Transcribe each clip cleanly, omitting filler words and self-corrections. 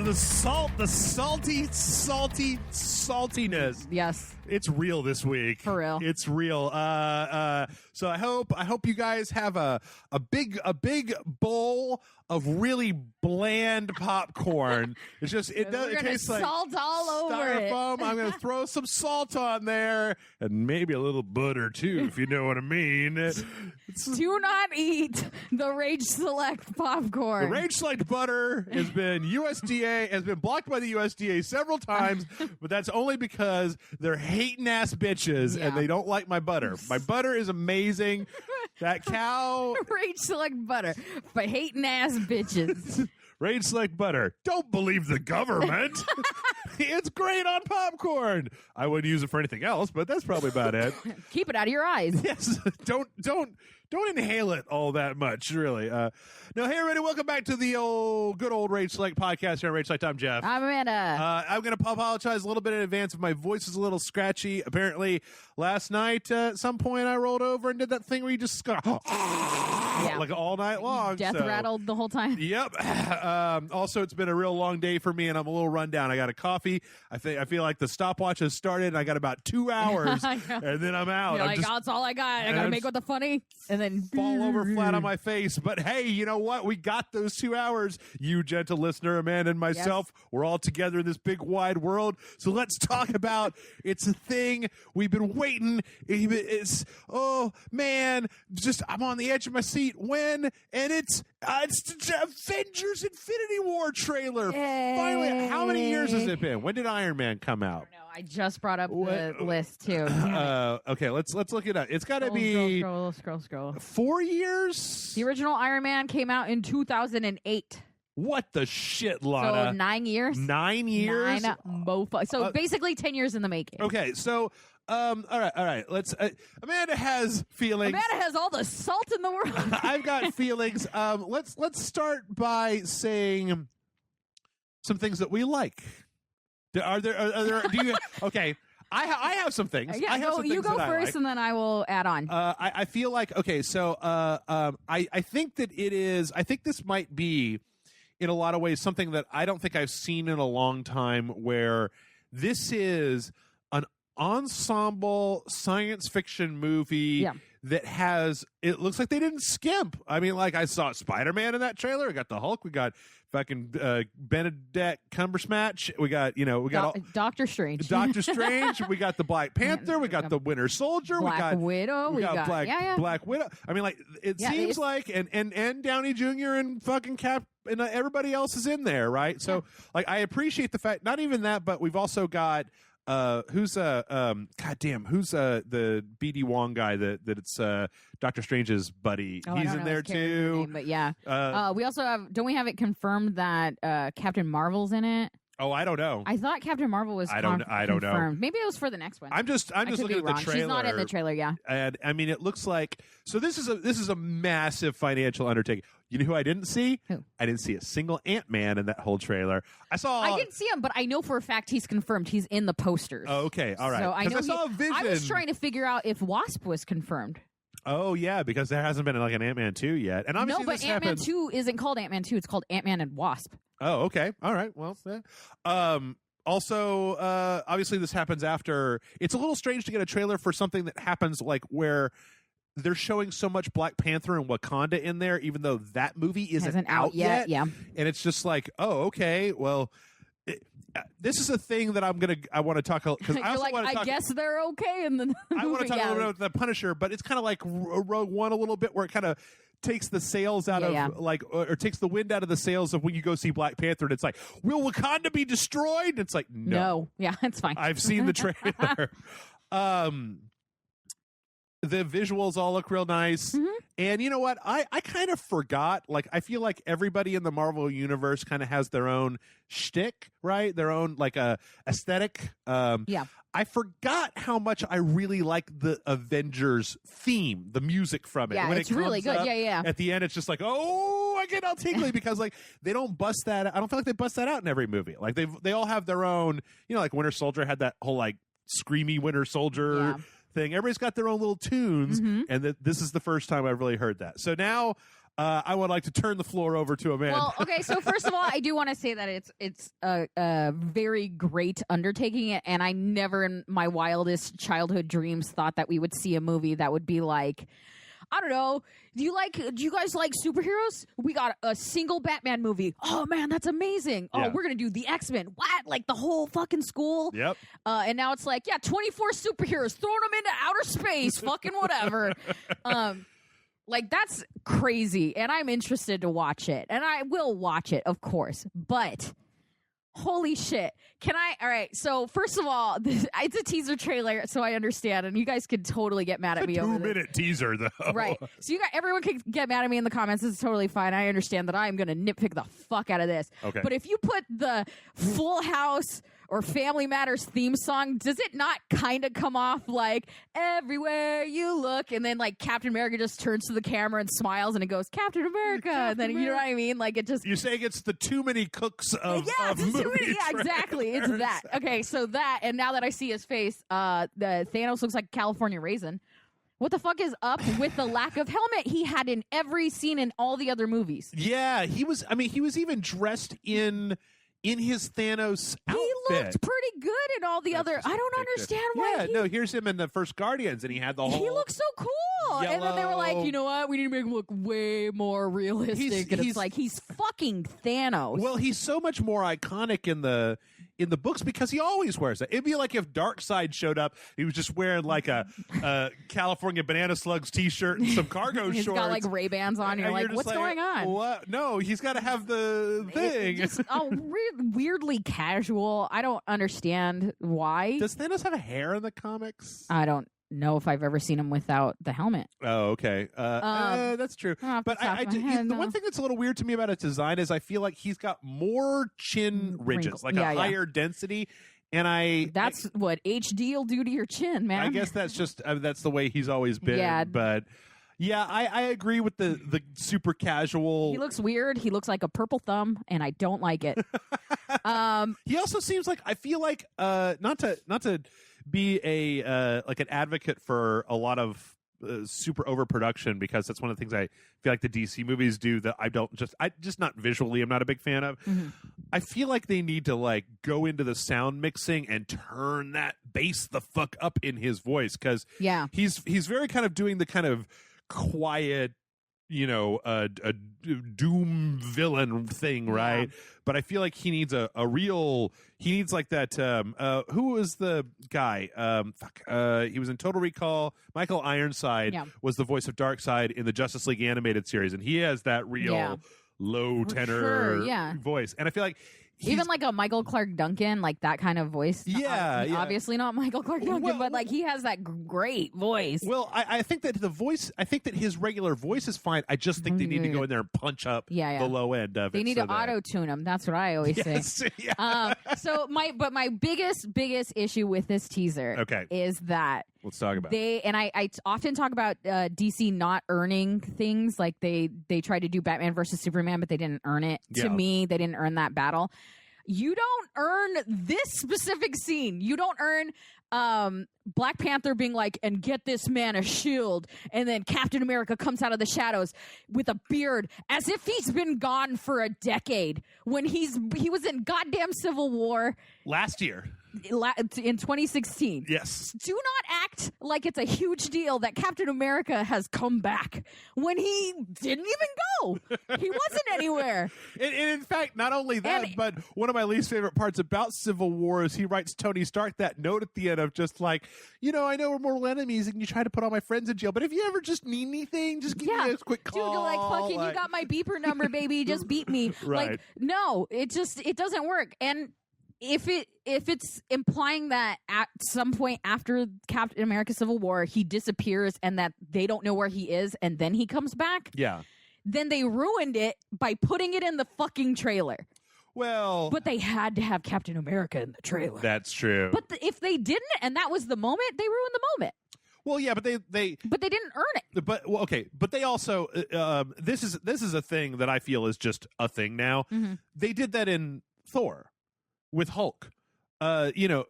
the saltiness. Yes. It's real this week. For real. It's real. So I hope you guys have a big bowl of really bland popcorn. It tastes like salt all over styrofoam. it. I'm going to throw some salt on there and maybe a little butter too, if you know what I mean. Do not eat the Rage Select popcorn. The Rage Select butter has been blocked by the USDA several times, but that's only because they're hating ass bitches and they don't like my butter. My butter is amazing. That cow Rage Select butter for hating ass bitches. Rage Select butter. Don't believe the government. It's great on popcorn. I wouldn't use it for anything else, but that's probably about it. Keep it out of your eyes. Yes, don't inhale it all that much, really. Now, hey, everybody, welcome back to the good old Rage Select podcast here on Rage Select. I'm Jeff. I'm Amanda. I'm going to apologize a little bit in advance if my voice is a little scratchy. Apparently, last night at some point I rolled over and did that thing where you just go like all night long. Death rattled the whole time. Yep. Also, it's been a real long day for me, and I'm a little run down. I got a coffee. I feel like the stopwatch has started, and I got about 2 hours, and then I'm out. You're like, that's all I got. I got to make with the funny, and then fall over flat on my face. But hey, you know what? We got those 2 hours. You, gentle listener, Amanda, and myself, we're all together in this big, wide world. So let's talk about it's a thing we've been waiting. It's man, I'm on the edge of my seat. When? And it's the Avengers Infinity War trailer. Yay. Finally, how many years has it been? When did Iron Man come out? No, I just brought up the list too. Okay, let's look it up. It's got to be scroll. 4 years. The original Iron Man came out in 2008. What the shit, Lana? So 9 years. 9 years. 9 mofo. So basically 10 years in the making. Okay, so all right. Let's. Amanda has feelings. Amanda has all the salt in the world. I've got feelings. Let's start by saying some things that we like. Are there? Do you? Okay. I have some things. Yeah, you go first, and then I will add on. I feel like okay. So I think that it is. I think this might be, in a lot of ways, something that I don't think I've seen in a long time. Where this is an ensemble science fiction movie that has. It looks like they didn't skimp. I mean, like I saw Spider-Man in that trailer. We got the Hulk. We got fucking Benedict Cumberbatch. We got Doctor Strange. Doctor Strange. We got the Black Panther. We got the Winter Soldier. Black Widow. We got Black Widow. I mean, like it seems like and Downey Jr. and fucking Cap and everybody else is in there, right? So like I appreciate the fact. Not even that, but we've also got. Who's the BD Wong guy that it's Doctor Strange's buddy? He's in there too. Name, but yeah, we also have. Don't we have it confirmed that Captain Marvel's in it? Oh, I don't know. I thought Captain Marvel was. I don't know. Maybe it was for the next one. I'm just looking at the trailer. She's not in the trailer, yeah. And I mean, it looks like so. This is a massive financial undertaking. You know who I didn't see? Who? I didn't see a single Ant-Man in that whole trailer. I didn't see him, but I know for a fact he's confirmed. He's in the posters. Oh, okay, all right. So I know. I saw a Vision. I was trying to figure out if Wasp was confirmed. Oh yeah, because there hasn't been like an Ant-Man 2 yet, and obviously no, but Ant-Man 2 isn't called Ant-Man 2. It's called Ant-Man and Wasp. Oh, okay, all right. Well, also, obviously, this happens after. It's a little strange to get a trailer for something that happens like where they're showing so much Black Panther and Wakanda in there, even though that movie isn't out yet. Yeah, and it's just like, oh, okay, well. This is a thing that I want to talk because I also like, want to talk. I guess they're okay in the movie. I want to talk a little bit about the Punisher, but it's kind of like Rogue One a little bit, where it kind of takes the sails out of like, or takes the wind out of the sails of when you go see Black Panther, and it's like, will Wakanda be destroyed? And it's like, no, yeah, it's fine. I've seen the trailer. The visuals all look real nice. And you know what? I kind of forgot. Like, I feel like everybody in the Marvel universe kind of has their own shtick, right? Their own, like, aesthetic. I forgot how much I really like the Avengers theme, the music from it. Yeah, when it's really good. At the end, it's just like, oh, I get all tingly because, like, they don't bust that. I don't feel like they bust that out in every movie. Like, they all have their own, you know, like Winter Soldier had that whole, like, screamy Winter Soldier thing. Everybody's got their own little tunes, and this is the first time I've really heard that. So now I would like to turn the floor over to Amanda. Well, okay, so first of all, I do want to say that it's a very great undertaking, and I never in my wildest childhood dreams thought that we would see a movie that would be like, I don't know, do you guys like superheroes? We got a single Batman movie. Oh man, that's amazing. Oh, we're gonna do the X-Men. What? Like the whole fucking school? Yep. And now it's like, 24 superheroes, throwing them into outer space, fucking whatever. Like, that's crazy, and I'm interested to watch it, and I will watch it, of course, but holy shit. All right, so first of all, it's a teaser trailer, so I understand, and you guys could totally get mad at me over this. 2-minute teaser, though. Right, so everyone can get mad at me in the comments, this is totally fine, I understand that I'm going to nitpick the fuck out of this. Okay. But if you put the Full House or Family Matters theme song, does it not kind of come off like everywhere you look, and then like Captain America just turns to the camera and smiles and it goes Captain America, and then you know what I mean, like it just, you're saying it's the Too Many Cooks of movie exactly, it's that. Okay, so that, and now that I see his face, the Thanos looks like a California raisin. What the fuck is up with the lack of helmet he had in every scene in all the other movies? Yeah, he was even dressed in his Thanos outfit. He looked pretty good in all the other. I don't understand why. Yeah, no, here's him in the first Guardians, and he had the whole. He looks so cool. And then they were like, you know what? We need to make him look way more realistic. And it's like he's fucking Thanos. Well, he's so much more iconic in the books because he always wears it. It'd be like if Darkseid showed up, he was just wearing like a California Banana Slugs t-shirt and some cargo he's shorts. Got like Ray-Bans on. You're like, what's going on? What? No, he's got to have the thing. Just, weirdly casual. I don't understand why. Does Thanos have a hair in the comics? I don't know if I've ever seen him without the helmet. Oh, okay. That's true. But the one thing that's a little weird to me about his design is I feel like he's got more chin ridges, like a higher density. And that's what HD will do to your chin, man. I guess that's just that's the way he's always been. Yeah. But yeah, I agree with the super casual. He looks weird. He looks like a purple thumb, and I don't like it. He also seems like, I feel like not to be like an advocate for a lot of super overproduction, because that's one of the things I feel like the DC movies do that I just not visually I'm not a big fan of. Mm-hmm. I feel like they need to like go into the sound mixing and turn that bass the fuck up in his voice, because he's very kind of doing the kind of quiet, a doom villain thing, right? But I feel like he needs he needs like that. Who was the guy? He was in Total Recall. Michael Ironside was the voice of Darkseid in the Justice League animated series, and he has that real low tenor voice. And I feel like even like a Michael Clark Duncan, like that kind of voice. Obviously not Michael Clark Duncan, but like he has that great voice. Well, I think that his regular voice is fine. I just think they need to go in there and punch up the low end of it. They need to auto-tune him. That's what I always say. So my biggest issue with this teaser is that let's talk about I often talk about DC not earning things. Like they tried to do Batman versus Superman, but they didn't earn it. To me, they didn't earn that battle. You don't earn this specific scene. You don't earn Black Panther being like, and get this man a shield, and then Captain America comes out of the shadows with a beard as if he's been gone for a decade when he was in goddamn Civil War last year. In 2016. Yes. Do not act like it's a huge deal that Captain America has come back when he didn't even go. He wasn't anywhere. And in fact, not only that, but one of my least favorite parts about Civil War is he writes Tony Stark that note at the end of just like, I know we're mortal enemies and you try to put all my friends in jail, but if you ever just need anything, just give me a quick call. Dude, like, fucking, you got my beeper number, baby. Just beat me. Right. Like, no, it doesn't work. And if it's implying that at some point after Captain America Civil War he disappears and that they don't know where he is and then he comes back, then they ruined it by putting it in the fucking trailer. Well, but they had to have Captain America in the trailer. That's true. But if they didn't, and that was the moment, they ruined the moment. Well, yeah, but they didn't earn it. But they also this is a thing that I feel is just a thing now. Mm-hmm. They did that in Thor with Hulk. When you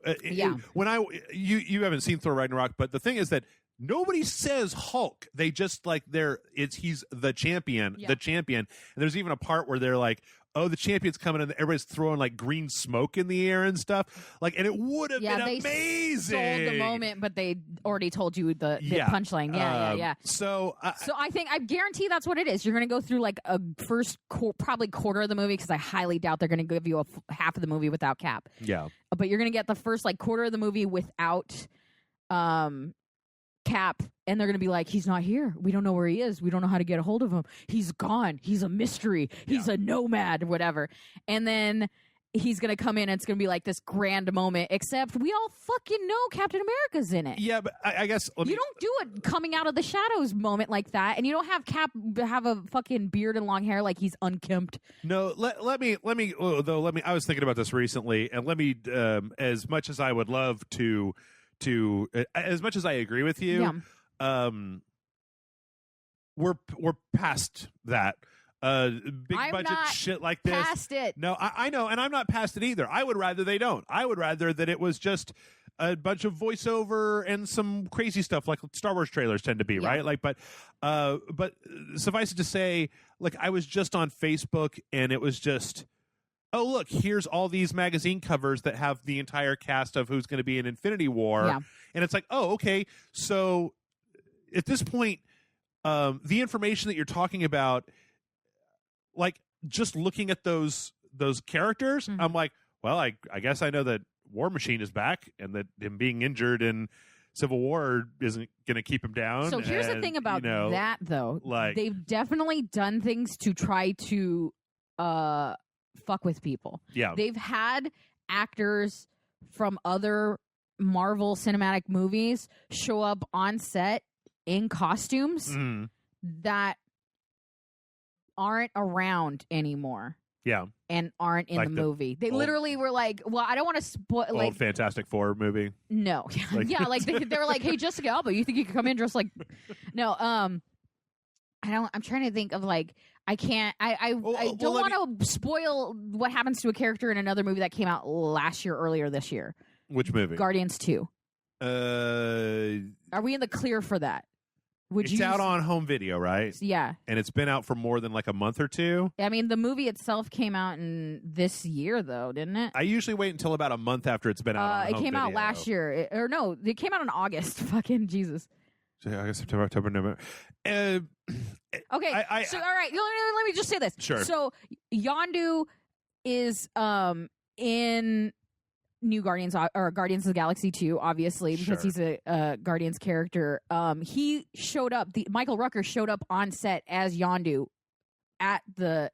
haven't seen Thor Ragnarok, but the thing is that nobody says Hulk. They just like he's the champion, the champion. And there's even a part where they're like, oh, the champion's coming, and everybody's throwing like green smoke in the air and stuff. Like, and it would have been amazing. They sold the moment, but they already told you the punchline. Yeah. So I guarantee that's what it is. You're going to go through like a first probably quarter of the movie, because I highly doubt they're going to give you half of the movie without Cap. Yeah, but you're going to get the first like quarter of the movie without Cap, and they're going to be like, he's not here. We don't know where he is. We don't know how to get a hold of him. He's gone. He's a mystery. He's a nomad, whatever. And then he's going to come in, and it's going to be like this grand moment, except we all fucking know Captain America's in it. Yeah, but I guess... You don't do a coming out of the shadows moment like that, and you don't have Cap have a fucking beard and long hair like he's unkempt. No, let me. I was thinking about this recently, and let me, as much as I would love to as much as I agree with you, we're past that. Big budget shit like this. Past it. No, I know, and I'm not past it either. I would rather they don't. I would rather that it was just a bunch of voiceover and some crazy stuff like Star Wars trailers tend to be, right? Like, but suffice it to say, like, I was just on Facebook, and it was just, oh, look, here's all these magazine covers that have the entire cast of who's going to be in Infinity War. Yeah. And it's like, oh, okay. So at this point, the information that you're talking about, like, just looking at those characters, I'm like, well, I guess I know that War Machine is back, and that him being injured in Civil War isn't going to keep him down. So here's the thing about that, though. Like, they've definitely done things to try to fuck with people. Yeah. They've had actors from other Marvel cinematic movies show up on set in costumes that aren't around anymore. Yeah. And aren't in like the movie. They literally were like, well, I don't want to spoil, like, Fantastic Four movie. No. Like they were like, hey, Jessica Alba, you think you could come in dressed like... No, I'm trying to think of, like, I can't. I don't want to spoil what happens to a character in another movie that came out earlier this year. Which movie? Guardians 2. Are we in the clear for that? It's out on home video, right? Yeah. And it's been out for more than like a month or two. I mean, the movie itself came out in this year, though, didn't it? I usually wait until about a month after it's been out on home It came video. out last year. It came out in August. Fucking Jesus. August, September, October, November. Okay. All right. Let me just say this. Sure. So Yondu is in New Guardians or Guardians of the Galaxy 2, obviously, because he's a Guardians character. He showed up. Michael Rooker showed up on set as Yondu at the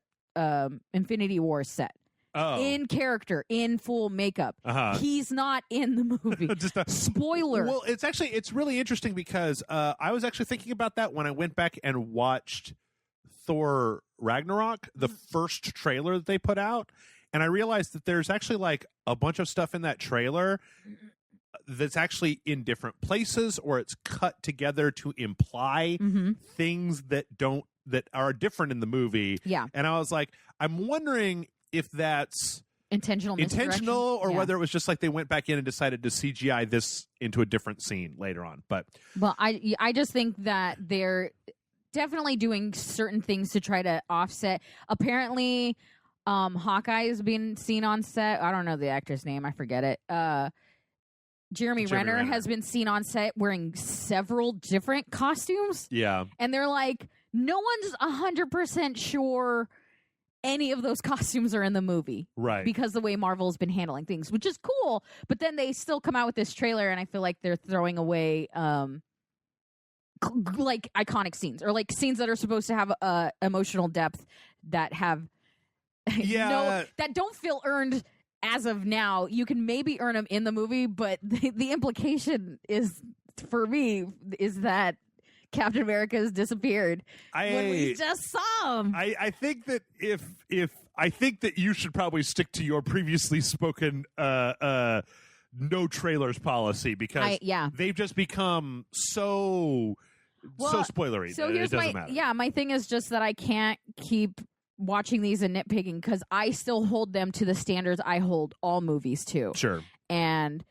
Infinity War set. Oh. In character, in full makeup. He's not in the movie. Just a spoiler. Well, it's really interesting because I was actually thinking about that when I went back and watched Thor Ragnarok, the first trailer that they put out, and I realized that there's actually like a bunch of stuff in that trailer that's actually in different places, or it's cut together to imply things that are different in the movie. Yeah. And I was like, I'm wondering if that's intentional or whether it was just like they went back in and decided to CGI this into a different scene later on. But well, I just think that they're definitely doing certain things to try to offset. Apparently Hawkeye is being seen on set. I don't know the actor's name, I forget it. Jeremy Renner has been seen on set wearing several different costumes. Yeah. And they're like, no one's 100% sure any of those costumes are in the movie. Right. Because the way Marvel's been handling things, which is cool. But then they still come out with this trailer, and I feel like they're throwing away like iconic scenes, or like scenes that are supposed to have emotional depth that have that don't feel earned as of now. You can maybe earn them in the movie, but the implication is, for me, is that Captain America has disappeared when we just saw him. I think that if I think that you should probably stick to your previously spoken no trailers policy, because they've just become so spoilery. So here's my thing is just that I can't keep watching these and nitpicking, because I still hold them to the standards I hold all movies to. Sure. And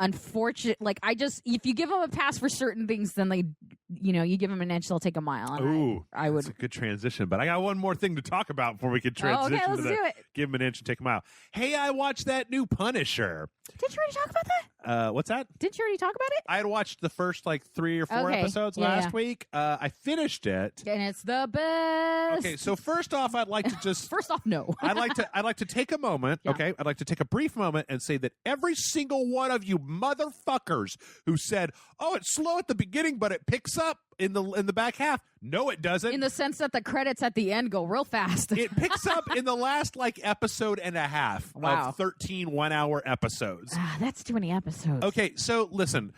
unfortunate. Like, if you give them a pass for certain things, then they, you give them an inch, they'll take a mile. And Ooh, I would. that's a good transition. But I got one more thing to talk about before we can transition okay, let's to do it. give them an inch and take a mile. Hey, I watched that new Punisher. Did you already talk about that? What's that? Didn't you already talk about it? I had watched the first 3 or 4 episodes last week. I finished it, and it's the best. Okay, so first off, I'd like to just no. I'd like to take a moment. Yeah. Okay, I'd like to take a brief moment and say that every single one of you motherfuckers who said, "Oh, it's slow at the beginning, but it picks up in the back half," no, it doesn't. In the sense that the credits at the end go real fast. It picks up in the last episode and a half of 13 one-hour episodes. That's too many episodes. Okay, so listen.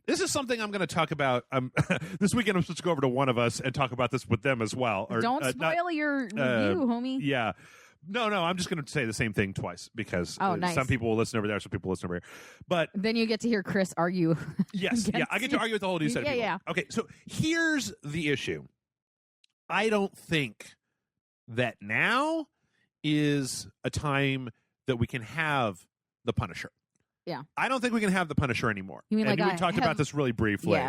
This is something I'm going to talk about. This weekend, I'm supposed to go over to one of us and talk about this with them as well. Don't spoil your review, homie. Yeah. No, I'm just going to say the same thing twice because nice. Some people will listen over there, some people will listen over here. But then you get to hear Chris argue. Yes, yeah, I get to argue with the whole new set of people. Yeah. Okay, so here's the issue. I don't think that now is a time that we can have the Punisher. Yeah. I don't think we can have the Punisher anymore. You mean and we talked about this really briefly.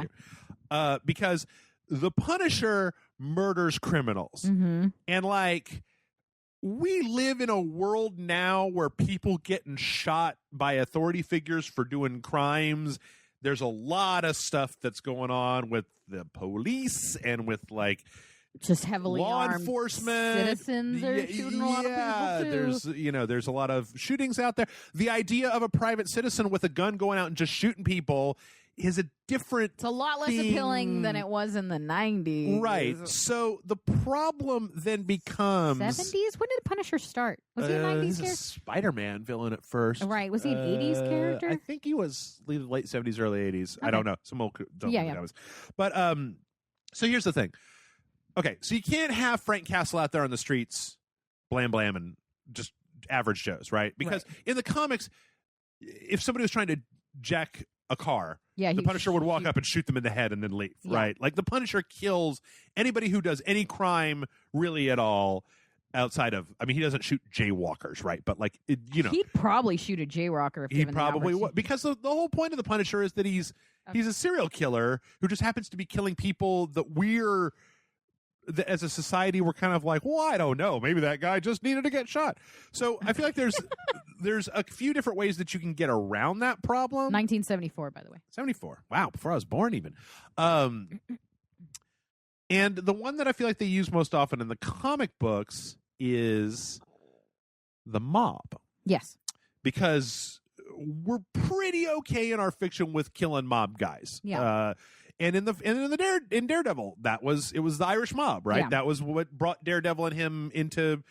Yeah. Because the Punisher murders criminals. Mm-hmm. And we live in a world now where people getting shot by authority figures for doing crimes. There's a lot of stuff that's going on with the police and with just heavily law armed enforcement citizens are shooting a lot of people too. There's a lot of shootings out there. The idea of a private citizen with a gun going out and just shooting people is a different It's a lot less appealing than it was in the 90s. Right. So the problem then becomes 70s? When did the Punisher start? Was he a 90s he's character? a Spider-Man villain at first. Right. Was he an 80s character? I think he was late 70s, early 80s. Okay. I don't know. Some old don't know who that was. But so here's the thing. Okay, so you can't have Frank Castle out there on the streets, blam and just average Joes, right? Because in the comics, if somebody was trying to jack a car, the Punisher would walk up and shoot them in the head and then leave, right? The Punisher kills anybody who does any crime really at all outside of, he doesn't shoot jaywalkers, right? But he'd probably shoot a jayrocker if he probably would, because the whole point of the Punisher is that he's a serial killer who just happens to be killing people that as a society, we're kind of well, I don't know. Maybe that guy just needed to get shot. So I feel like there's a few different ways that you can get around that problem. 1974, by the way. 74. Wow, before I was born even. And the one that I feel like they use most often in the comic books is the mob. Yes. Because we're pretty okay in our fiction with killing mob guys. Yeah. And in Daredevil, it was the Irish mob, right? Yeah. That was what brought Daredevil and him into,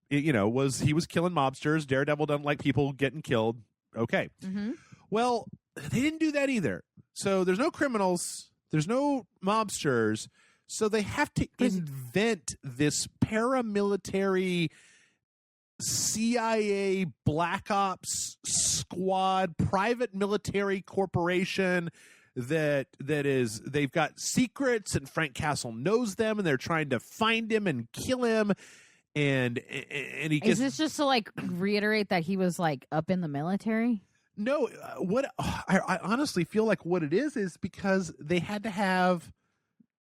he was killing mobsters. Daredevil doesn't like people getting killed. Okay. Mm-hmm. Well, they didn't do that either. So there's no criminals, there's no mobsters, so they have to invent this paramilitary CIA Black Ops squad, private military corporation they've got secrets, and Frank Castle knows them, and they're trying to find him and kill him. And he gets. Is this just to reiterate that he was up in the military? No, what I honestly feel like what it is because they had to have.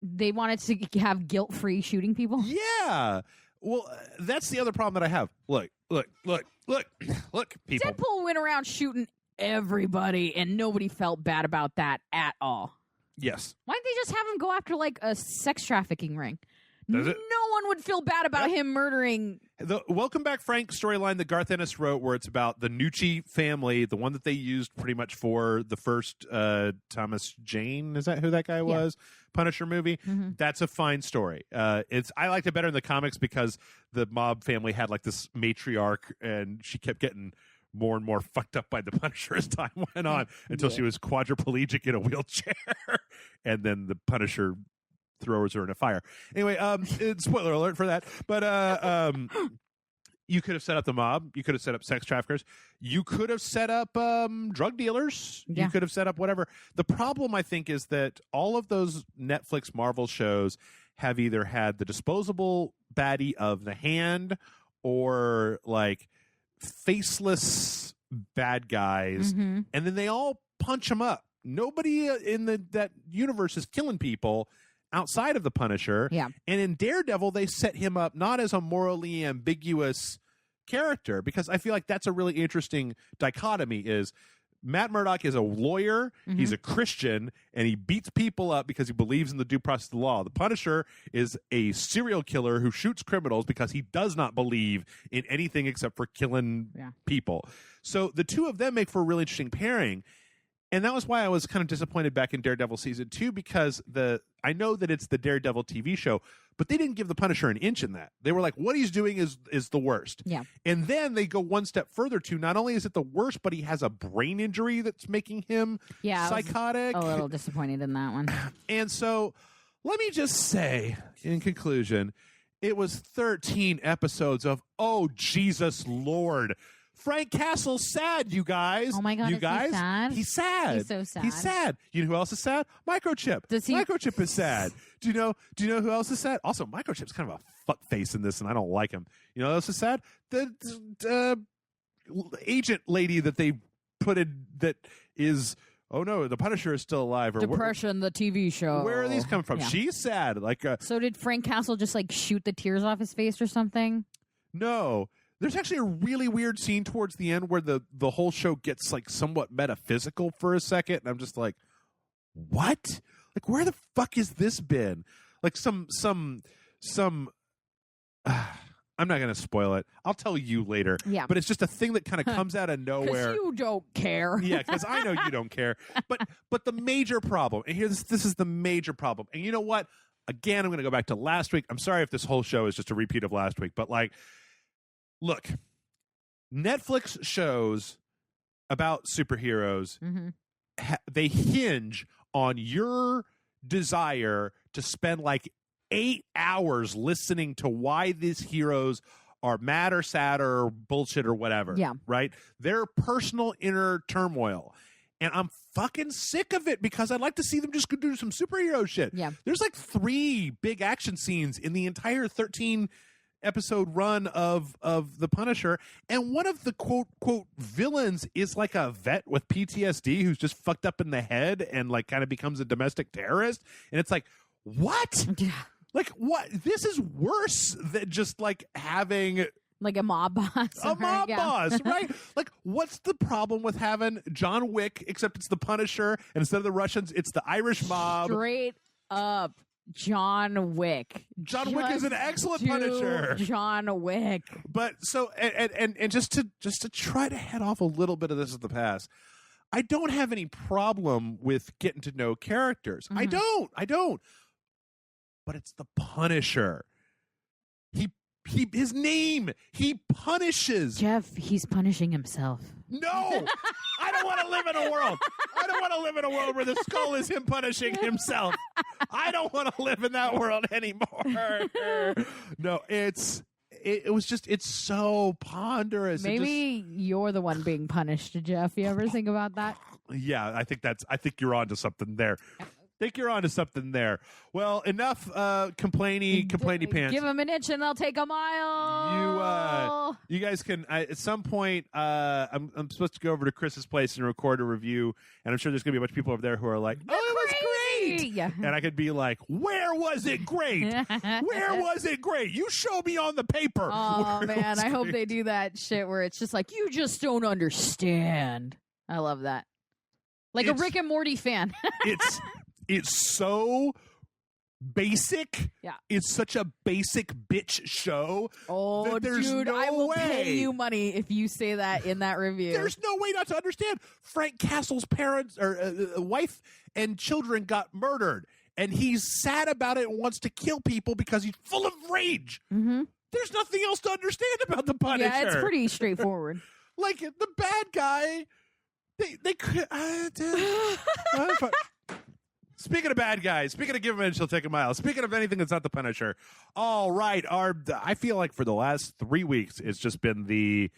They wanted to have guilt-free shooting people. Yeah. Well, that's the other problem that I have. Look, people. Deadpool went around shooting everybody, and nobody felt bad about that at all. Yes. Why didn't they just have him go after a sex trafficking ring? No one would feel bad about him murdering. The Welcome Back Frank storyline that Garth Ennis wrote, where it's about the Nucci family, the one that they used pretty much for the first Thomas Jane, is that who that guy was? Punisher movie. Mm-hmm. That's a fine story. I liked it better in the comics because the mob family had this matriarch, and she kept getting more and more fucked up by the Punisher as time went on until she was quadriplegic in a wheelchair, and then the Punisher throws her in a fire. Anyway, spoiler alert for that. But you could have set up the mob. You could have set up sex traffickers. You could have set up drug dealers. Yeah. You could have set up whatever. The problem, I think, is that all of those Netflix Marvel shows have either had the disposable baddie of the hand or faceless bad guys, Mm-hmm. and then they all punch him up. Nobody in that universe is killing people outside of the Punisher. Yeah. And in Daredevil, they set him up not as a morally ambiguous character, because I feel like that's a really interesting dichotomy. Is Matt Murdock is a lawyer, he's a Christian, and he beats people up because he believes in the due process of the law. The Punisher is a serial killer who shoots criminals because he does not believe in anything except for killing people. So the two of them make for a really interesting pairing. And that was why I was kind of disappointed back in Daredevil season 2, because I know that it's the Daredevil TV show, but they didn't give the Punisher an inch in that. They were like, what he's doing is the worst. Yeah. And then they go one step further to not only is it the worst, but he has a brain injury that's making him psychotic. I was a little disappointed in that one. And so let me just say, in conclusion, it was 13 episodes of, oh, Jesus Lord. Frank Castle's sad, you guys. Oh my God, you is guys, he sad? He's sad. He's so sad. He's sad. You know who else is sad? Microchip. Microchip is sad. Do you know who else is sad? Also, Microchip's kind of a fuck face in this, and I don't like him. You know who else is sad? The agent lady that they put in that is, oh no, the Punisher is still alive. Or Depression, the TV show. Where are these coming from? Yeah. She's sad. So did Frank Castle just like shoot the tears off his face or something? No. There's actually a really weird scene towards the end where the whole show gets like somewhat metaphysical for a second, and I'm just like, what? Like, where the fuck has this been? Like some I'm not going to spoil it. I'll tell you later. Yeah. But it's just a thing that kind of comes out of nowhere. Because you don't care. Yeah, because I know you don't care. But the major problem, and here this is the major problem. And you know what? Again, I'm going to go back to last week. I'm sorry if this whole show is just a repeat of last week, but like, look, Netflix shows about superheroes, they hinge on your desire to spend like 8 hours listening to why these heroes are mad or sad or bullshit or whatever. Yeah. Right? Their personal inner turmoil. And I'm fucking sick of it because I'd like to see them just go do some superhero shit. Yeah. There's like 3 big action scenes in the entire 13 episode run of The Punisher, and one of the quote villains is like a vet with PTSD who's just fucked up in the head and like kind of becomes a domestic terrorist, and it's like, what? Yeah. Like, what? This is worse than just like having like a mob boss. A mob boss, right? Like, what's the problem with having John Wick, except it's the Punisher, and instead of the Russians, it's the Irish mob? Straight up. John Wick. John Wick is an excellent Punisher. John Wick. But so and just to try to head off a little bit of this in the past, I don't have any problem with getting to know characters. I don't. But it's the Punisher. His name. He punishes. Jeff, he's punishing himself. No, I don't want to live in a world. I don't want to live in a world where the skull is him punishing himself. I don't want to live in that world anymore. No, it's so ponderous. Maybe you're the one being punished, Jeff. You ever think about that? Yeah, I think you're onto something there. Well, enough complainy pants. Give them an inch and they'll take a mile. You guys can at some point. I'm supposed to go over to Chris's place and record a review, and I'm sure there's gonna be a bunch of people over there who are like, "Oh, it was great!" Yeah. And I could be like, "Where was it great? Where was it great? You show me on the paper." Oh man, I hope they do that shit where it's just like you just don't understand. I love that. Like a Rick and Morty fan. It's so basic. Yeah. It's such a basic bitch show. Oh, that there's dude, no I will way. pay you money if you say that in that review. There's no way not to understand. Frank Castle's parents or wife and children got murdered, and he's sad about it and wants to kill people because he's full of rage. Mm-hmm. There's nothing else to understand about the Punisher. Yeah, it's pretty straightforward. Like the bad guy, they could. Speaking of bad guys, speaking of give him an inch, he'll take a mile. Speaking of anything that's not the Punisher, all right. I feel like for the last 3 weeks, it's just been the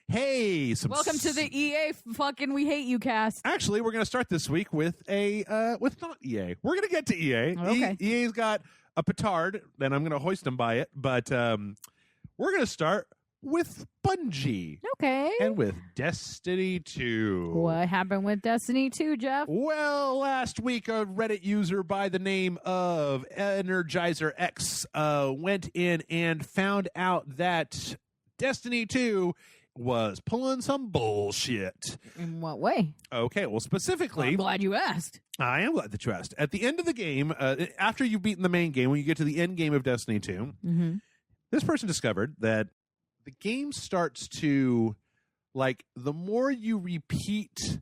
welcome to the EA fucking we hate you cast. Actually, we're going to start this week with with not EA. We're going to get to EA. Okay. EA's got a petard, and I'm going to hoist them by it. But we're going to start with Bungie. Okay. And with Destiny 2. What happened with Destiny 2, Jeff? Well, last week, a Reddit user by the name of Energizer X went in and found out that Destiny 2 was pulling some bullshit. In what way? Okay, well, specifically... I'm glad you asked. I am glad that you asked. At the end of the game, after you've beaten the main game, when you get to the end game of Destiny 2, this person discovered that the game starts to, like, the more you repeat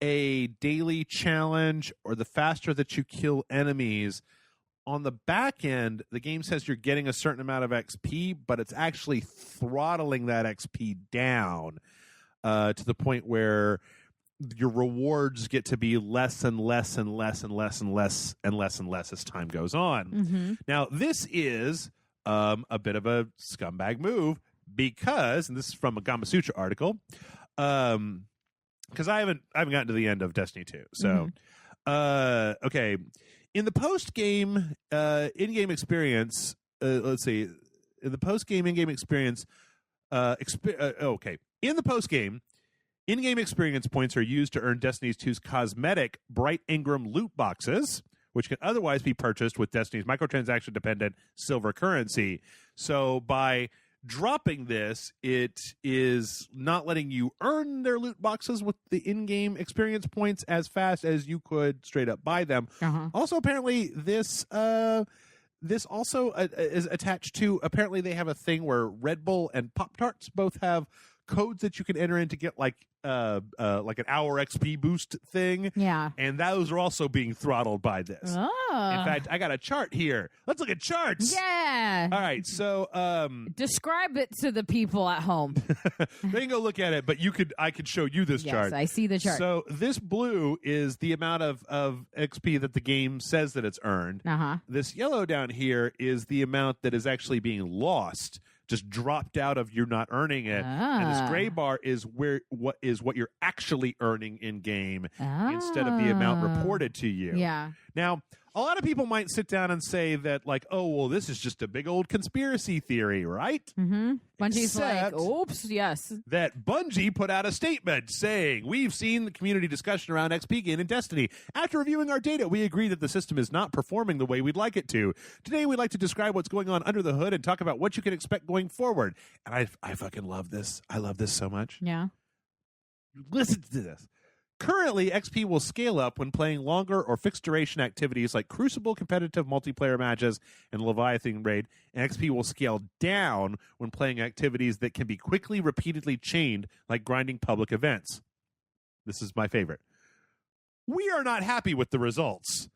a daily challenge or the faster that you kill enemies, on the back end, the game says you're getting a certain amount of XP, but it's actually throttling that XP down to the point where your rewards get to be less and less and less and less and less and less and less as time goes on. Now, this is a bit of a scumbag move because, and this is from a Gama Sutra article, because I haven't gotten to the end of Destiny 2. So, okay. In the post-game in-game experience, let's see. In the post-game in-game experience, okay. In the post-game, in-game experience points are used to earn Destiny 2's cosmetic Bright Ingram loot boxes, which can otherwise be purchased with Destiny's microtransaction-dependent silver currency. So by dropping this, it is not letting you earn their loot boxes with the in-game experience points as fast as you could straight up buy them. Also, apparently, this also is attached to, apparently they have a thing where Red Bull and Pop-Tarts both have codes that you can enter in to get like an hour XP boost thing. Yeah. And those are also being throttled by this. Oh. In fact, I got a chart here. Let's look at charts. Yeah. All right. So describe it to the people at home. they can go look at it, but I could show you this chart. Yes, I see the chart. So this blue is the amount of XP that the game says that it's earned. This yellow down here is the amount that is actually being lost, just dropped out of you not earning it. And this gray bar is what you're actually earning in game instead of the amount reported to you. Yeah. Now, a lot of people might sit down and say that, like, oh, well, this is just a big old conspiracy theory, right? Bungie's Except like, oops, yes. that Bungie put out a statement saying, we've seen the community discussion around XP gain in Destiny. After reviewing our data, we agree that the system is not performing the way we'd like it to. Today, we'd like to describe what's going on under the hood and talk about what you can expect going forward. And I fucking love this. I love this so much. Yeah. Listen to this. Currently, XP will scale up when playing longer or fixed-duration activities like Crucible competitive multiplayer matches and Leviathan Raid, and XP will scale down when playing activities that can be quickly, repeatedly chained like grinding public events. This is my favorite. We are not happy with the results.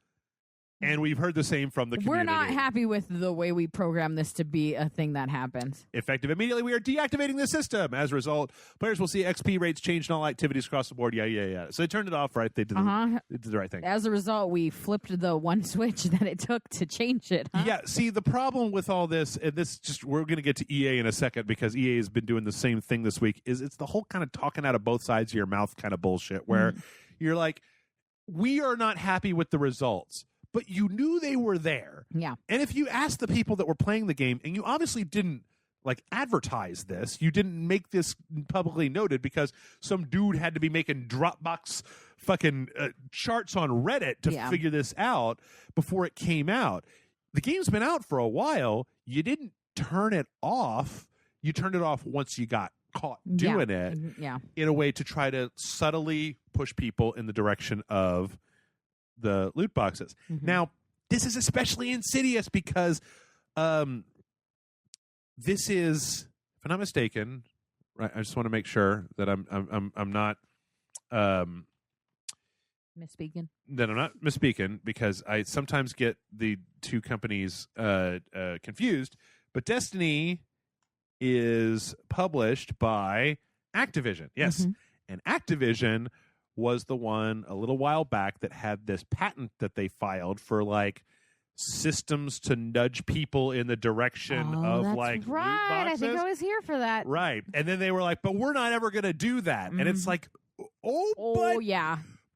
And we've heard the same from the community. We're not happy with the way we program this to be a thing that happens. Effective immediately, we are deactivating the system. As a result, players will see XP rates change in all activities across the board. Yeah. So they turned it off, right? They did, they did the right thing. As a result, we flipped the one switch that it took to change it. Yeah, see, the problem with all this, and this just, we're going to get to EA in a second because EA has been doing the same thing this week, is it's the whole kind of talking out of both sides of your mouth kind of bullshit where you're like, we are not happy with the results. But you knew they were there. Yeah. And if you asked the people that were playing the game, and you obviously didn't like advertise this, you didn't make this publicly noted because some dude had to be making Dropbox fucking charts on Reddit to figure this out before it came out. The game's been out for a while. You didn't turn it off. You turned it off once you got caught doing it in a way to try to subtly push people in the direction of the loot boxes. Now, this is especially insidious because this is, if I'm not mistaken, right? I just want to make sure that I'm not misspeaking. That I'm not misspeaking because I sometimes get the two companies confused. But Destiny is published by Activision. Yes, and Activision was the one a little while back that had this patent that they filed for like systems to nudge people in the direction of like right. loot boxes. I think I was here for that. Right. And then they were like, but we're not ever going to do that. And it's like, but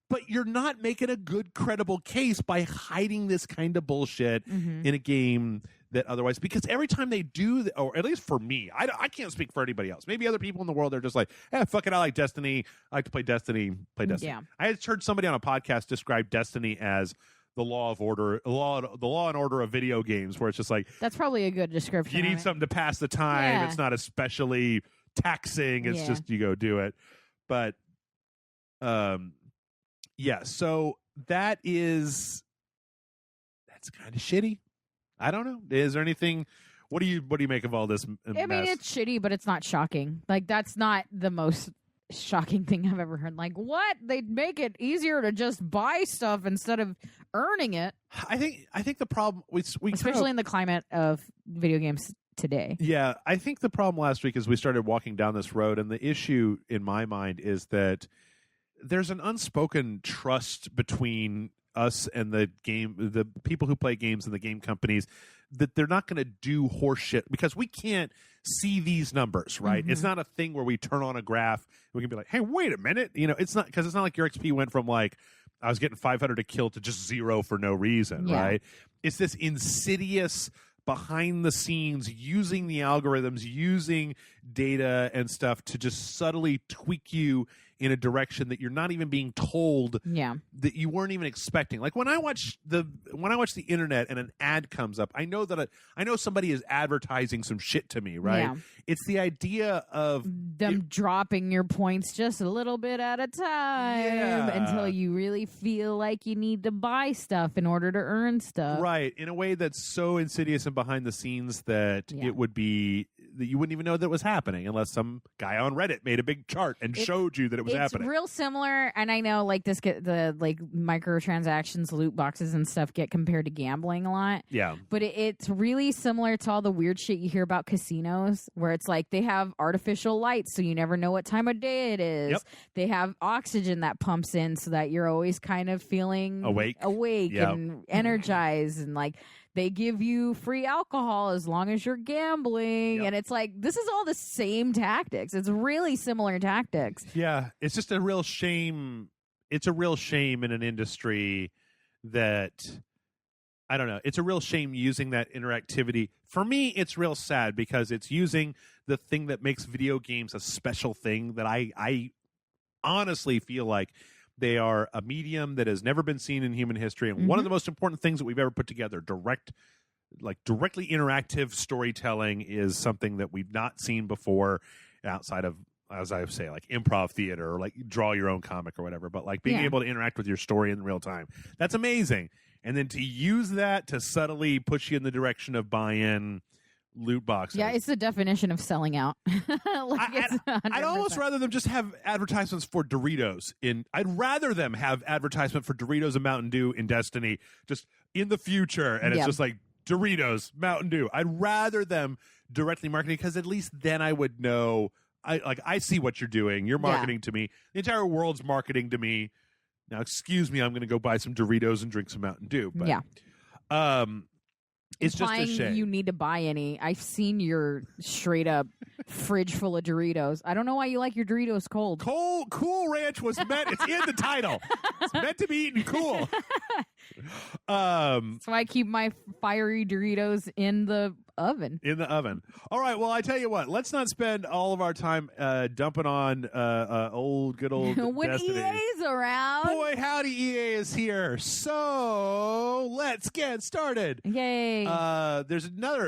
but you're not making a good, credible case by hiding this kind of bullshit in a game that otherwise, because every time they do, or at least for me, I can't speak for anybody else. Maybe other people in the world are just like, fuck it, I like Destiny. I like to play Destiny. Yeah. I had heard somebody on a podcast describe Destiny as the law and order of video games, where it's just like, that's probably a good description. you need something to pass the time. Yeah. It's not especially taxing. It's just you go do it. But so that's kind of shitty. I don't know. Is there anything? What do you make of all this mess? I mean, it's shitty, but it's not shocking. Like, that's not the most shocking thing I've ever heard. Like, what? They'd make it easier to just buy stuff instead of earning it. I think the problem we especially in the climate of video games today. Yeah, I think the problem last week is we started walking down this road, and the issue in my mind is that there's an unspoken trust between us and the people who play games and the game companies, that they're not going to do horse shit, because we can't see these numbers, right? It's not a thing where we turn on a graph and we can be like, hey, wait a minute. It's not, because it's not like your XP went from like, I was getting 500 a kill to just 0 for no reason, right? It's this insidious behind the scenes, using the algorithms, using data and stuff to just subtly tweak you in a direction that you're not even being told, that you weren't even expecting. Like when I watch the internet and an ad comes up, I know somebody is advertising some shit to me, right? It's the idea of them dropping your points just a little bit at a time until you really feel like you need to buy stuff in order to earn stuff. Right, in a way that's so insidious and behind the scenes that it would be that you wouldn't even know that was happening unless some guy on Reddit made a big chart and showed you that it was happening. It's real similar, and I know like the microtransactions, loot boxes, and stuff get compared to gambling a lot. Yeah, but it's really similar to all the weird shit you hear about casinos, where it's like they have artificial lights, so you never know what time of day it is. Yep. They have oxygen that pumps in, so that you're always kind of feeling awake and energized, and like they give you free alcohol as long as you're gambling. And it's like, this is all the same tactics. It's really similar tactics. Yeah. It's just a real shame. It's a real shame in an industry that, I don't know, it's a real shame using that interactivity. For me, it's real sad because it's using the thing that makes video games a special thing that I honestly feel like they are a medium that has never been seen in human history, and one of the most important things that we've ever put together. Directly interactive storytelling is something that we've not seen before outside of, as I say, like improv theater or like draw your own comic or whatever. But like being able to interact with your story in real time, that's amazing. And then to use that to subtly push you in the direction of buy-in loot boxes. Yeah, it's the definition of selling out. I'd almost rather them just have advertisements for Doritos I'd rather them have advertisement for Doritos and Mountain Dew in Destiny just in the future, and it's just like Doritos, Mountain Dew. I'd rather them directly marketing, because at least then I would know I see what you're doing. You're marketing to me. The entire world's marketing to me. Now, excuse me, I'm going to go buy some Doritos and drink some Mountain Dew. But, it's just a shame. You need to buy any. I've seen your straight up fridge full of Doritos. I don't know why you like your Doritos cold. Cool Ranch was meant. It's in the title. It's meant to be eaten cool. So I keep my fiery Doritos in the oven. All right. Well, I tell you what. Let's not spend all of our time dumping on good old when Destiny. EA's around. Boy, howdy, EA is here. So let's get started. Yay.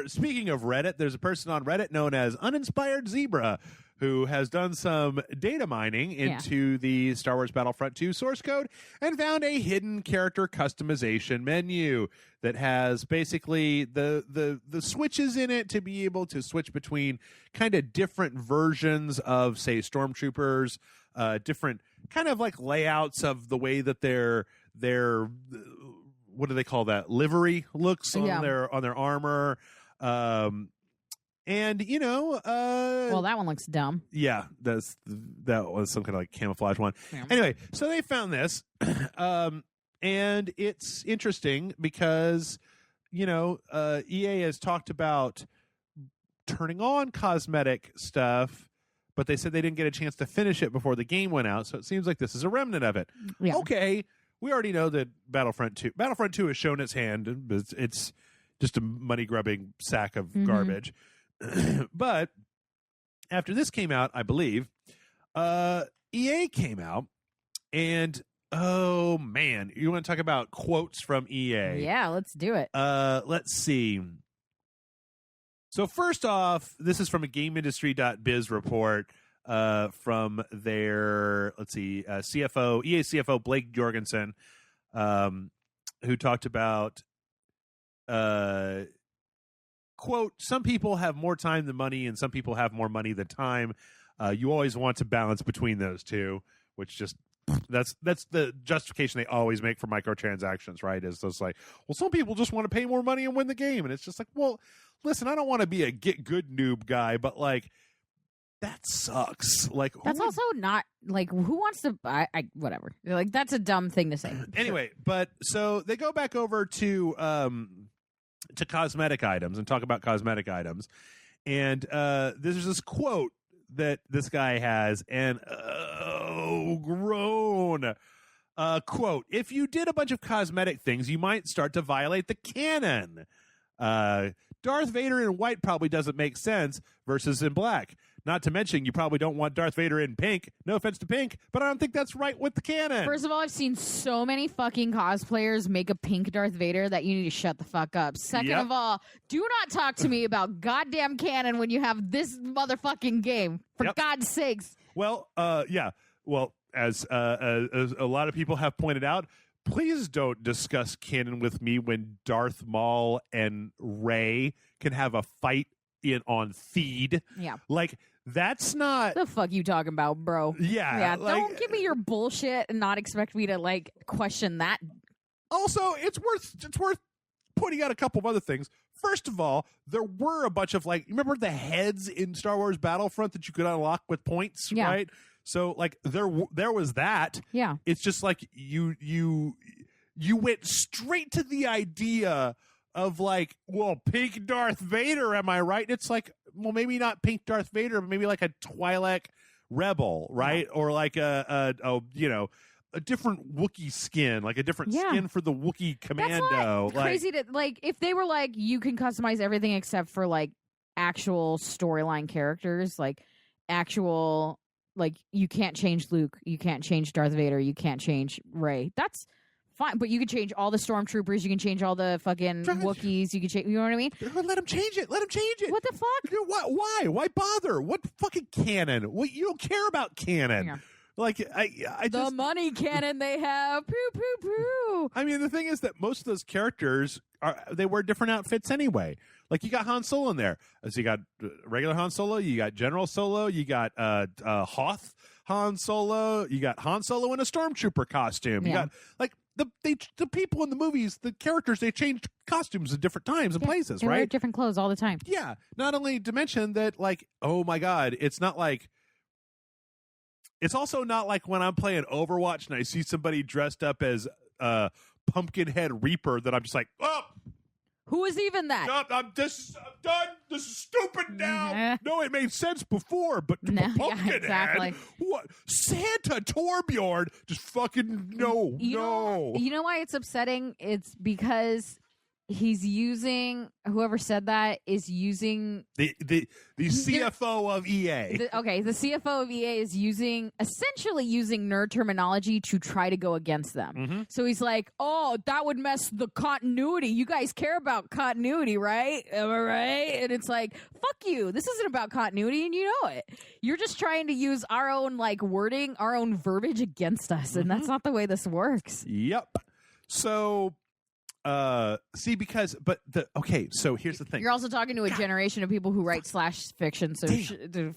Speaking of Reddit, there's a person on Reddit known as Uninspired Zebra who has done some data mining into the Star Wars Battlefront 2 source code and found a hidden character customization menu that has basically the switches in it to be able to switch between kind of different versions of, say, stormtroopers, different kind of like layouts of the way that their what do they call that, livery looks on their armor. And well, that one looks dumb. Yeah, that was some kind of like camouflage one. Yeah. Anyway, so they found this, and it's interesting because EA has talked about turning on cosmetic stuff, but they said they didn't get a chance to finish it before the game went out, so it seems like this is a remnant of it. Yeah. Okay, we already know that Battlefront 2 has shown its hand. It's just a money-grubbing sack of garbage. But after this came out, I believe, EA came out, and oh man, you want to talk about quotes from EA? Yeah, let's do it. Let's see. So first off, this is from a GameIndustry.biz report from their, let's see, CFO, EA CFO Blake Jorgensen, who talked about, quote, some people have more time than money and some people have more money than time. You always want to balance between those two, which just, that's the justification they always make for microtransactions, right? Is those like, well, some people just want to pay more money and win the game. And it's just like, well, listen, I don't want to be a get good noob guy, but like, that sucks. Like, that's also not like, who wants to buy? Whatever. Like, that's a dumb thing to say. Anyway, but so they go back over to cosmetic items and talk about cosmetic items, and there's this quote that this guy has, and groan. Quote, if you did a bunch of cosmetic things, you might start to violate the canon. Darth Vader in white probably doesn't make sense versus in black. Not to mention, you probably don't want Darth Vader in pink. No offense to pink, but I don't think that's right with the canon. First of all, I've seen so many fucking cosplayers make a pink Darth Vader that you need to shut the fuck up. Second of all, do not talk to me about goddamn canon when you have this motherfucking game. For God's sakes. Well, yeah. Well, as a lot of people have pointed out, please don't discuss canon with me when Darth Maul and Rey can have a fight on Theed. Yeah. Like, that's not... The fuck you talking about, bro? Yeah. Like, don't give me your bullshit and not expect me to, like, question that. Also, it's worth pointing out a couple of other things. First of all, there were a bunch of, like, remember the heads in Star Wars Battlefront that you could unlock with points, right? So, like, there was that. Yeah. It's just like you went straight to the idea of, like, well, pink Darth Vader, am I right? It's like, well, maybe not pink Darth Vader, but maybe like a Twi'lek rebel, right? Yeah. Or like a different Wookiee skin, like a different skin for the Wookiee commando. That's not crazy to, like, if they were like, you can customize everything except for, like, actual storyline characters, like actual, like, you can't change Luke, you can't change Darth Vader, you can't change Rey. That's fine, but you can change all the stormtroopers. You can change all the fucking Wookiees. You can change. You know what I mean? Let them change it. Let them change it. What the fuck? Why? Why bother? What fucking canon? Well, you don't care about canon. Yeah. Like I the just, money cannon they have. Poo poo poo. I mean, the thing is that most of those characters they wear different outfits anyway. Like, you got Han Solo in there. So you got regular Han Solo. You got General Solo. You got Hoth Han Solo. You got Han Solo in a stormtrooper costume. You got, like, the people in the movies, the characters, they changed costumes at different times and places, they right? Wear different clothes all the time. Yeah. Not only to mention that, like, oh my God, it's also not like when I'm playing Overwatch and I see somebody dressed up as Pumpkinhead Reaper that I'm just like, oh, who is even that? I'm done. This is stupid now. No, it made sense before, but Pumpkinhead. Exactly. What? Santa Torbjorn? Just fucking no. You know why it's upsetting? It's because he's using, whoever said that is using the CFO of EA. The CFO of EA is essentially using nerd terminology to try to go against them. Mm-hmm. So he's like, oh, that would mess the continuity. You guys care about continuity, right? Am I right? And it's like, fuck you. This isn't about continuity, and you know it. You're just trying to use our own, like, wording, our own verbiage against us, and that's not the way this works. Yep. So so here's the thing. You're also talking to a generation of people who write slash fiction, so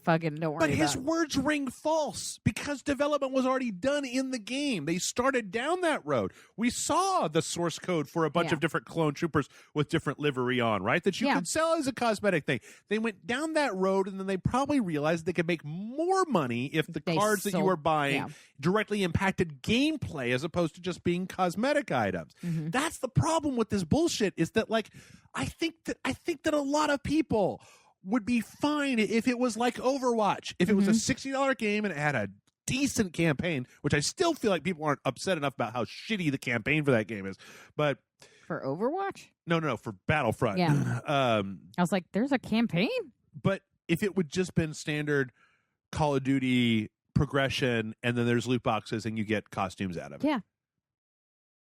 fucking don't worry But his words ring false because development was already done in the game. They started down that road. We saw the source code for a bunch of different clone troopers with different livery on, right? That you could sell as a cosmetic thing. They went down that road, and then they probably realized they could make more money if the cards that you were buying directly impacted gameplay as opposed to just being cosmetic items. Mm-hmm. That's the problem with this bullshit, is that, like, I think that a lot of people would be fine if it was like Overwatch. If it was a $60 game and it had a decent campaign, which I still feel like people aren't upset enough about how shitty the campaign for that game is. But for Overwatch? No, for Battlefront. Yeah. I was like, there's a campaign? But if it would just been standard Call of Duty progression and then there's loot boxes and you get costumes out of it. Yeah.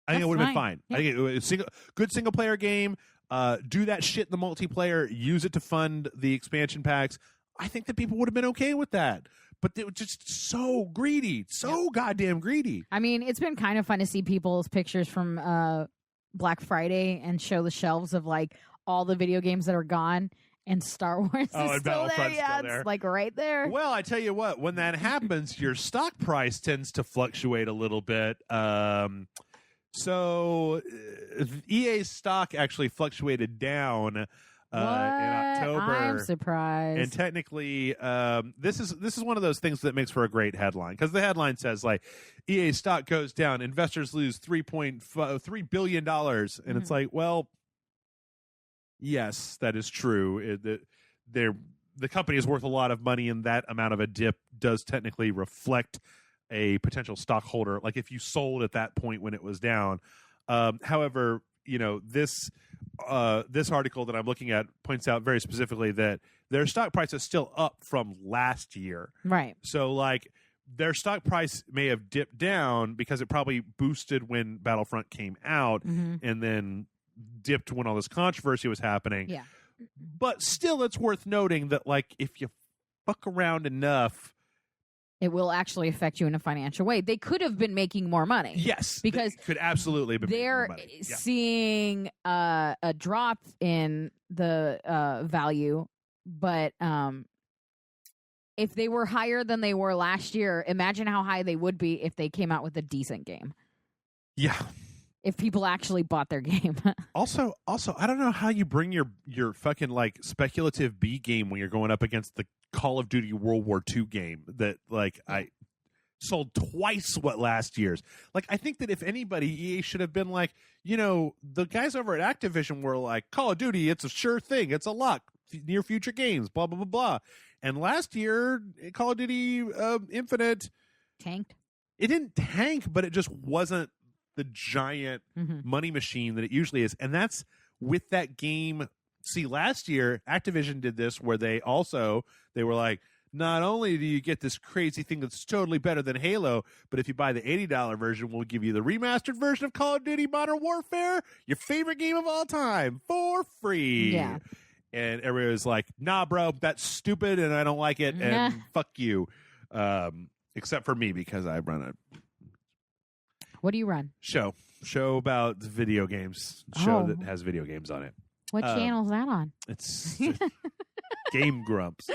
I think it would have been fine. Yeah. I think it was a good single player game. Do that shit in the multiplayer. Use it to fund the expansion packs. I think that people would have been okay with that. But they were just so greedy. So goddamn greedy. I mean, it's been kind of fun to see people's pictures from Black Friday and show the shelves of like all the video games that are gone. And Star Wars is still there. Yeah, it's like right there. Well, I tell you what, when that happens, your stock price tends to fluctuate a little bit. So EA's stock actually fluctuated down in October. I'm surprised. And technically, this is one of those things that makes for a great headline, because the headline says like EA stock goes down, investors lose $3 billion, and it's like, well, yes, that is true. The company is worth a lot of money, and that amount of a dip does technically reflect a potential stockholder. Like if you sold at that point when it was down. However, this article that I'm looking at points out very specifically that their stock price is still up from last year. Right. So like their stock price may have dipped down because it probably boosted when Battlefront came out and then dipped when all this controversy was happening. Yeah. But still, it's worth noting that, like, if you fuck around enough, it will actually affect you in a financial way. They could have been making more money. Yes. Because could absolutely be they're making more money. seeing a drop in the value, but if they were higher than they were last year, imagine how high they would be if they came out with a decent game. Yeah. If people actually bought their game. Also, I don't know how you bring your fucking like speculative B game when you're going up against the Call of Duty World War II game that like I sold twice what last year's. Like I think that if anybody, EA should have been like, the guys over at Activision were like, Call of Duty, it's a sure thing, it's a lock, near future games, blah blah blah blah. And last year, Call of Duty Infinite tanked. It didn't tank, but it just wasn't the giant money machine that it usually is. And that's with that game. See, last year, Activision did this where they were like, not only do you get this crazy thing that's totally better than Halo, but if you buy the $80 version, we'll give you the remastered version of Call of Duty Modern Warfare, your favorite game of all time, for free. Yeah. And everybody was like, nah, bro, that's stupid and I don't like it, and fuck you. Except for me, because I run a... What do you run? Show about video games. Show that has video games on it. What channel is that on? It's Game Grumps.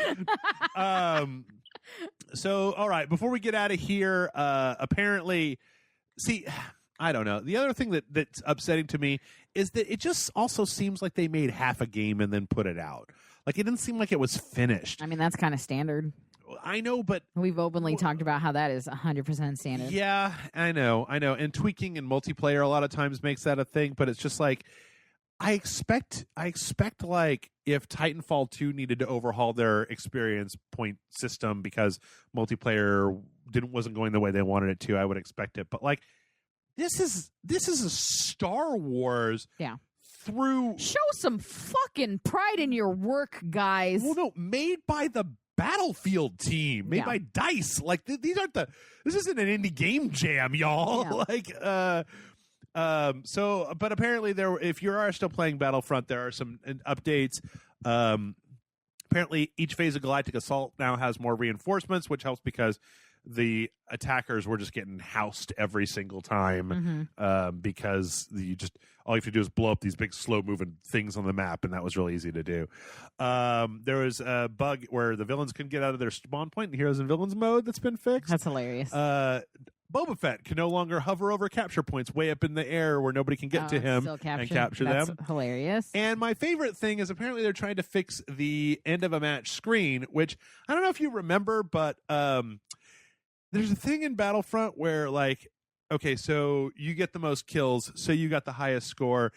So, all right, before we get out of here, apparently, see, I don't know. The other thing that's upsetting to me is that it just also seems like they made half a game and then put it out. Like, it didn't seem like it was finished. I mean, that's kind of standard. I know, but... We've openly talked about how that is 100% standard. Yeah, I know. And tweaking in multiplayer a lot of times makes that a thing, but it's just like, I expect like, if Titanfall 2 needed to overhaul their experience point system because multiplayer wasn't going the way they wanted it to, I would expect it. But, like, this is a Star Wars... Yeah. Show some fucking pride in your work, guys. Well, no, made by the Battlefield team, made by DICE. Like these aren't this isn't an indie game jam, y'all. Yeah. Like but apparently if you are still playing Battlefront, there are some updates. Apparently each phase of Galactic Assault now has more reinforcements, which helps because the attackers were just getting housed every single time because all you have to do is blow up these big slow moving things on the map, and that was really easy to do. There was a bug where the villains couldn't get out of their spawn point in Heroes and Villains mode that's been fixed. That's hilarious. Boba Fett can no longer hover over capture points way up in the air where nobody can get to him and capture them. That's hilarious. And my favorite thing is apparently they're trying to fix the end of a match screen, which I don't know if you remember, but there's a thing in Battlefront where, like, okay, so you get the most kills, so you got the highest score,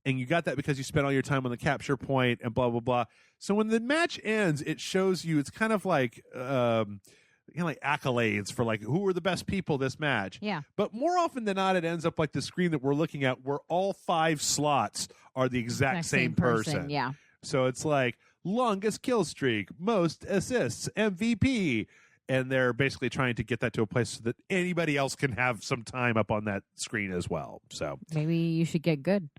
and you got that because you spent all your time on the capture point and blah blah blah. So when the match ends, it shows you it's kind of like like accolades for like who were the best people this match. Yeah. But more often than not, it ends up like the screen that we're looking at, where all 5 slots are the exact same person. Yeah. So it's like longest kill streak, most assists, MVP. And they're basically trying to get that to a place so that anybody else can have some time up on that screen as well. So maybe you should get good.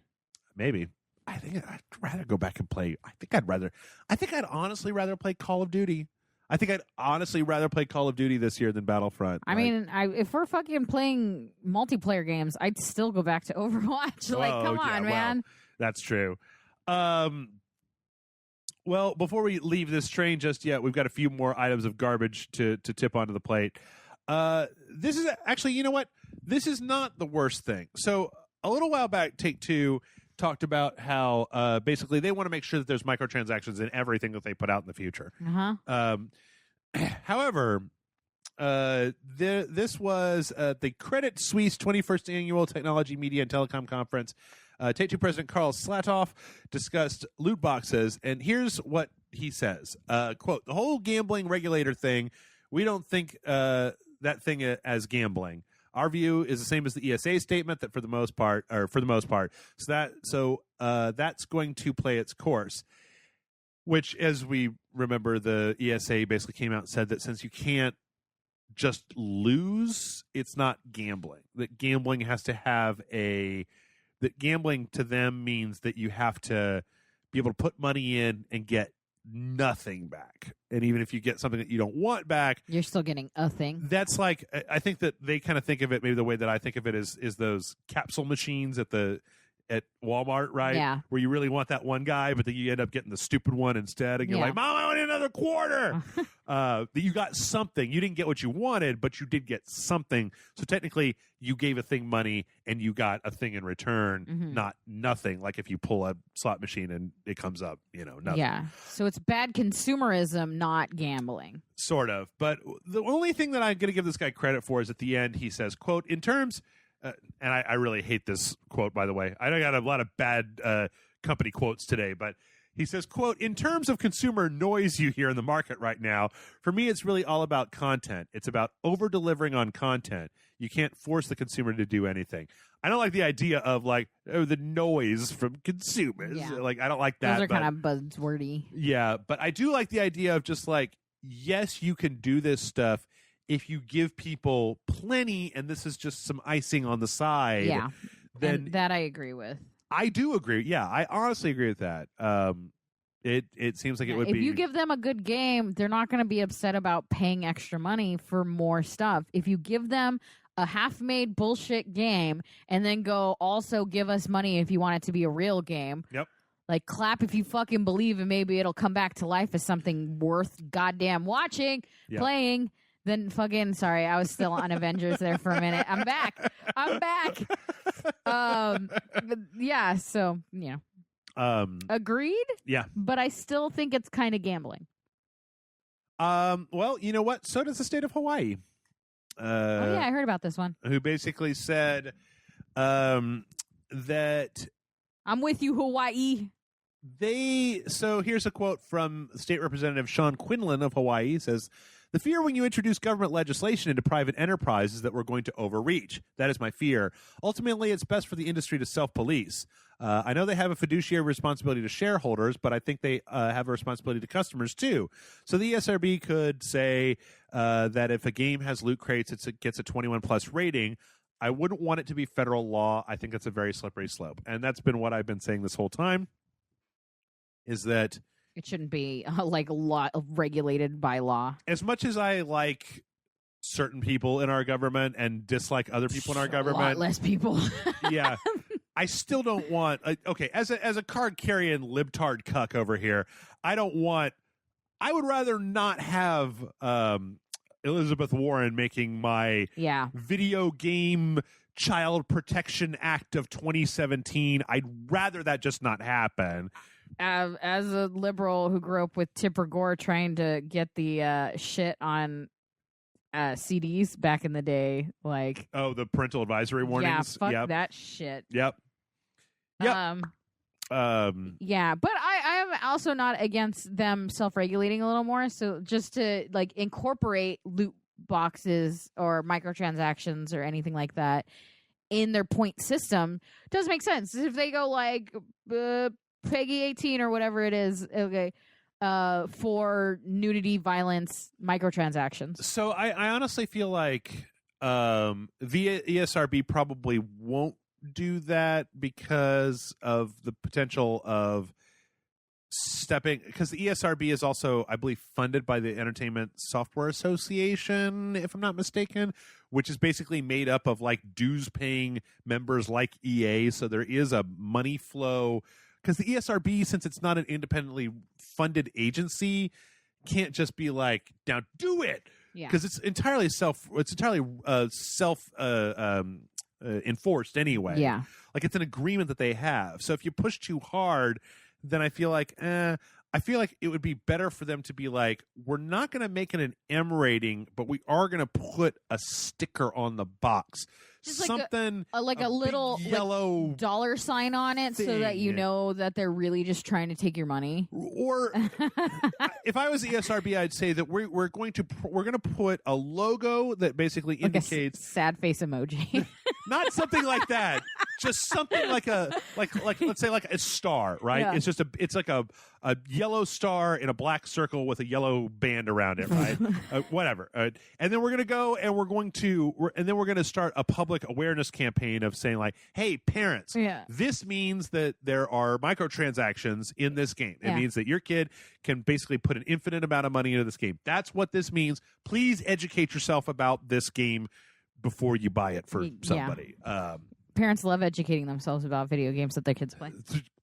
Maybe. I think I'd rather go back and play. I think I'd honestly rather play Call of Duty. I think I'd honestly rather play Call of Duty this year than Battlefront. I mean, if we're fucking playing multiplayer games, I'd still go back to Overwatch. Come on, man. Well, that's true. Well, before we leave this train just yet, we've got a few more items of garbage to tip onto the plate. This is actually, you know what? This is not the worst thing. So a little while back, Take-Two talked about how basically they want to make sure that there's microtransactions in everything that they put out in the future. However, this was the Credit Suisse 21st Annual Technology, Media, and Telecom Conference. Take-Two President Karl Slatoff discussed loot boxes, and here's what he says. Quote, the whole gambling regulator thing, we don't think that thing as gambling. Our view is the same as the ESA statement that for the most part, so that's going to play its course. Which, as we remember, the ESA basically came out and said that since you can't just lose, it's not gambling. That gambling has to have that gambling to them means that you have to be able to put money in and get nothing back. And even if you get something that you don't want back, you're still getting a thing. That's like, I think that they kind of think of it, maybe the way that I think of it is those capsule machines at Walmart, right? Yeah. Where you really want that one guy, but then you end up getting the stupid one instead, and you're like, Mom, I want another quarter. That you got something. You didn't get what you wanted, but you did get something. So technically, you gave a thing money, and you got a thing in return, not nothing. Like if you pull a slot machine and it comes up, nothing. Yeah. So it's bad consumerism, not gambling. Sort of. But the only thing that I'm going to give this guy credit for is at the end, he says, quote, in terms... and I really hate this quote, by the way. I got a lot of bad company quotes today, but he says, quote, in terms of consumer noise you hear in the market right now, for me, it's really all about content. It's about over-delivering on content. You can't force the consumer to do anything. I don't like the idea of the noise from consumers. Yeah. I don't like that. Those are kind of buzzwordy. Yeah, but I do like the idea of just yes, you can do this stuff if you give people plenty, and this is just some icing on the side. Yeah, then and that I agree with. I do agree. Yeah, I honestly agree with that. It seems like it would be. If you give them a good game, they're not going to be upset about paying extra money for more stuff. If you give them a half-made bullshit game and then go also give us money if you want it to be a real game. Yep. Clap if you fucking believe, and maybe it'll come back to life as something worth goddamn watching, playing. Then fucking, sorry, I was still on Avengers there for a minute. I'm back. But yeah, so, agreed? Yeah. But I still think it's kind of gambling. Well, you know what? So does the state of Hawaii. Oh, yeah, I heard about this one. Who basically said that... I'm with you, Hawaii. So here's a quote from State Representative Sean Quinlan of Hawaii. He says, the fear when you introduce government legislation into private enterprise is that we're going to overreach. That is my fear. Ultimately, it's best for the industry to self-police. I know they have a fiduciary responsibility to shareholders, but I think they have a responsibility to customers too. So the ESRB could say that if a game has loot crates, it gets a 21+ rating. I wouldn't want it to be federal law. I think that's a very slippery slope. And that's been what I've been saying this whole time, is that it shouldn't be regulated by law. As much as I like certain people in our government and dislike other people in our government, a lot less people. Yeah, I still don't want. Okay, as a card carrying libtard cuck over here, I would rather not have Elizabeth Warren making my video game Child Protection Act of 2017. I'd rather that just not happen. As a liberal who grew up with Tipper Gore trying to get the shit on CDs back in the day, the parental advisory warnings. Yeah, fuck that shit. Yep. Yeah, but I am also not against them self-regulating a little more. So just to like incorporate loot boxes or microtransactions or anything like that in their point system does make sense. If they go like Peggy 18 or whatever it is, okay, for nudity, violence, microtransactions. So I honestly feel like the ESRB probably won't do that because of the potential of stepping, because the ESRB is also, I believe, funded by the Entertainment Software Association, if I'm not mistaken, which is basically made up of like dues paying members like EA. So there is a money flow, because the ESRB, since it's not an independently funded agency, can't just be like, now do it, because it's entirely self enforced anyway. Yeah, like it's an agreement that they have. So if you push too hard, then I feel like it would be better for them to be like, we're not going to make it an M rating, but we are going to put a sticker on the box. just something like a little yellow like $dollar sign on it, so that you know that they're really just trying to take your money. Or if I was ESRB, I'd say that we're going to put a logo that basically like indicates a sad face emoji. not something like that, just something like let's say like a star, right? Yeah. It's like a yellow star in a black circle with a yellow band around it, right? Whatever. And then we're gonna go and we're gonna start a public awareness campaign of saying like, hey, parents, this means that there are microtransactions in this game. It means that your kid can basically put an infinite amount of money into this game. That's what this means. Please educate yourself about this game before you buy it for somebody. Parents love educating themselves about video games that their kids play.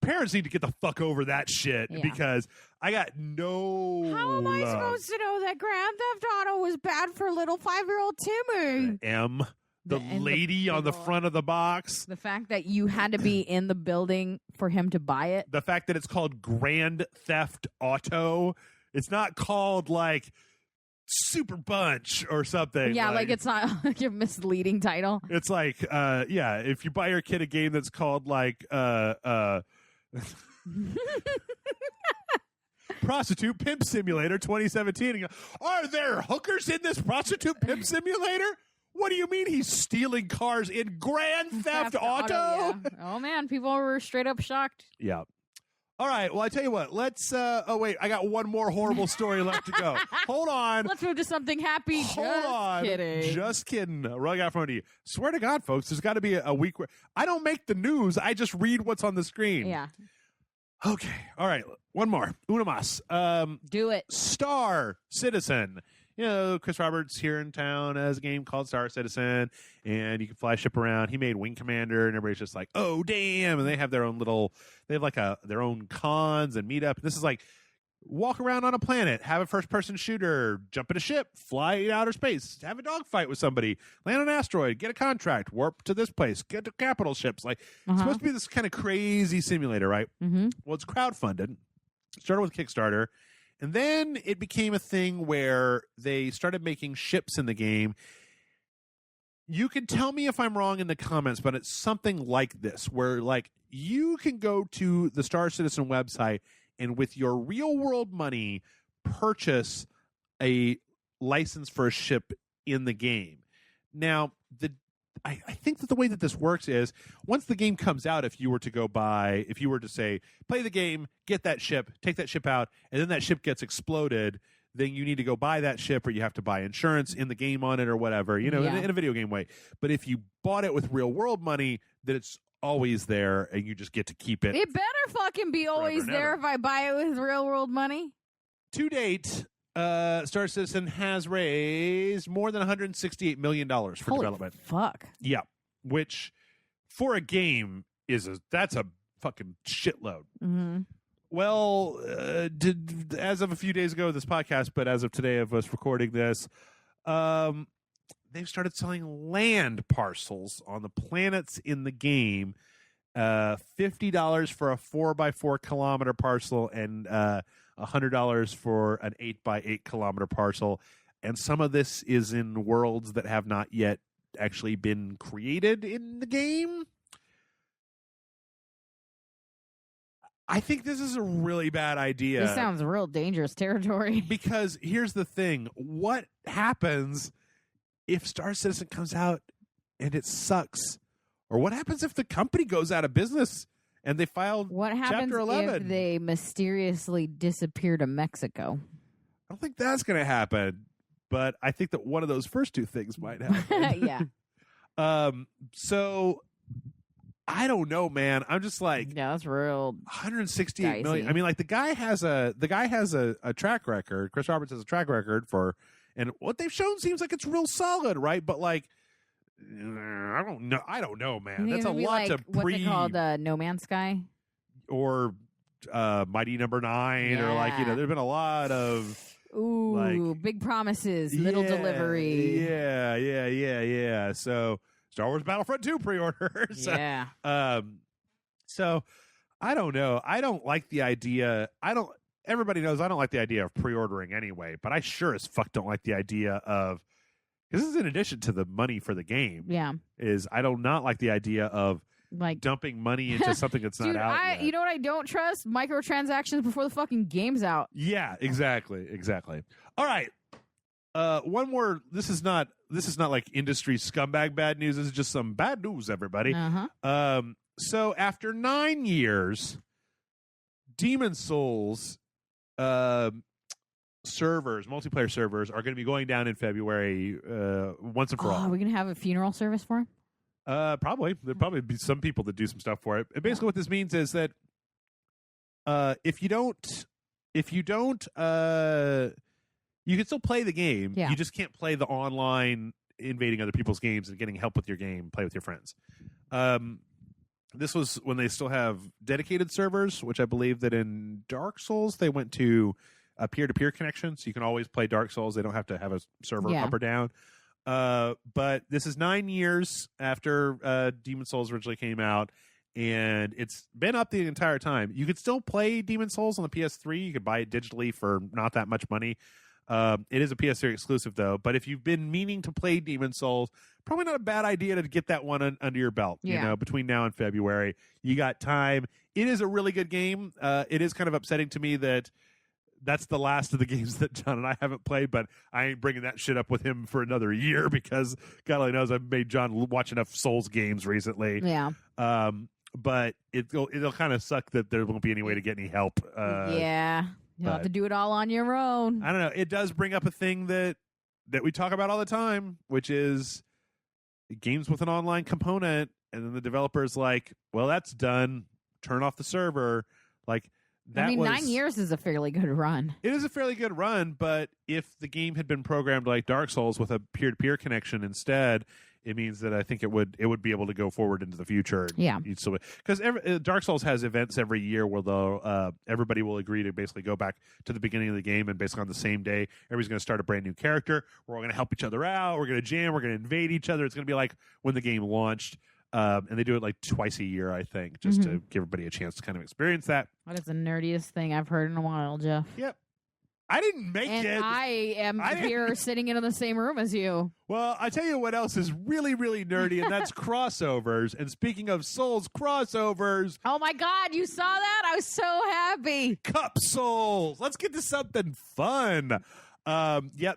Parents need to get the fuck over that shit, because I got no. How am I supposed to know that Grand Theft Auto was bad for little 5-year-old Timmy? The lady on the front of the box. The fact that you had to be in the building for him to buy it. The fact that it's called Grand Theft Auto. It's not called like Super Bunch or something. Yeah, like it's not like a misleading title. It's like, if you buy your kid a game that's called like Prostitute Pimp Simulator 2017, and you go, are there hookers in this Prostitute Pimp Simulator? What do you mean he's stealing cars in Grand Theft Auto? Yeah. Oh man, people were straight up shocked. Yeah. All right, well, I tell you what, let's, oh, wait, I got one more horrible story left to go. Hold on. Let's move to something happy. Just kidding. Rug out from under you. Swear to God, folks, there's got to be a week where I don't make the news. I just read what's on the screen. Yeah. Okay. All right, one more. Una más. Do it. Star Citizen. You know, Chris Roberts here in town has a game called Star Citizen, and you can fly ship around. He made Wing Commander, and everybody's just like, oh, damn. And they have their own their own cons and meetup. And this is like, walk around on a planet, have a first-person shooter, jump in a ship, fly in outer space, have a dogfight with somebody, land on an asteroid, get a contract, warp to this place, get to capital ships. Like, it's supposed to be this kind of crazy simulator, right? Mm-hmm. Well, it's crowdfunded. Started with Kickstarter. And then it became a thing where they started making ships in the game. You can tell me if I'm wrong in the comments, but it's something like this, where like you can go to the Star Citizen website and with your real world money purchase a license for a ship in the game. Now, I think that the way that this works is once the game comes out, if you were to say, play the game, get that ship, take that ship out, and then that ship gets exploded, then you need to go buy that ship or you have to buy insurance in the game on it or whatever, in a video game way. But if you bought it with real world money, then it's always there and you just get to keep it. It better fucking be always there if I buy it with real world money. To date, Star Citizen has raised more than $168 million for development. Fuck. Yeah, which for a game that's a fucking shitload. Mm-hmm. Well, as of a few days ago, this podcast, but as of today of us recording this, they've started selling land parcels on the planets in the game. $50 for a 4x4 kilometer parcel and $100 for an 8x8 kilometer parcel. And some of this is in worlds that have not yet actually been created in the game. I think this is a really bad idea. This sounds real dangerous territory. Because here's the thing. What happens if Star Citizen comes out and it sucks? Or what happens if the company goes out of business and they filed What happens Chapter 11? if they mysteriously disappear to Mexico? I don't think that's going to happen. But I think that one of those first two things might happen. Yeah. So I don't know, man. I'm just like, Yeah, that's real 168 million. dicey. I mean, like the guy has a track record. Chris Roberts has a track record and what they've shown seems like it's real solid, right? But like, I don't know, man. That's a lot to what's it called? No Man's Sky? Or Mighty Number 9, or like, there's been a lot of big promises, little delivery. Yeah. So Star Wars Battlefront 2 pre-orders. Yeah. So I don't know. I don't like the idea. Everybody knows I don't like the idea of pre-ordering anyway, but I sure as fuck don't like the idea of, because this is in addition to the money for the game. Yeah. I do not like the idea of like dumping money into something that's not out yet. You know what I don't trust? Microtransactions before the fucking game's out. Yeah, exactly. All right. One more. This is not like industry scumbag bad news. This is just some bad news, everybody. Uh-huh. So after 9 years, Demon Souls servers, multiplayer servers, are going to be going down in February once and for all. Are we going to have a funeral service for him? Probably. There'll probably be some people that do some stuff for it. And basically what this means is that if you don't you can still play the game. Yeah. You just can't play the online invading other people's games and getting help with your game, play with your friends. This was when they still have dedicated servers, which I believe that in Dark Souls they went to a peer-to-peer connection, so you can always play Dark Souls. They don't have to have a server up or down. But this is 9 years after Demon Souls originally came out, and it's been up the entire time. You could still play Demon Souls on the PS3. You could buy it digitally for not that much money. It is a PS3 exclusive, though. But if you've been meaning to play Demon Souls, probably not a bad idea to get that one under your belt. Yeah. You know, between now and February, you got time. It is a really good game. It is kind of upsetting to me that that's the last of the games that John and I haven't played, but I ain't bringing that shit up with him for another year because God only knows I've made John watch enough Souls games recently. Yeah. But it'll kind of suck that there won't be any way to get any help. You'll have to do it all on your own. I don't know. It does bring up a thing that we talk about all the time, which is games with an online component, and then the developer's like, well, that's done. Turn off the server. Like, that 9 years is a fairly good run. It is a fairly good run, but if the game had been programmed like Dark Souls with a peer-to-peer connection instead, it means that I think it would be able to go forward into the future. Yeah. Because Dark Souls has events every year where everybody will agree to basically go back to the beginning of the game, and basically on the same day, everybody's going to start a brand new character. We're all going to help each other out. We're going to jam. We're going to invade each other. It's going to be like when the game launched. And they do it like twice a year, I think, just to give everybody a chance to kind of experience that. That is the nerdiest thing I've heard in a while, Jeff. Yep. I didn't make it. And I am here sitting in the same room as you. Well, I tell you what else is really, really nerdy, and that's crossovers. And speaking of Souls crossovers. Oh, my God. You saw that? I was so happy. Cup Souls. Let's get to something fun.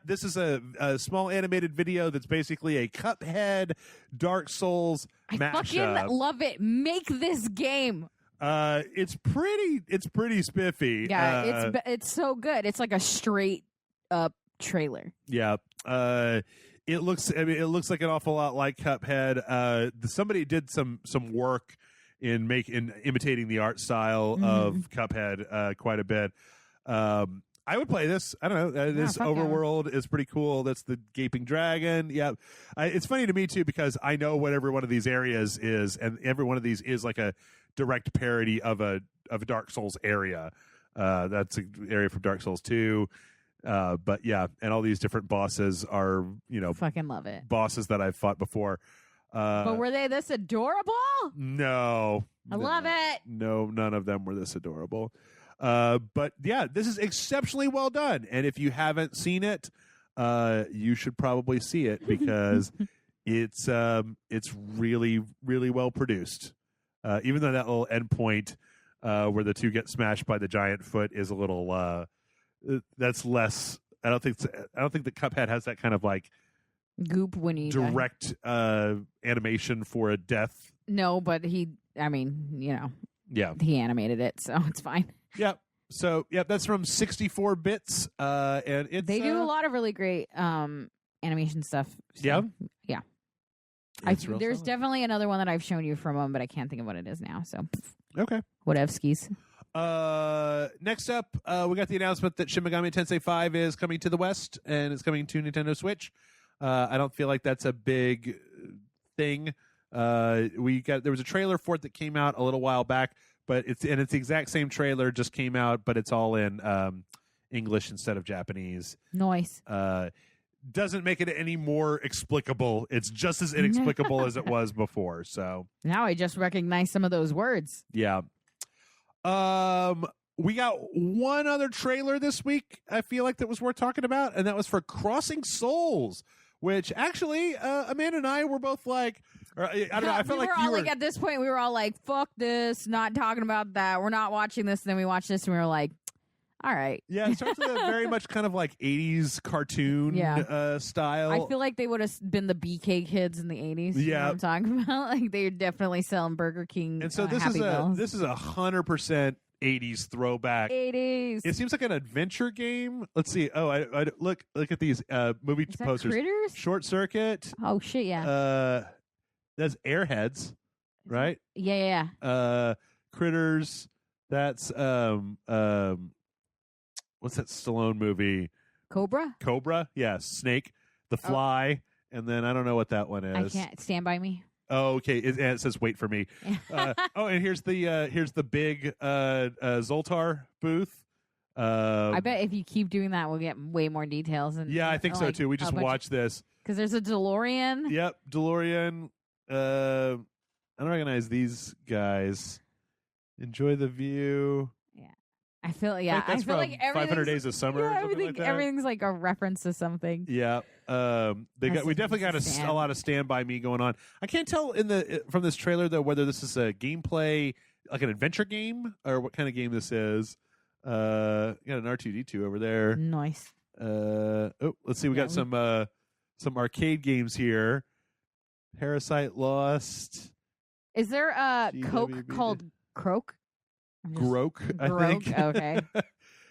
This is a small animated video that's basically a Cuphead Dark Souls mashup. I fucking love it. Make this game. It's pretty spiffy. Yeah, it's so good. It's like a straight up trailer. Yeah. It looks like an awful lot like Cuphead. Somebody did some work in imitating the art style of Cuphead quite a bit. I would play this. I don't know. This overworld is pretty cool. That's the gaping dragon. Yeah. It's funny to me, too, because I know what every one of these areas is, and every one of these is like a direct parody of a Dark Souls area. That's an area from Dark Souls 2. But, yeah, and all these different bosses are, fucking love it. Bosses that I've fought before. But were they this adorable? No. I love it. No, none of them were this adorable. But yeah, this is exceptionally well done. And if you haven't seen it, you should probably see it because it's really, really well produced. Even though that little endpoint where the two get smashed by the giant foot is a little. That's less. I don't think the Cuphead has that kind of like goop when he direct animation for a death. No, but he. I mean, Yeah, he animated it, so it's fine. Yep. So that's from 64 bits, and they do a lot of really great animation stuff. So, yeah. There's definitely another one that I've shown you from them, but I can't think of what it is now. So okay, whatevskis. Next up, we got the announcement that Shin Megami Tensei 5 is coming to the West and it's coming to Nintendo Switch. I don't feel like that's a big thing. There was a trailer for it that came out a little while back, but it's the exact same trailer, just came out, but it's all in English instead of Japanese. Nice. Doesn't make it any more explicable. It's just as inexplicable as it was before. So now I just recognize some of those words. Yeah. We got one other trailer this week, I feel like, that was worth talking about, and that was for Crossing Souls, which actually Amanda and I were both like, I don't know, I felt like you were at this point, we were all like, fuck this, not talking about that, we're not watching this, and then we watched this and we were like, all right. Yeah, it starts with a very much kind of like 80s cartoon style. I feel like they would have been the BK kids in the 80s. Yeah. You know what I'm talking about? Like, they're definitely selling Burger King. And so this is 100% 80s throwback. 80s. It seems like an adventure game. Let's see. Oh, I look at these movie is that posters. Critters? Short Circuit. Oh shit, yeah. That's Airheads, right? Yeah. Critters. That's what's that Stallone movie? Cobra? Yeah, Snake, The Fly, and then I don't know what that one is. I can't. Stand By Me. Oh, okay. It says wait for me. And here's the big Zoltar booth. I bet if you keep doing that, we'll get way more details. And I think so too. We just watched this because there's a DeLorean. Yep, DeLorean. I don't recognize these guys. Enjoy the view. I feel like I feel like 500 Days of Summer. Yeah, or something like that. Everything's like a reference to something. Yeah, we definitely got a lot of Stand By Me going on. I can't tell from this trailer though whether this is a gameplay, like an adventure game, or what kind of game this is. Got an R2D2 over there. Nice. Let's see. We got some arcade games here. Parasite Lost. Is there a Coke called Croak? Groke, I think. Okay.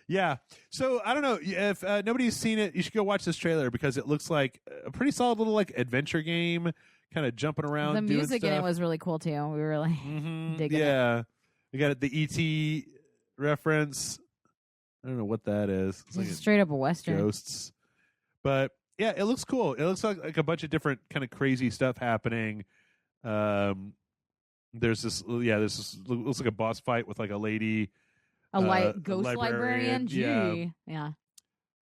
Yeah. So I don't know if nobody's seen it. You should go watch this trailer because it looks like a pretty solid little like adventure game, kind of jumping around. The music in it was really cool too. We were like digging it. We got the ET reference. I don't know what that is. It's like straight up a Western. Ghosts. But yeah, it looks cool. It looks like a bunch of different kind of crazy stuff happening. There's this looks like a boss fight with like a lady, ghost librarian. Gee, yeah.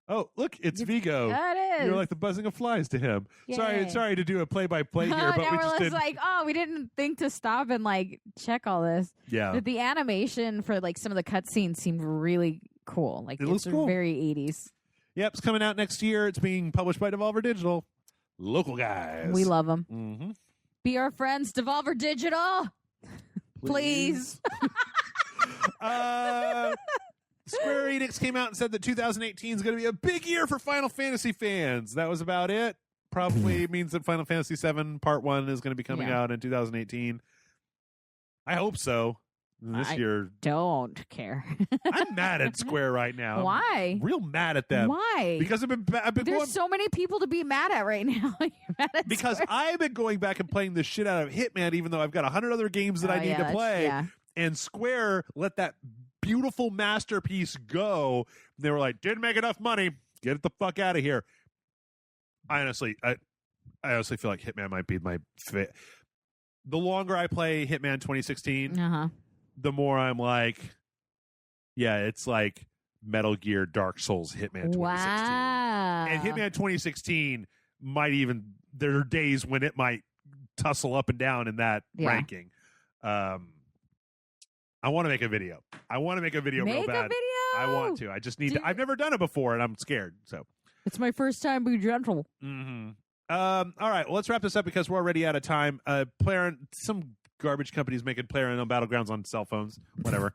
Oh, look, it's Vigo. That is. You're like the buzzing of flies to him. Yay. Sorry to do a play-by-play here, but we just didn't. Like, we didn't think to stop and like check all this. Yeah. But the animation for like some of the cutscenes seemed really cool. Like it looks cool. Very 80s. Yep, it's coming out next year. It's being published by Devolver Digital. Local guys. We love them. Mm-hmm. Be our friends, Devolver Digital. Please. Square Enix came out and said that 2018 is going to be a big year for Final Fantasy fans. That was about it. Probably means that Final Fantasy VII Part 1 is going to be coming out in 2018. I hope so. This year. Don't care. I'm mad at Square right now. Why? I'm real mad at them. Why? Because I've been There's so many people to be mad at right now. You're mad at because Square. I've been going back and playing the shit out of Hitman, even though I've got 100 other games that I need to play. Yeah. And Square let that beautiful masterpiece go. They were like, didn't make enough money. Get it the fuck out of here. I honestly feel like Hitman might be my fit. The longer I play Hitman 2016, the more I'm like, yeah, it's like Metal Gear, Dark Souls, Hitman 2016. Wow. And Hitman 2016 might even, there are days when it might tussle up and down in that ranking. I want to make a video. I want to make a video real bad. Make a video. I want to. I just need to. I've never done it before, and I'm scared. So it's my first time. Be gentle. Mm-hmm. All right. Well, let's wrap this up because we're already out of time. Some garbage companies making PlayerUnknown Battlegrounds on cell phones. Whatever.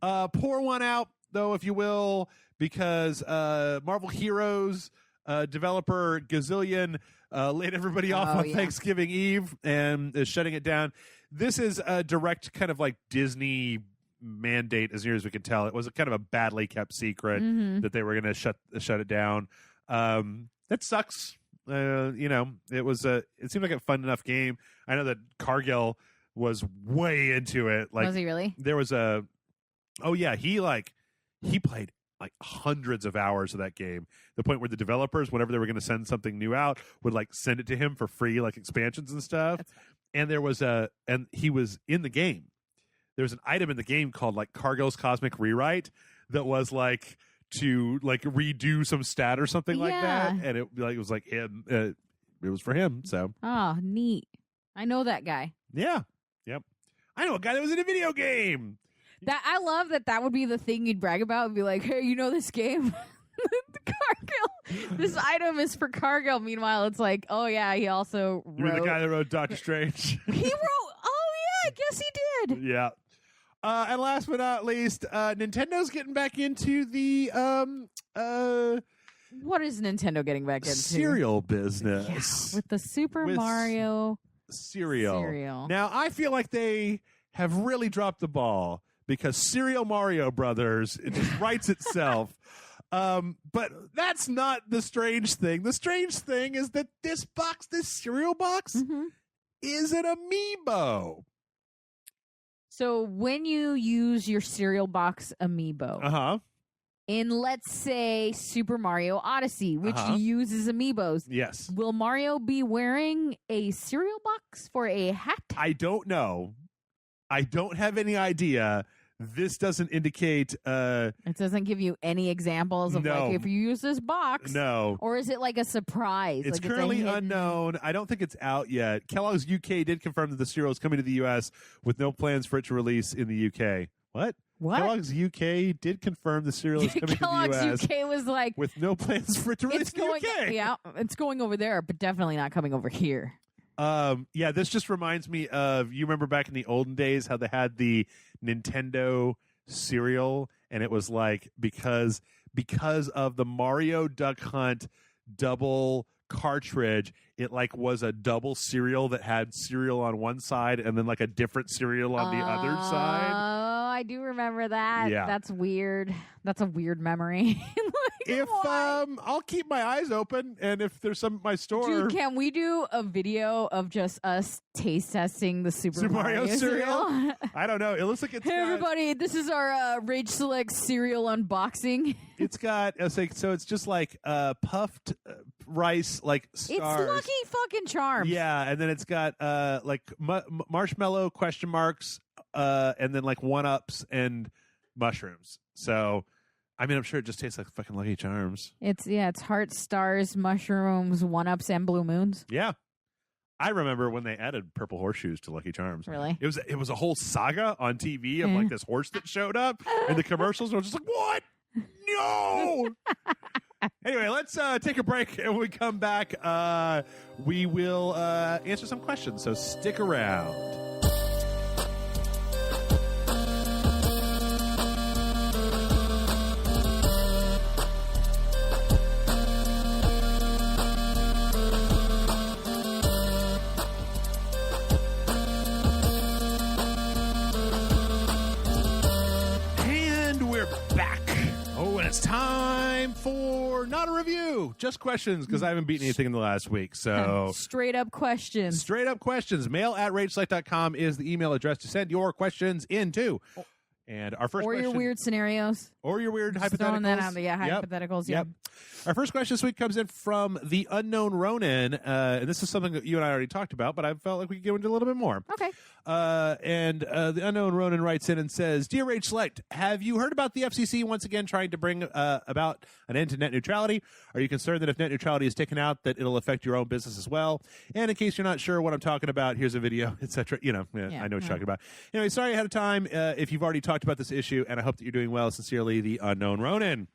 Pour one out, though, if you will, because Marvel Heroes developer Gazillion laid everybody off on Thanksgiving Eve and is shutting it down. This is a direct kind of like Disney mandate, as near as we can tell. It was kind of a badly kept secret that they were going to shut it down. That sucks. It seemed like a fun enough game. I know that Cargill was way into it. Like, was he really? There was he played like hundreds of hours of that game. The point where the developers, whenever they were going to send something new out, would like send it to him for free, like expansions and stuff. And he was in the game. There was an item in the game called like Cargill's Cosmic Rewrite that was like to like redo some stat or something like that, and it was like him. It was for him. So neat. I know that guy. Yeah. Yep. I know a guy that was in a video game. That I love that would be the thing you'd brag about and be like, hey, you know this game? Cargill. This item is for Cargill. Meanwhile, it's like, oh yeah, he also wrote. You're the guy that wrote Doctor Strange. He wrote. Oh yeah, I guess he did. Yeah. And last but not least, Nintendo's getting back into the what is Nintendo getting back into? Cereal business. Yeah, with the Super Mario cereal. Now, I feel like they have really dropped the ball because Cereal Mario Brothers, it just writes itself. But that's not the strange thing. The strange thing is that this cereal box, is an amiibo. So when you use your cereal box amiibo, in let's say Super Mario Odyssey, which uses amiibos, yes, will Mario be wearing a cereal box for a hat? I don't know. I don't have any idea. This doesn't indicate. It doesn't give you any examples of like if you use this box. No. Or is it like a surprise? It's like currently unknown. I don't think it's out yet. Kellogg's UK did confirm that the cereal is coming to the U.S. with no plans for it to release in the UK. What? Kellogg's UK did confirm the cereal is coming to the U.S. Kellogg's UK was like with no plans for it to release in the UK. Yeah, it's going over there, but definitely not coming over here. Yeah, this just reminds me of, you remember back in the olden days how they had the Nintendo cereal, and it was like because of the Mario Duck Hunt double cartridge, it like was a double cereal that had cereal on one side and then like a different cereal on the other side. Oh, I do remember that. Yeah. That's weird. That's a weird memory. If I'll keep my eyes open, and if there's some at my store. Dude, can we do a video of just us taste testing the Super Mario cereal? I don't know. It looks like it's Hey everybody, this is our Rage Select cereal unboxing. It's got so it's just like puffed rice like stars. It's Lucky fucking Charms. Yeah, and then it's got like marshmallow question marks and then like 1-ups and mushrooms. So I mean, I'm sure it just tastes like fucking Lucky Charms. It's hearts, stars, mushrooms, 1-ups, and blue moons. Yeah. I remember when they added purple horseshoes to Lucky Charms. Really? It was a whole saga on TV of like this horse that showed up and the commercials were just like, what? No! Anyway, let's take a break, and when we come back, we will answer some questions, so stick around. It's time for not a review, just questions, because I haven't beaten anything in the last week. So straight up questions. Mail@ragesite.com is the email address to send your questions into. And our first question, your weird scenarios. Or your weird hypotheticals. Throwing that out there, hypotheticals. Yep. Our first question this week comes in from the Unknown Ronin. And this is something that you and I already talked about, but I felt like we could go into a little bit more. Okay. And the Unknown Ronin writes in and says, Dear Rage Select, have you heard about the FCC once again trying to bring about an end to net neutrality? Are you concerned that if net neutrality is taken out, that it'll affect your own business as well? And in case you're not sure what I'm talking about, here's a video, etc. I know what you're talking about. Anyway, sorry ahead of time if you've already talked about this issue, and I hope that you're doing well. Sincerely, the Unknown Ronin.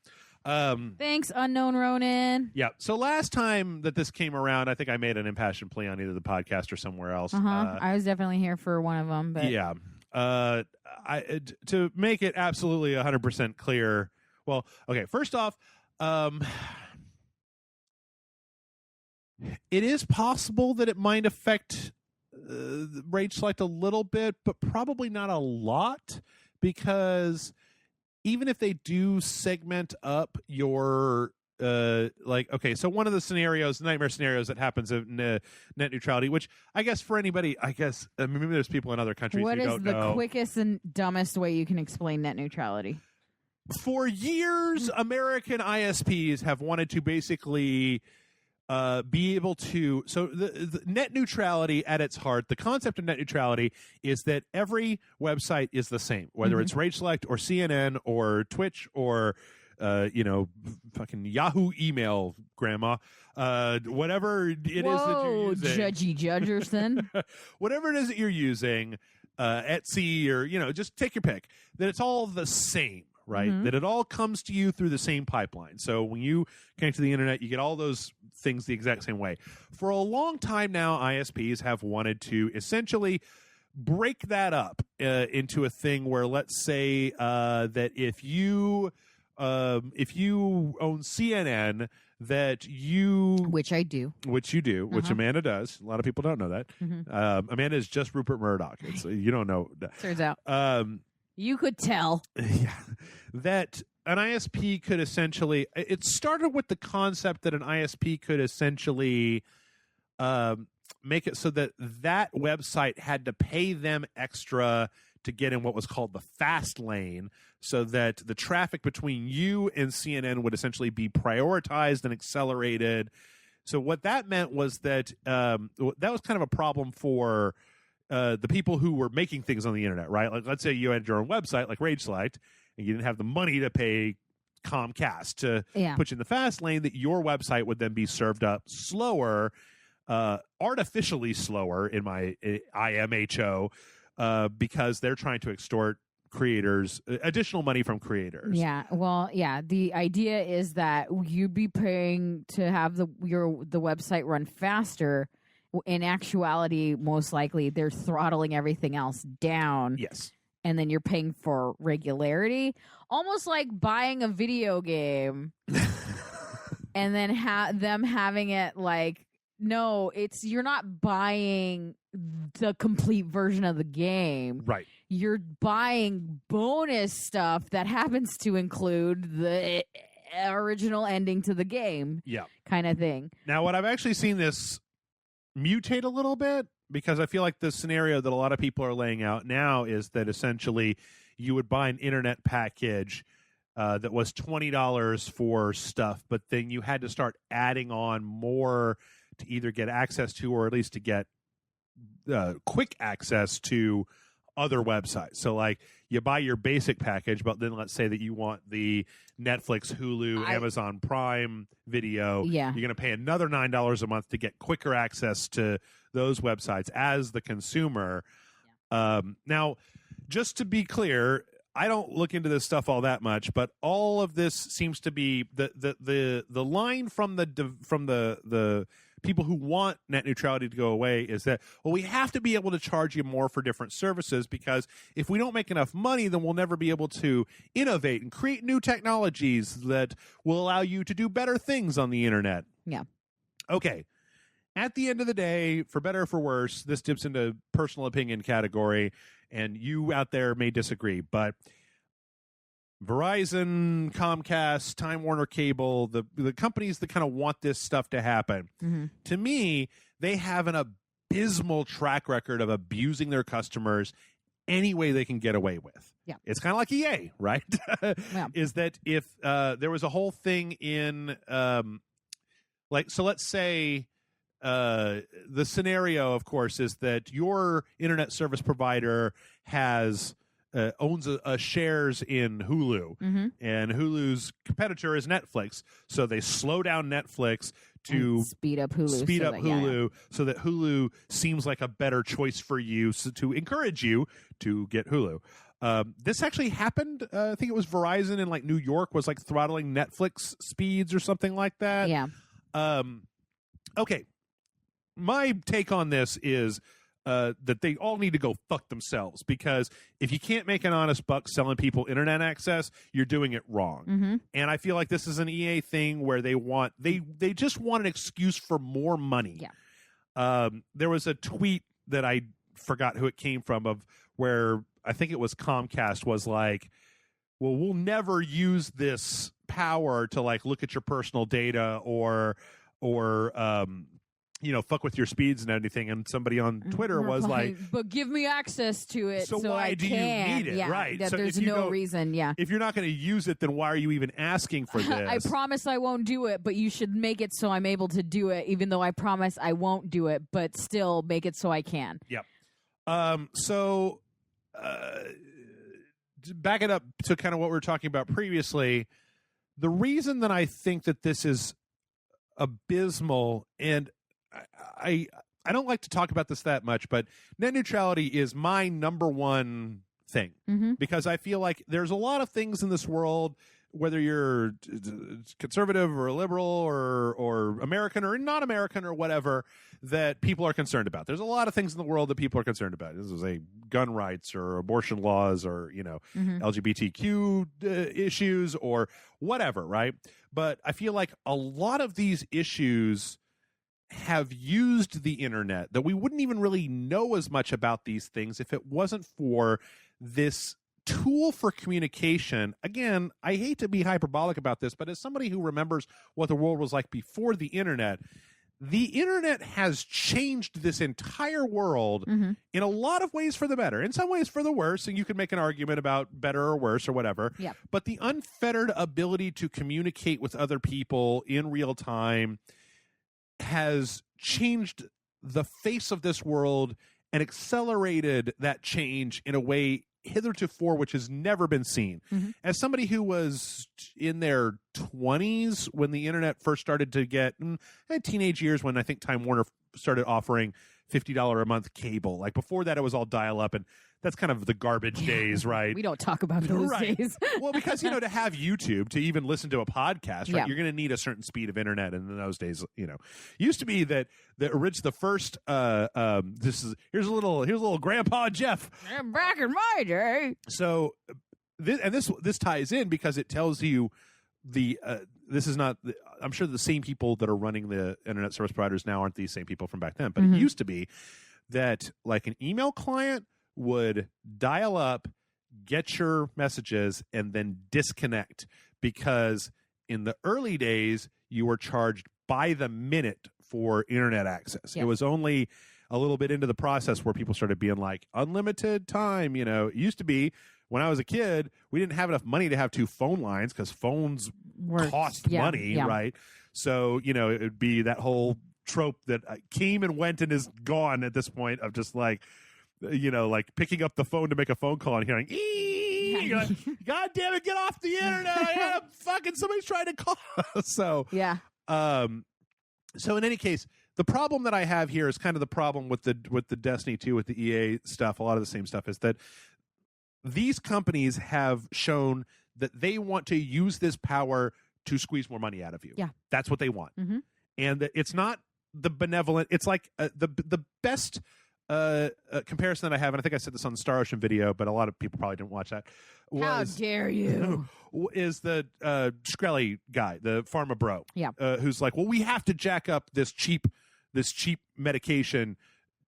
Thanks, Unknown Ronin. Yeah. So last time that this came around, I think I made an impassioned plea on either the podcast or somewhere else. I was definitely here for one of them. But yeah. To make it absolutely 100% clear. Well, okay. First off, it is possible that it might affect Rage Select a little bit, but probably not a lot, because even if they do segment up your okay, so one of the scenarios, nightmare scenarios that happens in net neutrality, which I guess for anybody, maybe there's people in other countries who don't know. What is the quickest and dumbest way you can explain net neutrality? For years, American ISPs have wanted to basically be able to. So the net neutrality at its heart, the concept of net neutrality is that every website is the same, whether it's Rage Select or CNN or Twitch or fucking Yahoo email, grandma, whatever it is that you're using. Judgy Judgerson. Whatever it is that you're using, Etsy or, just take your pick, that it's all the same, right? That it all comes to you through the same pipeline. So when you connect to the internet, you get all those things the exact same way. For a long time now, ISPs have wanted to essentially break that up into a thing where, let's say that if you own CNN, that you... Which I do. Which you do, which Amanda does. A lot of people don't know that. Amanda is just Rupert Murdoch. You don't know. Turns out. You could tell. Yeah. That an ISP could essentially... It started with the concept that an ISP could essentially make it so that that website had to pay them extra to get in what was called the fast lane, so that the traffic between you and CNN would essentially be prioritized and accelerated. So what that meant was that that was kind of a problem for the people who were making things on the internet, right? Like, let's say you had your own website like Rage Select, and you didn't have the money to pay Comcast to put you in the fast lane, that your website would then be served up slower, artificially slower in my IMHO, because they're trying to extort creators additional money from creators. The idea is that you'd be paying to have the website run faster. In actuality, most likely they're throttling everything else down. Yes. And then you're paying for regularity, almost like buying a video game and then them having it like, no, you're not buying the complete version of the game. Right. You're buying bonus stuff that happens to include the original ending to the game. Yeah. Kind of thing. Now, what I've actually seen this mutate a little bit, because I feel like the scenario that a lot of people are laying out now is that essentially you would buy an internet package that was $20 for stuff, but then you had to start adding on more to either get access to, or at least to get quick access to, other websites. So like you buy your basic package, but then let's say that you want the Netflix, Hulu, Amazon Prime video. Yeah. You're going to pay another $9 a month to get quicker access to those websites as the consumer. Yeah. Now, just to be clear, I don't look into this stuff all that much, but all of this seems to be the line from the people who want net neutrality to go away is that, well, we have to be able to charge you more for different services, because if we don't make enough money, then we'll never be able to innovate and create new technologies that will allow you to do better things on the internet. Yeah. Okay. At the end of the day, for better or for worse, this dips into personal opinion category, and you out there may disagree, but Verizon, Comcast, Time Warner Cable, the companies that kind of want this stuff to happen, to me, they have an abysmal track record of abusing their customers any way they can get away with. Yeah. It's kind of like EA, right? Yeah. Is that if there was a whole thing in, so let's say the scenario, of course, is that your internet service provider owns a shares in Hulu, and Hulu's competitor is Netflix. So they slow down Netflix to and speed up Hulu, so that Hulu seems like a better choice for you, to encourage you to get Hulu. This actually happened. I think it was Verizon in like New York was like throttling Netflix speeds or something like that. Yeah. Okay. My take on this is that they all need to go fuck themselves, because if you can't make an honest buck selling people internet access, you're doing it wrong. Mm-hmm. And I feel like this is an EA thing where they just want an excuse for more money. Yeah. There was a tweet that I forgot who it came from, of where I think it was Comcast was like, well, we'll never use this power to like look at your personal data or fuck with your speeds and anything. And somebody on Twitter was like, but give me access to it, so why I do can. you need it? Yeah, right. That So there's if you no reason. Yeah. If you're not going to use it, then why are you even asking for this? I promise I won't do it, but you should make it so I'm able to do it, even though I promise I won't do it, but still make it so I can. Yep. To back it up to kind of what we were talking about previously, the reason that I think that this is abysmal, and I don't like to talk about this that much, but net neutrality is my number one thing, because I feel like there's a lot of things in this world, whether you're conservative or liberal or American or not American or whatever, that people are concerned about. There's a lot of things in the world that people are concerned about. This is a gun rights or abortion laws or, LGBTQ issues or whatever, right? But I feel like a lot of these issues have used the internet, that we wouldn't even really know as much about these things if it wasn't for this tool for communication. Again, I hate to be hyperbolic about this, but as somebody who remembers what the world was like before the internet has changed this entire world in a lot of ways for the better, in some ways for the worse, and you can make an argument about better or worse or whatever. Yep. But the unfettered ability to communicate with other people in real time has changed the face of this world and accelerated that change in a way hitherto which has never been seen. As somebody who was in their 20s when the internet first started to get teenage years, when I think Time Warner started offering $50 a month cable, like before that it was all dial up, and that's kind of the garbage days, right? We don't talk about those days. Well, because to have YouTube, to even listen to a podcast, right, you're going to need a certain speed of internet, and in those days, used to be that the first here's a little Grandpa Jeff. Back in my day. So this ties in because it tells you this is not. I'm sure the same people that are running the internet service providers now aren't these same people from back then, but it used to be that like an email client would dial up, get your messages, and then disconnect, because in the early days you were charged by the minute for internet access. It was only a little bit into the process where people started being like unlimited time. It used to be, when I was a kid, we didn't have enough money to have two phone lines because phones cost money, right? So it would be that whole trope that came and went and is gone at this point, of just like like picking up the phone to make a phone call and hearing, you're like, God damn it, get off the internet. Somebody's trying to call. So in any case, the problem that I have here is kind of the problem with the Destiny 2, with the EA stuff. A lot of the same stuff is that these companies have shown that they want to use this power to squeeze more money out of you. Yeah. That's what they want. And it's not the benevolent. It's like the best comparison that I have, and I think I said this on the Star Ocean video, but a lot of people probably didn't watch that. How dare you? Is the Shkreli guy, the pharma bro, who's like, well, we have to jack up this cheap medication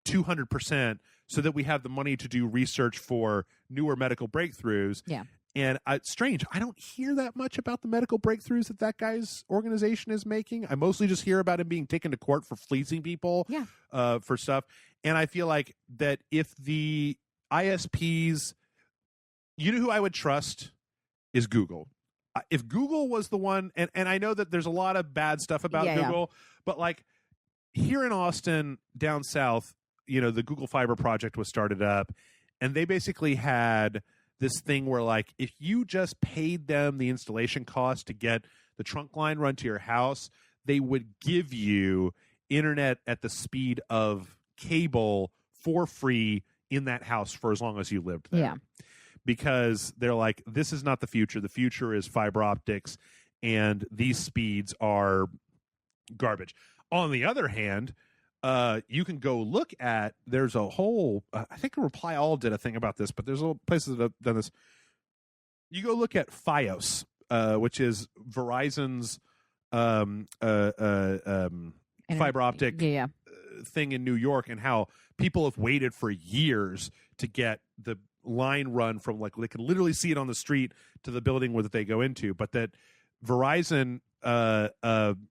200% so that we have the money to do research for newer medical breakthroughs. Yeah. And it's strange. I don't hear that much about the medical breakthroughs that guy's organization is making. I mostly just hear about him being taken to court for fleecing people for stuff. And I feel like that if the ISPs, who I would trust is Google. If Google was the one, and I know that there's a lot of bad stuff about Google, but like here in Austin, down south, the Google Fiber project was started up, and they basically had this thing where like if you just paid them the installation cost to get the trunk line run to your house, they would give you internet at the speed of cable for free in that house for as long as you lived there. Yeah. because they're like, this is not the future. The future is fiber optics, and these speeds are garbage. On the other hand, you can go look at, there's a whole, I think Reply All did a thing about this, but there's places that have done this. You go look at Fios, which is Verizon's fiber optic thing in New York, and how people have waited for years to get the line run from, like, they can literally see it on the street to the building that they go into, but that Verizon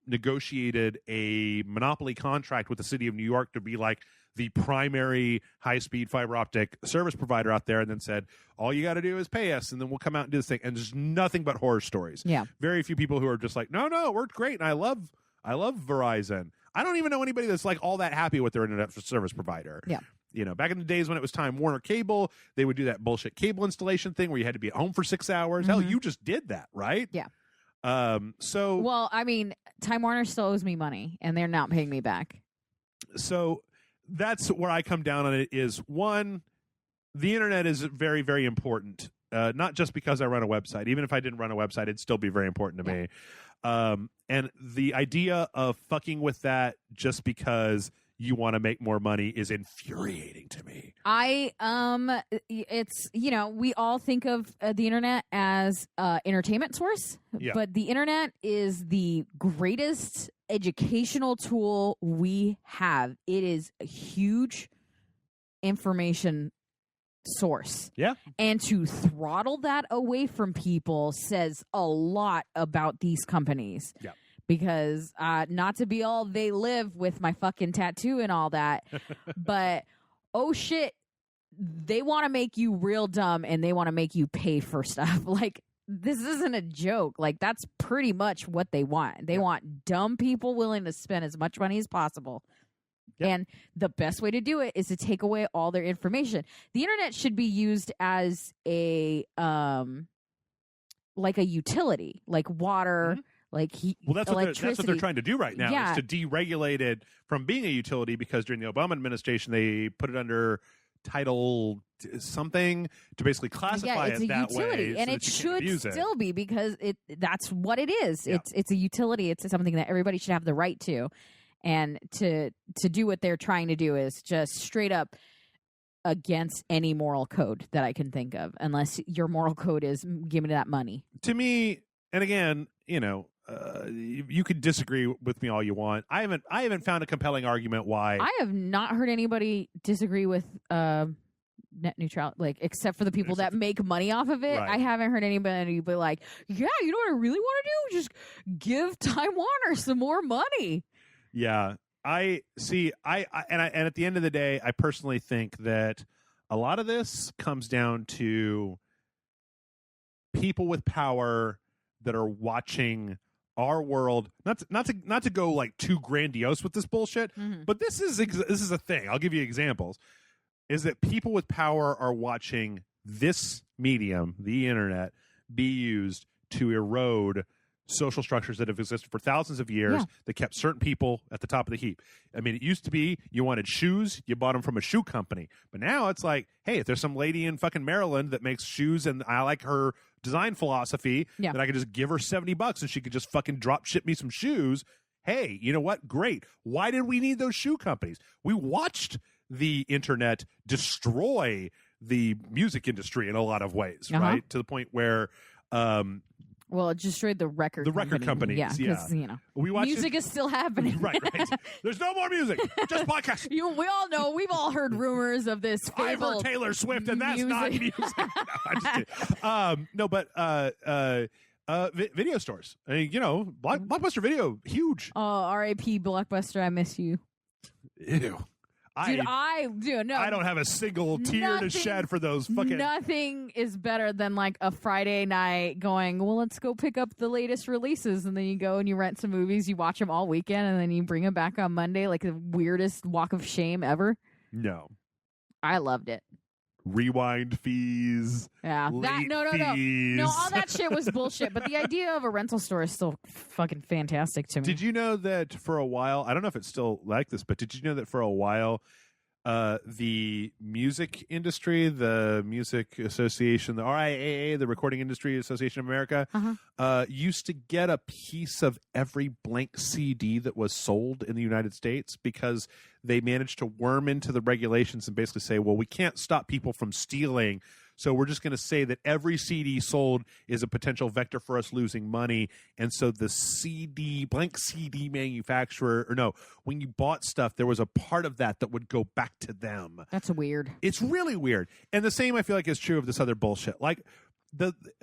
negotiated a monopoly contract with the city of New York to be like the primary high-speed fiber optic service provider out there, and then said, all you got to do is pay us, and then we'll come out and do this thing. And there's nothing but horror stories. Yeah. Very few people who are just like, no, we're great, and I love Verizon. I don't even know anybody that's like all that happy with their internet service provider. Yeah. You know, back in the days when it was Time Warner Cable, they would do that bullshit cable installation thing where you had to be at home for 6 hours. Hell, you just did that, right? Yeah. Well, I mean, Time Warner still owes me money, and they're not paying me back. So that's where I come down on it. Is one, the internet is very, very important. Not just because I run a website. Even if I didn't run a website, it'd still be very important to me. And the idea of fucking with that just because you want to make more money is infuriating to me. It's, we all think of the internet as entertainment source, but the internet is the greatest educational tool we have. It is a huge information source. Yeah. And to throttle that away from people says a lot about these companies. Yeah. Because not to be all they live with my fucking tattoo and all that, but oh shit, they want to make you real dumb and they want to make you pay for stuff. Like, this isn't a joke. Like, that's pretty much what they want. They want dumb people willing to spend as much money as possible. Yep. And the best way to do it is to take away all their information. The internet should be used as a like a utility, like water. Mm-hmm. Like that's what they're trying to do right now, is to deregulate it from being a utility, because during the Obama administration they put it under Title something to basically classify it that utility, way, and so it should still be, because that's what it is. Yeah. It's a utility. It's something that everybody should have the right to, and to do what they're trying to do is just straight up against any moral code that I can think of, unless your moral code is give me that money. To me, and again, you could disagree with me all you want. I haven't found a compelling argument why. I have not heard anybody disagree with net neutrality, like, except for the people that make money off of it. Right. I haven't heard anybody be like, yeah, you know what I really want to do? Just give Time Warner some more money. Yeah, I see. And at the end of the day, I personally think that a lot of this comes down to people with power that are watching our world, not to go like too grandiose with this bullshit, but this is a thing. I'll give you examples. Is that people with power are watching this medium, the internet, be used to erode social structures that have existed for thousands of years that kept certain people at the top of the heap. I mean, it used to be you wanted shoes, you bought them from a shoe company. But now it's like, hey, if there's some lady in fucking Maryland that makes shoes and I like her design philosophy, then I could just give her $70 and she could just fucking drop ship me some shoes. Hey, you know what? Great. Why did we need those shoe companies? We watched the internet destroy the music industry in a lot of ways, right? To the point where well, it destroyed the record companies. Yeah, because we watched music is still happening. Right. There's no more music, just podcasts. We all know, we've all heard rumors of this. I've heard Taylor Swift, and that's not music. No, I'm just kidding. Video stores. I mean, Blockbuster Video, huge. Oh, R.I.P. Blockbuster, I miss you. Ew. Dude, I don't have a single tear to shed for those fucking. Nothing is better than like a Friday night going, well, let's go pick up the latest releases, and then you go and you rent some movies, you watch them all weekend, and then you bring them back on Monday, like the weirdest walk of shame ever. No, I loved it. Rewind fees. Yeah, no, all that shit was bullshit. But the idea of a rental store is still fucking fantastic to me. Did you know that for a while? I don't know if it's still like this, but did you know that for a while, the music industry, the Music Association, the RIAA, the Recording Industry Association of America, used to get a piece of every blank CD that was sold in the United States because they managed to worm into the regulations and basically say, well, we can't stop people from stealing, so we're just going to say that every CD sold is a potential vector for us losing money. And so the blank CD manufacturer, or no, when you bought stuff, there was a part of that would go back to them. That's weird. It's really weird. And the same, I feel like, is true of this other bullshit. Like,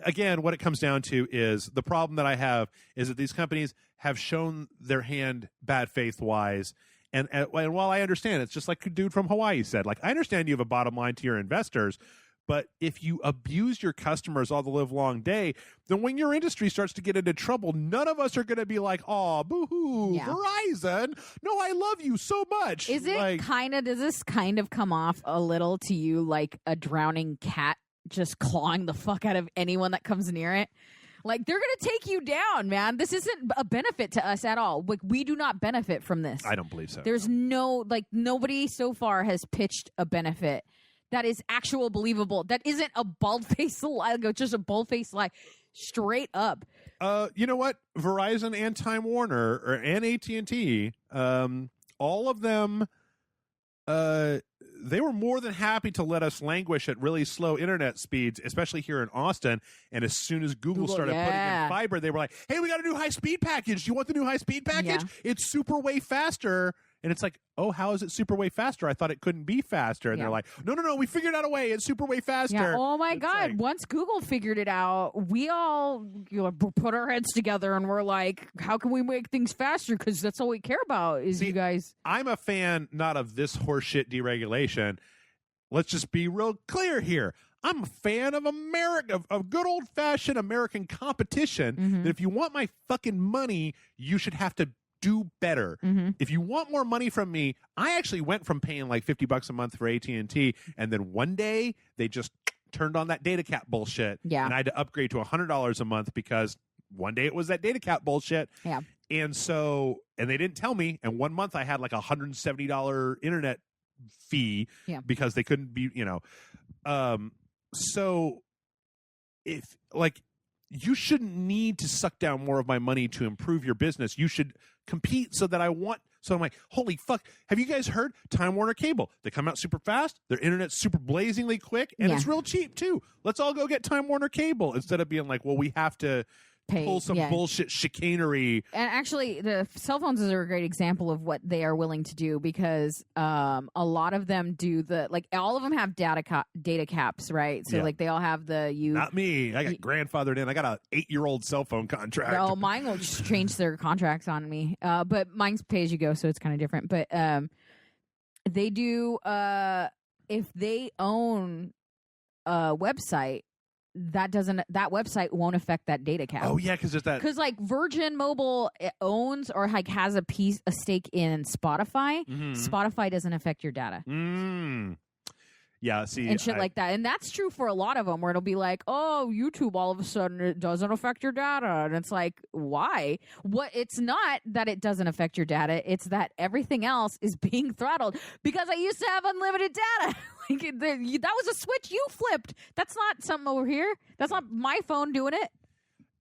again, what it comes down to is the problem that I have is that these companies have shown their hand bad faith-wise. And while I understand, it's just like a dude from Hawaii said, like, I understand you have a bottom line to your investors, but if you abuse your customers all the live long day, then when your industry starts to get into trouble, none of us are going to be like, oh, boo-hoo, Verizon. No, I love you so much. Does this kind of come off a little to you like a drowning cat just clawing the fuck out of anyone that comes near it? Like, they're going to take you down, man. This isn't a benefit to us at all. Like, we do not benefit from this. I don't believe so. There's nobody so far has pitched a benefit that is actual believable. That isn't a bald-faced lie, just a bold-faced lie. Straight up. You know what? Verizon and Time Warner and AT&T, all of them, they were more than happy to let us languish at really slow internet speeds, especially here in Austin. And as soon as Google started putting in fiber, they were like, hey, we got a new high-speed package. Do you want the new high-speed package? Yeah. It's super way faster. And it's like, oh, how is it super way faster? I thought it couldn't be faster. And they're like, no, we figured out a way. It's super way faster. Yeah. Oh, my God. Like, once Google figured it out, we all put our heads together and we're like, how can we make things faster? Because that's all we care about is you guys. I'm a fan not of this horseshit deregulation. Let's just be real clear here. I'm a fan of America, of good old-fashioned American competition, that if you want my fucking money, you should have to do better. If you want more money from me, I actually went from paying like $50 a month for AT&T, and then one day they just turned on that data cap bullshit, and I had to upgrade to $100 a month because one day it was that data cap bullshit. Yeah. And they didn't tell me, and 1 month I had like $170 internet fee because they couldn't be, so if like, you shouldn't need to suck down more of my money to improve your business. You should compete so I'm like, holy fuck. Have you guys heard Time Warner Cable? They come out super fast. Their internet's super blazingly quick, and it's real cheap too. Let's all go get Time Warner Cable instead of being like, well, we have to pull some bullshit chicanery. And actually, the cell phones are a great example of what they are willing to do because a lot of them do all of them have data caps, right? So like they all have Not me. I got grandfathered in. I got an 8-year-old cell phone contract. Oh, mine will just change their contracts on me. But mine's pay as you go, so it's kind of different. But they do if they own a website, that website won't affect that data cap. Oh yeah, because like Virgin Mobile owns or like has a stake in Spotify. Spotify doesn't affect your data. Yeah, see, and shit like that, and that's true for a lot of them. Where it'll be like, oh, YouTube all of a sudden it doesn't affect your data, and it's like, why? What? It's not that it doesn't affect your data; it's that everything else is being throttled. Because I used to have unlimited data. That was a switch you flipped. That's not something over here. That's not my phone doing it.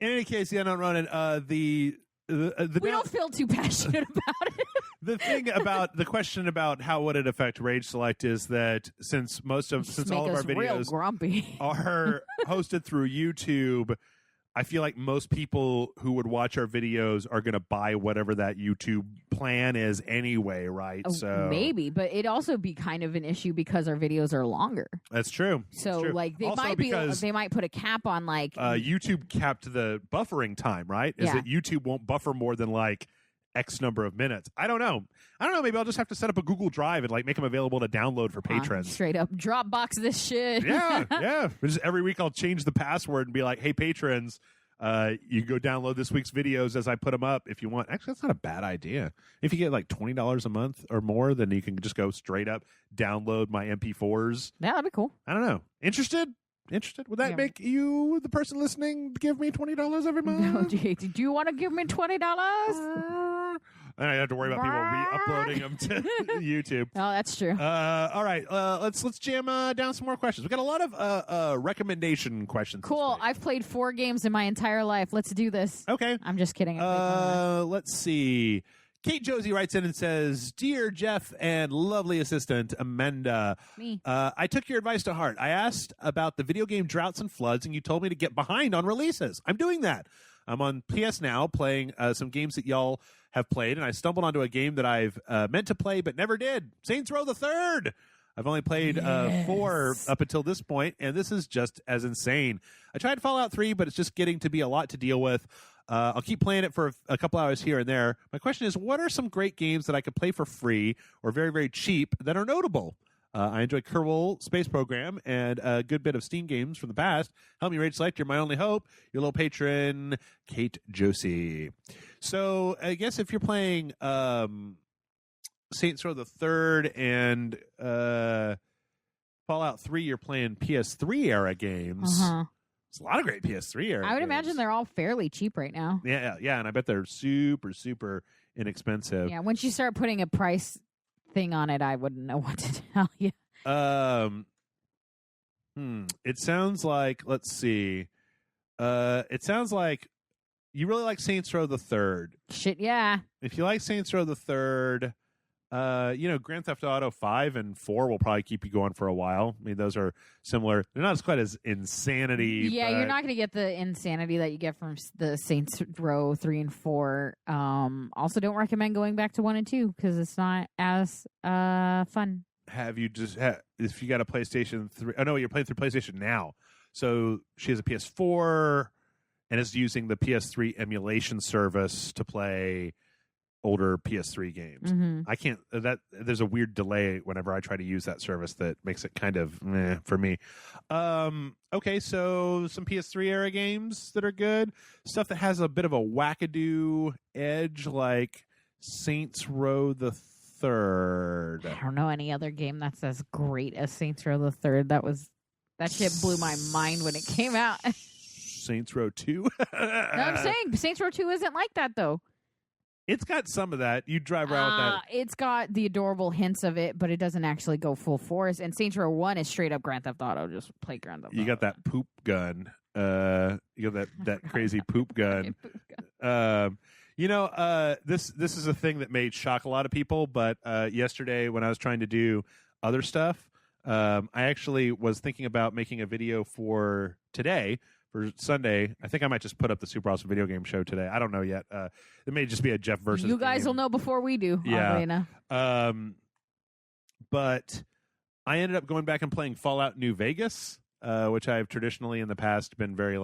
In any case, yeah, I'm running we don't feel too passionate about it. The thing about the question about how would it affect Rage Select is that since all of our videos are hosted through YouTube, I feel like most people who would watch our videos are going to buy whatever that YouTube plan is anyway, right? So maybe, but it'd also be kind of an issue because our videos are longer. That's true. So That's true. They might put a cap on like YouTube capped the buffering time, right? Is that YouTube won't buffer more than like X number of minutes. I don't know. Maybe I'll just have to set up a Google Drive and like make them available to download for patrons. Straight up Dropbox this shit. Yeah. Just every week I'll change the password and be like, hey, patrons, you can go download this week's videos as I put them up if you want. Actually, that's not a bad idea. If you get like $20 a month or more, then you can just go straight up download my MP4s. Yeah, that'd be cool. I don't know. Interested? Would that make you, the person listening, give me $20 every month? No, do you want to give me $20? Then I have to worry about people re-uploading them to YouTube. Oh, that's true. All right, let's jam down some more questions. We got a lot of recommendation questions. Cool. I've played 4 games in my entire life. Let's do this. Okay. I'm just kidding. Let's see. Kate Josie writes in and says, "Dear Jeff and lovely assistant Amanda, Me. I took your advice to heart. I asked about the video game droughts and floods, and you told me to get behind on releases. I'm doing that. I'm on PS Now playing some games that y'all have played, and I stumbled onto a game that I've meant to play but never did. Saints Row the Third. I've only played 4 up until this point, and this is just as insane. I tried Fallout 3, but it's just getting to be a lot to deal with. I'll keep playing it for a couple hours here and there. My question is, what are some great games that I could play for free or very, very cheap that are notable? I enjoy Kerbal Space Program and a good bit of Steam games from the past. Help me rate select. You're my only hope. Your little patron, Kate Josie. So I guess if you're playing Saints Row the Third and Fallout 3, you're playing PS3 era games. There's a lot of great PS3 era I would games. imagine they're all fairly cheap right now. Yeah, and I bet they're super, super inexpensive. Yeah, once you start putting a price thing on it, I wouldn't know what to tell you. It sounds like, let's see. It sounds like you really like Saints Row the Third. Shit, yeah. If you like Saints Row the Third, Grand Theft Auto 5 and 4 will probably keep you going for a while. I mean, those are similar. They're not as quite as insanity. Yeah, you're not going to get the insanity that you get from the Saints Row 3 and 4. Also, don't recommend going back to 1 and 2 because it's not as fun. Have you if you got a PlayStation 3? Oh, no, you're playing through PlayStation Now. So she has a PS4 and is using the PS3 emulation service to play older PS3 games. I can't. There's a weird delay whenever I try to use that service that makes it kind of meh for me. Okay, so some PS3 era games that are good, stuff that has a bit of a wackadoo edge, like Saints Row the Third. I don't know any other game that's as great as Saints Row the Third. That shit blew my mind when it came out. Saints Row 2. No, I'm saying Saints Row 2 isn't like that though. It's got some of that. You drive around with that. It's got the adorable hints of it, but it doesn't actually go full force. And Saints Row 1 is straight up Grand Theft Auto. Just play Grand Theft Auto. You got that poop gun. You got that crazy poop gun. This is a thing that may shock a lot of people, but yesterday when I was trying to do other stuff, I actually was thinking about making a video for today, for Sunday. I think I might just put up the Super Awesome Video Game Show today. I don't know yet. It may just be a Jeff versus You guys game. will know before we do. Yeah. But I ended up going back and playing Fallout New Vegas, which I've traditionally in the past been very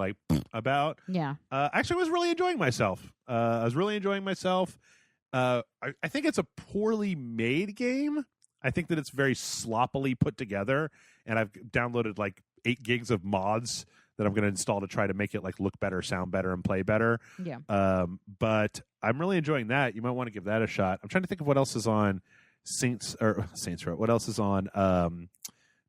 about. Yeah. Actually, I was really enjoying myself. I think it's a poorly made game. I think that it's very sloppily put together, and I've downloaded 8 gigs of mods that I'm going to install to try to make it look better, sound better, and play better. Yeah. But I'm really enjoying that. You might want to give that a shot. I'm trying to think of what else is on Saints Row. What else is on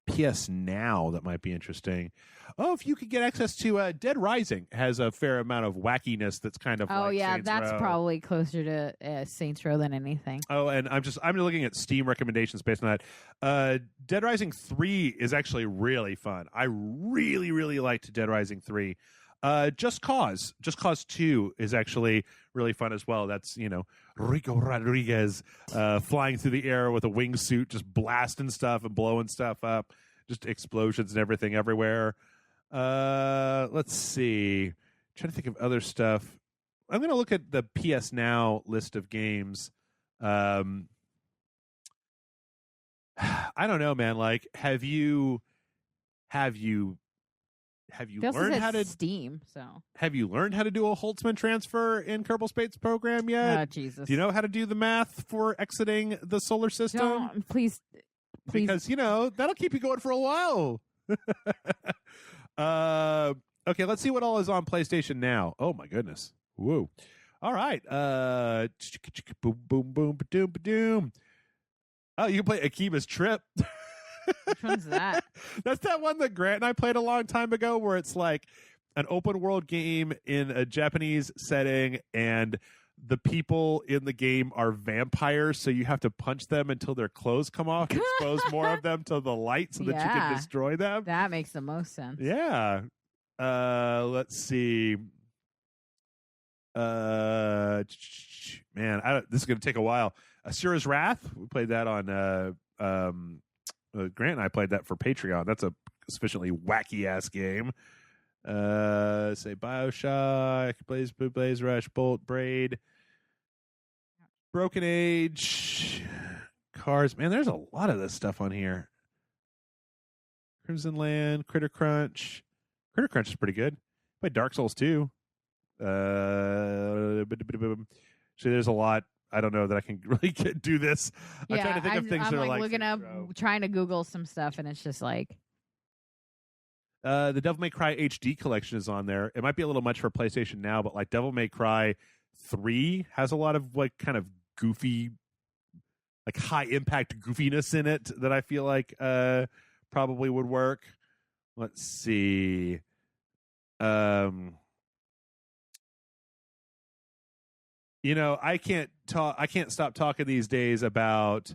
PS Now that might be interesting? Oh, if you could get access to Dead Rising, has a fair amount of wackiness that's kind of Saints that's Row. probably closer to Saints Row than anything. Oh, and I'm looking at Steam recommendations based on that. Dead Rising 3 is actually really fun. I really, really liked Dead Rising 3. Just Cause 2 is actually really fun as well. That's, Rico Rodriguez flying through the air with a wingsuit, just blasting stuff and blowing stuff up. Just explosions and everything everywhere. Let's see. Trying to think of other stuff. I'm going to look at the PS Now list of games. I don't know, man. Have you learned how to Steam? So have you learned how to do a Holtzman transfer in Kerbal Space Program yet? Oh, Jesus. Do you know how to do the math for exiting the solar system? Don't, please. Because that'll keep you going for a while. Okay, let's see what all is on PlayStation Now. Oh my goodness. Woo. All right. Boom, boom, boom, ba-doom, ba-doom. Oh, you can play Akiba's Trip. Which one's that? That's that one that Grant and I played a long time ago, where it's like an open world game in a Japanese setting, and the people in the game are vampires, so you have to punch them until their clothes come off and expose more of them to the light so that you can destroy them. That makes the most sense. Yeah. Let's see. Man, this is going to take a while. Asura's Wrath. We played that on Grant and I played that for Patreon. That's a sufficiently wacky ass game. Say BioShock, Blaze Rush, Bolt, Braid, Broken Age, Cars. Man, there's a lot of this stuff on here. Crimson Land, Critter Crunch. Critter Crunch is pretty good. Played Dark Souls 2. So there's a lot. I don't know that I can really do this. I'm trying to think of things that are like looking up, trying to Google some stuff, and it's just like the Devil May Cry HD collection is on there. It might be a little much for PlayStation Now, but like Devil May Cry 3 has a lot of like kind of goofy, like high impact goofiness in it that I feel like probably would work. Let's see. You know, I can't stop talking these days about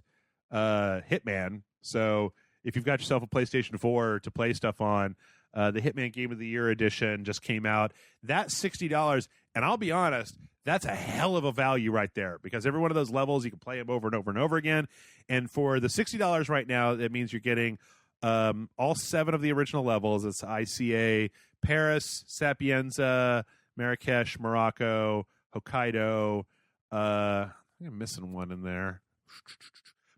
Hitman. So if you've got yourself a PlayStation 4 to play stuff on, the Hitman Game of the Year edition just came out. That's $60, and I'll be honest, that's a hell of a value right there, because every one of those levels you can play them over and over and over again. And for the $60 right now, that means you're getting all 7 of the original levels. It's ICA, Paris, Sapienza, Marrakesh, Morocco, Hokkaido. I think I'm missing one in there.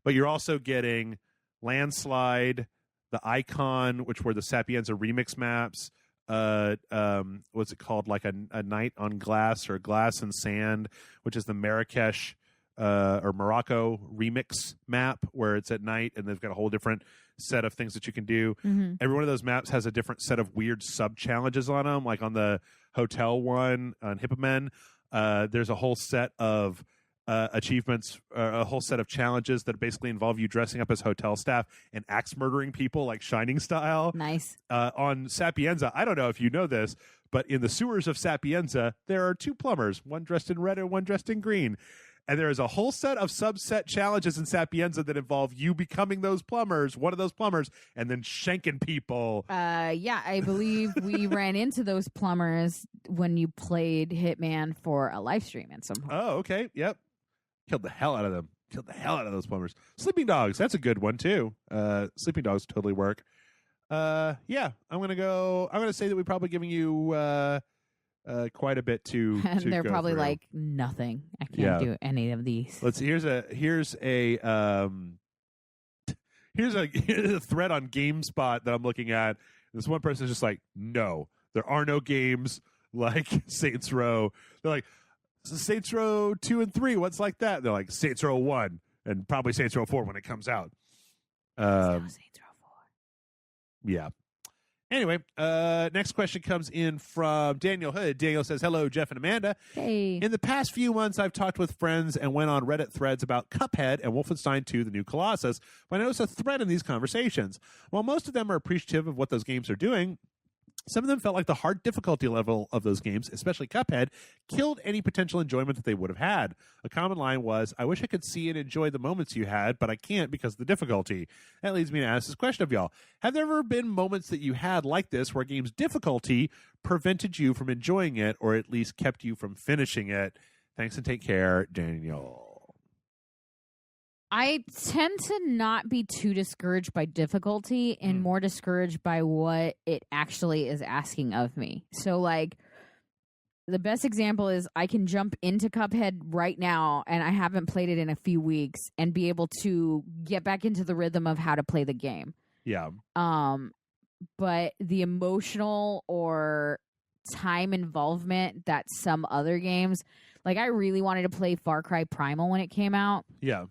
But you're also getting Landslide, the Icon, which were the Sapienza remix maps. What's it called? Like a Night on Glass or Glass and Sand, which is the Marrakesh or Morocco remix map where it's at night and they've got a whole different set of things that you can do. Mm-hmm. Every one of those maps has a different set of weird sub challenges on them. Like on the hotel one on Hippomen, there's a whole set of achievements, a whole set of challenges that basically involve you dressing up as hotel staff and axe murdering people like Shining style. Nice. On Sapienza, I don't know if you know this, but in the sewers of Sapienza, there are 2 plumbers, one dressed in red and one dressed in green. And there is a whole set of subset challenges in Sapienza that involve you becoming those plumbers, one of those plumbers, and then shanking people. Yeah, I believe we ran into those plumbers when you played Hitman for a live stream at some point. Oh, okay. Yep. Killed the hell out of them. Killed the hell out of those plumbers. Sleeping Dogs. That's a good one, too. Sleeping Dogs totally work. Yeah, I'm going to say that we're probably giving you quite a bit to and they're go probably through. like, nothing. I can't do any of these. Let's see. Here's a thread on GameSpot that I'm looking at. This one person is just like, no, there are no games like Saints Row. They're like, Saints Row 2 and 3, what's like that? They're like, Saints Row 1 and probably Saints Row 4 when it comes out. Saints Row 4. Yeah. Anyway, next question comes in from Daniel Hood. Daniel says, hello, Jeff and Amanda. Hey. In the past few months, I've talked with friends and went on Reddit threads about Cuphead and Wolfenstein 2, The New Colossus, but I noticed a thread in these conversations. While most of them are appreciative of what those games are doing, some of them felt like the hard difficulty level of those games, especially Cuphead, killed any potential enjoyment that they would have had. A common line was, I wish I could see and enjoy the moments you had, but I can't because of the difficulty. That leads me to ask this question of y'all. Have there ever been moments that you had like this where a game's difficulty prevented you from enjoying it or at least kept you from finishing it? Thanks and take care, Daniel. I tend to not be too discouraged by difficulty and more discouraged by what it actually is asking of me. So, like, the best example is I can jump into Cuphead right now, and I haven't played it in a few weeks, and be able to get back into the rhythm of how to play the game. Yeah. But the emotional or time involvement that some other games, like I really wanted to play Far Cry Primal when it came out. Yeah.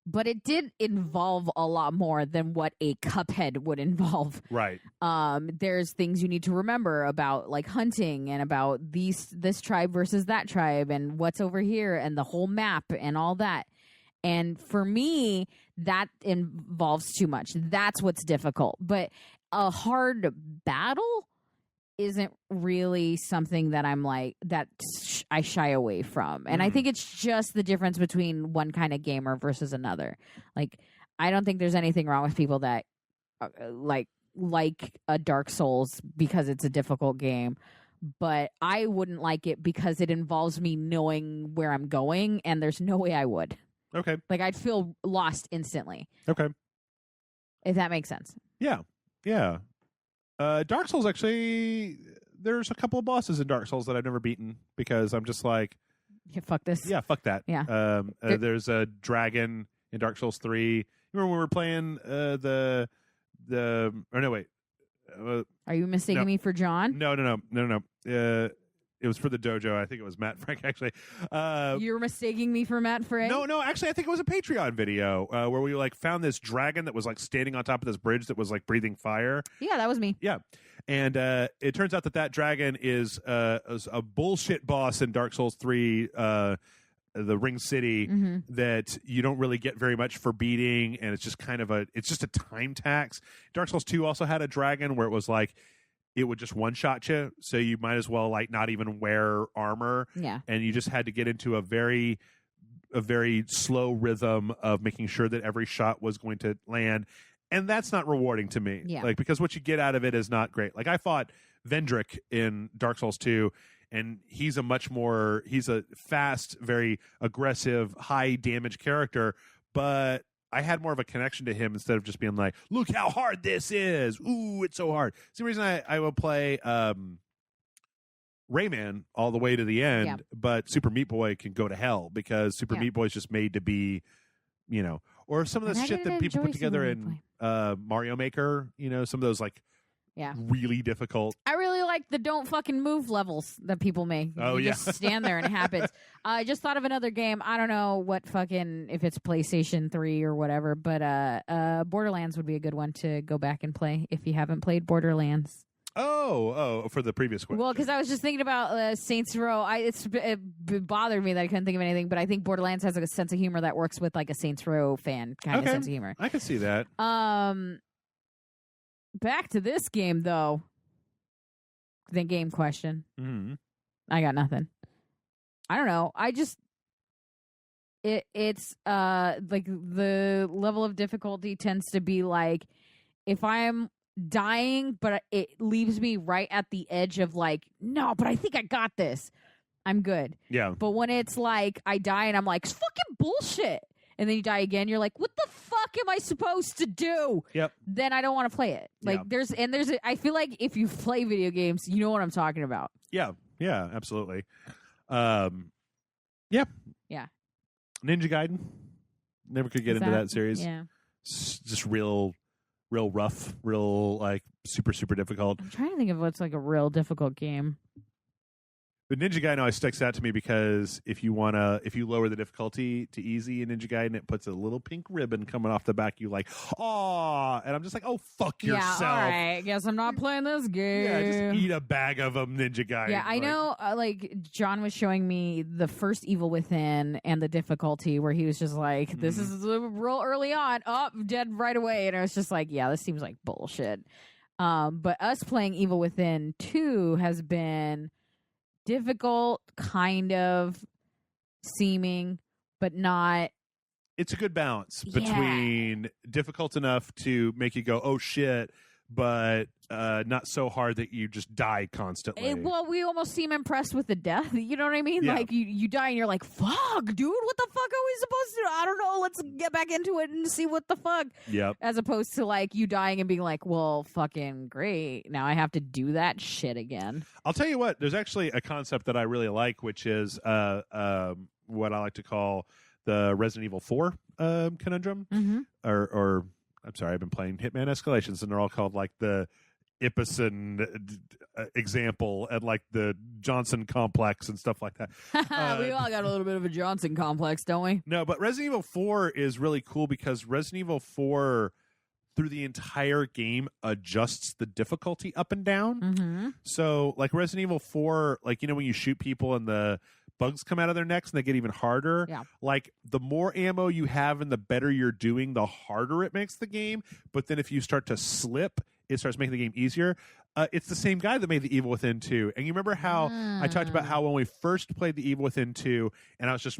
But it did involve a lot more than what a Cuphead would involve. Right. There's things you need to remember about, like hunting and about this tribe versus that tribe and what's over here and the whole map and all that. And for me, that involves too much. That's what's difficult. But a hard battle isn't really something that I'm like that I shy away from. And I think it's just the difference between one kind of gamer versus another. Like, I don't think there's anything wrong with people that like a Dark Souls because it's a difficult game, but I wouldn't like it because it involves me knowing where I'm going, and there's no way I would. Okay. Like, I'd feel lost instantly. Okay. If that makes sense. Yeah. Yeah. Dark Souls, actually, there's a couple of bosses in Dark Souls that I've never beaten because I'm just like, yeah, fuck this. Yeah, fuck that. Yeah. There's a dragon in Dark Souls 3. Remember when we were playing or no, wait. Are you mistaking me for John? No. It was for the dojo. I think it was Matt Frank, actually. You're mistaking me for Matt Frank? No, actually, I think it was a Patreon video where we like found this dragon that was like standing on top of this bridge that was like breathing fire. Yeah, that was me. Yeah. And it turns out that dragon is a bullshit boss in Dark Souls 3, the Ring City, that you don't really get very much for beating, and it's just kind of it's just a time tax. Dark Souls 2 also had a dragon where it was like, it would just one-shot you, so you might as well like not even wear armor. Yeah. And you just had to get into a very slow rhythm of making sure that every shot was going to land. And that's not rewarding to me. Yeah. Like, because what you get out of it is not great. Like, I fought Vendrick in Dark Souls 2, and he's a fast, very aggressive, high damage character, but I had more of a connection to him instead of just being like, look how hard this is. Ooh, it's so hard. It's the reason I will play Rayman all the way to the end, but Super Meat Boy can go to hell because Super Meat Boy is just made to be, or some of the shit that people put together in Mario Maker, some of those like really difficult. I really like the don't fucking move levels that people make. Oh, you yeah. just stand there and it happens. I just thought of another game. I don't know what fucking, if it's PlayStation 3 or whatever, but Borderlands would be a good one to go back and play if you haven't played Borderlands. Oh, for the previous question. Well, because I was just thinking about Saints Row. It bothered me that I couldn't think of anything, but I think Borderlands has like a sense of humor that works with like a Saints Row fan kind of sense of humor. I can see that. Back to this game though. The game question. Mm-hmm. I got nothing. I don't know. I just it's like the level of difficulty tends to be like if I'm dying, but it leaves me right at the edge of like, no, but I think I got this. I'm good. Yeah. But when it's like I die and I'm like, it's fucking bullshit. And then you die again, you're like, what the fuck am I supposed to do? Yep. Then I don't want to play it. Like I feel like if you play video games, you know what I'm talking about. Yeah. Yeah, absolutely. Yeah. Yeah. Ninja Gaiden. Never could get into that series. Yeah. It's just real rough, real like super, super difficult. I'm trying to think of what's like a real difficult game. But Ninja Gaiden always sticks out to me because if you lower the difficulty to easy in Ninja Gaiden, it puts a little pink ribbon coming off the back. You like, aw, and I'm just like, oh, fuck yourself. Yeah, all right. Guess I'm not playing this game. Yeah, just eat a bag of them, Ninja Gaiden. Yeah, I know. Like John was showing me the first Evil Within and the difficulty, where he was just like, "This is real early on, dead right away," and I was just like, "Yeah, this seems like bullshit." But us playing Evil Within 2 has been difficult, kind of seeming, but not. It's a good balance between difficult enough to make you go, oh shit, but not so hard that you just die constantly. Well, we almost seem impressed with the death. You know what I mean? Yeah. Like you die and you're like, fuck, dude, what the fuck are we supposed to do? I don't know. Let's get back into it and see what the fuck. Yep. As opposed to like you dying and being like, well, fucking great. Now I have to do that shit again. I'll tell you what, there's actually a concept that I really like, which is what I like to call the Resident Evil 4 conundrum. Mm-hmm. Or I'm sorry, I've been playing Hitman Escalations, and they're all called like the Ippison example and like the Johnson complex and stuff like that. We all got a little bit of a Johnson complex, don't we? No, but Resident Evil 4 is really cool because Resident Evil 4 through the entire game adjusts the difficulty up and down. Mm-hmm. So like Resident Evil 4, like, when you shoot people and the bugs come out of their necks and they get even harder. Yeah. Like the more ammo you have and the better you're doing, the harder it makes the game. But then if you start to slip, it starts making the game easier. It's the same guy that made The Evil Within 2. And you remember how I talked about how when we first played The Evil Within 2 and I was just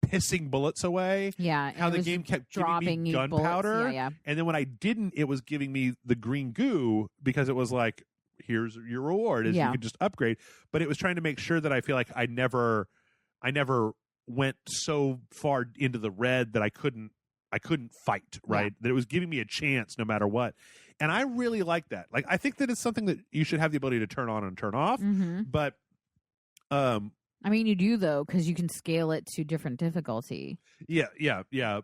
pissing bullets away, how the game kept giving me gunpowder. And then when I didn't, it was giving me the green goo because it was like, here's your reward, is you could just upgrade. But it was trying to make sure that I feel like I never went so far into the red that I couldn't fight, right? That it was giving me a chance no matter what. And I really like that. Like, I think that it's something that you should have the ability to turn on and turn off. But I mean, you do, though, because you can scale it to different difficulty. Yeah.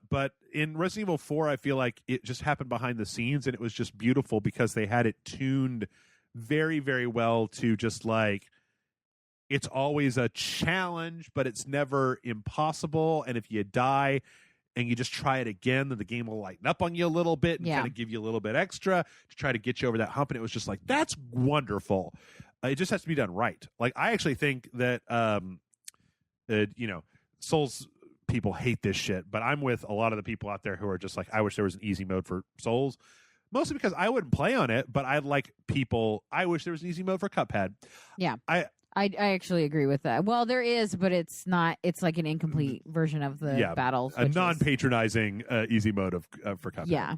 But in Resident Evil 4, I feel like it just happened behind the scenes, and it was just beautiful because they had it tuned very, very well to just like, it's always a challenge, but it's never impossible. And if you die and you just try it again, then the game will lighten up on you a little bit and kind of give you a little bit extra to try to get you over that hump. And it was just like, that's wonderful. It just has to be done right. Like, I actually think that, Souls people hate this shit, but I'm with a lot of the people out there who are just like, I wish there was an easy mode for Souls. Mostly because I wouldn't play on it, but I wish there was an easy mode for Cuphead. Yeah. I actually agree with that. Well, there is, but it's not. It's like an incomplete version of the battles. A non-patronizing easy mode for Cuphead. Yeah.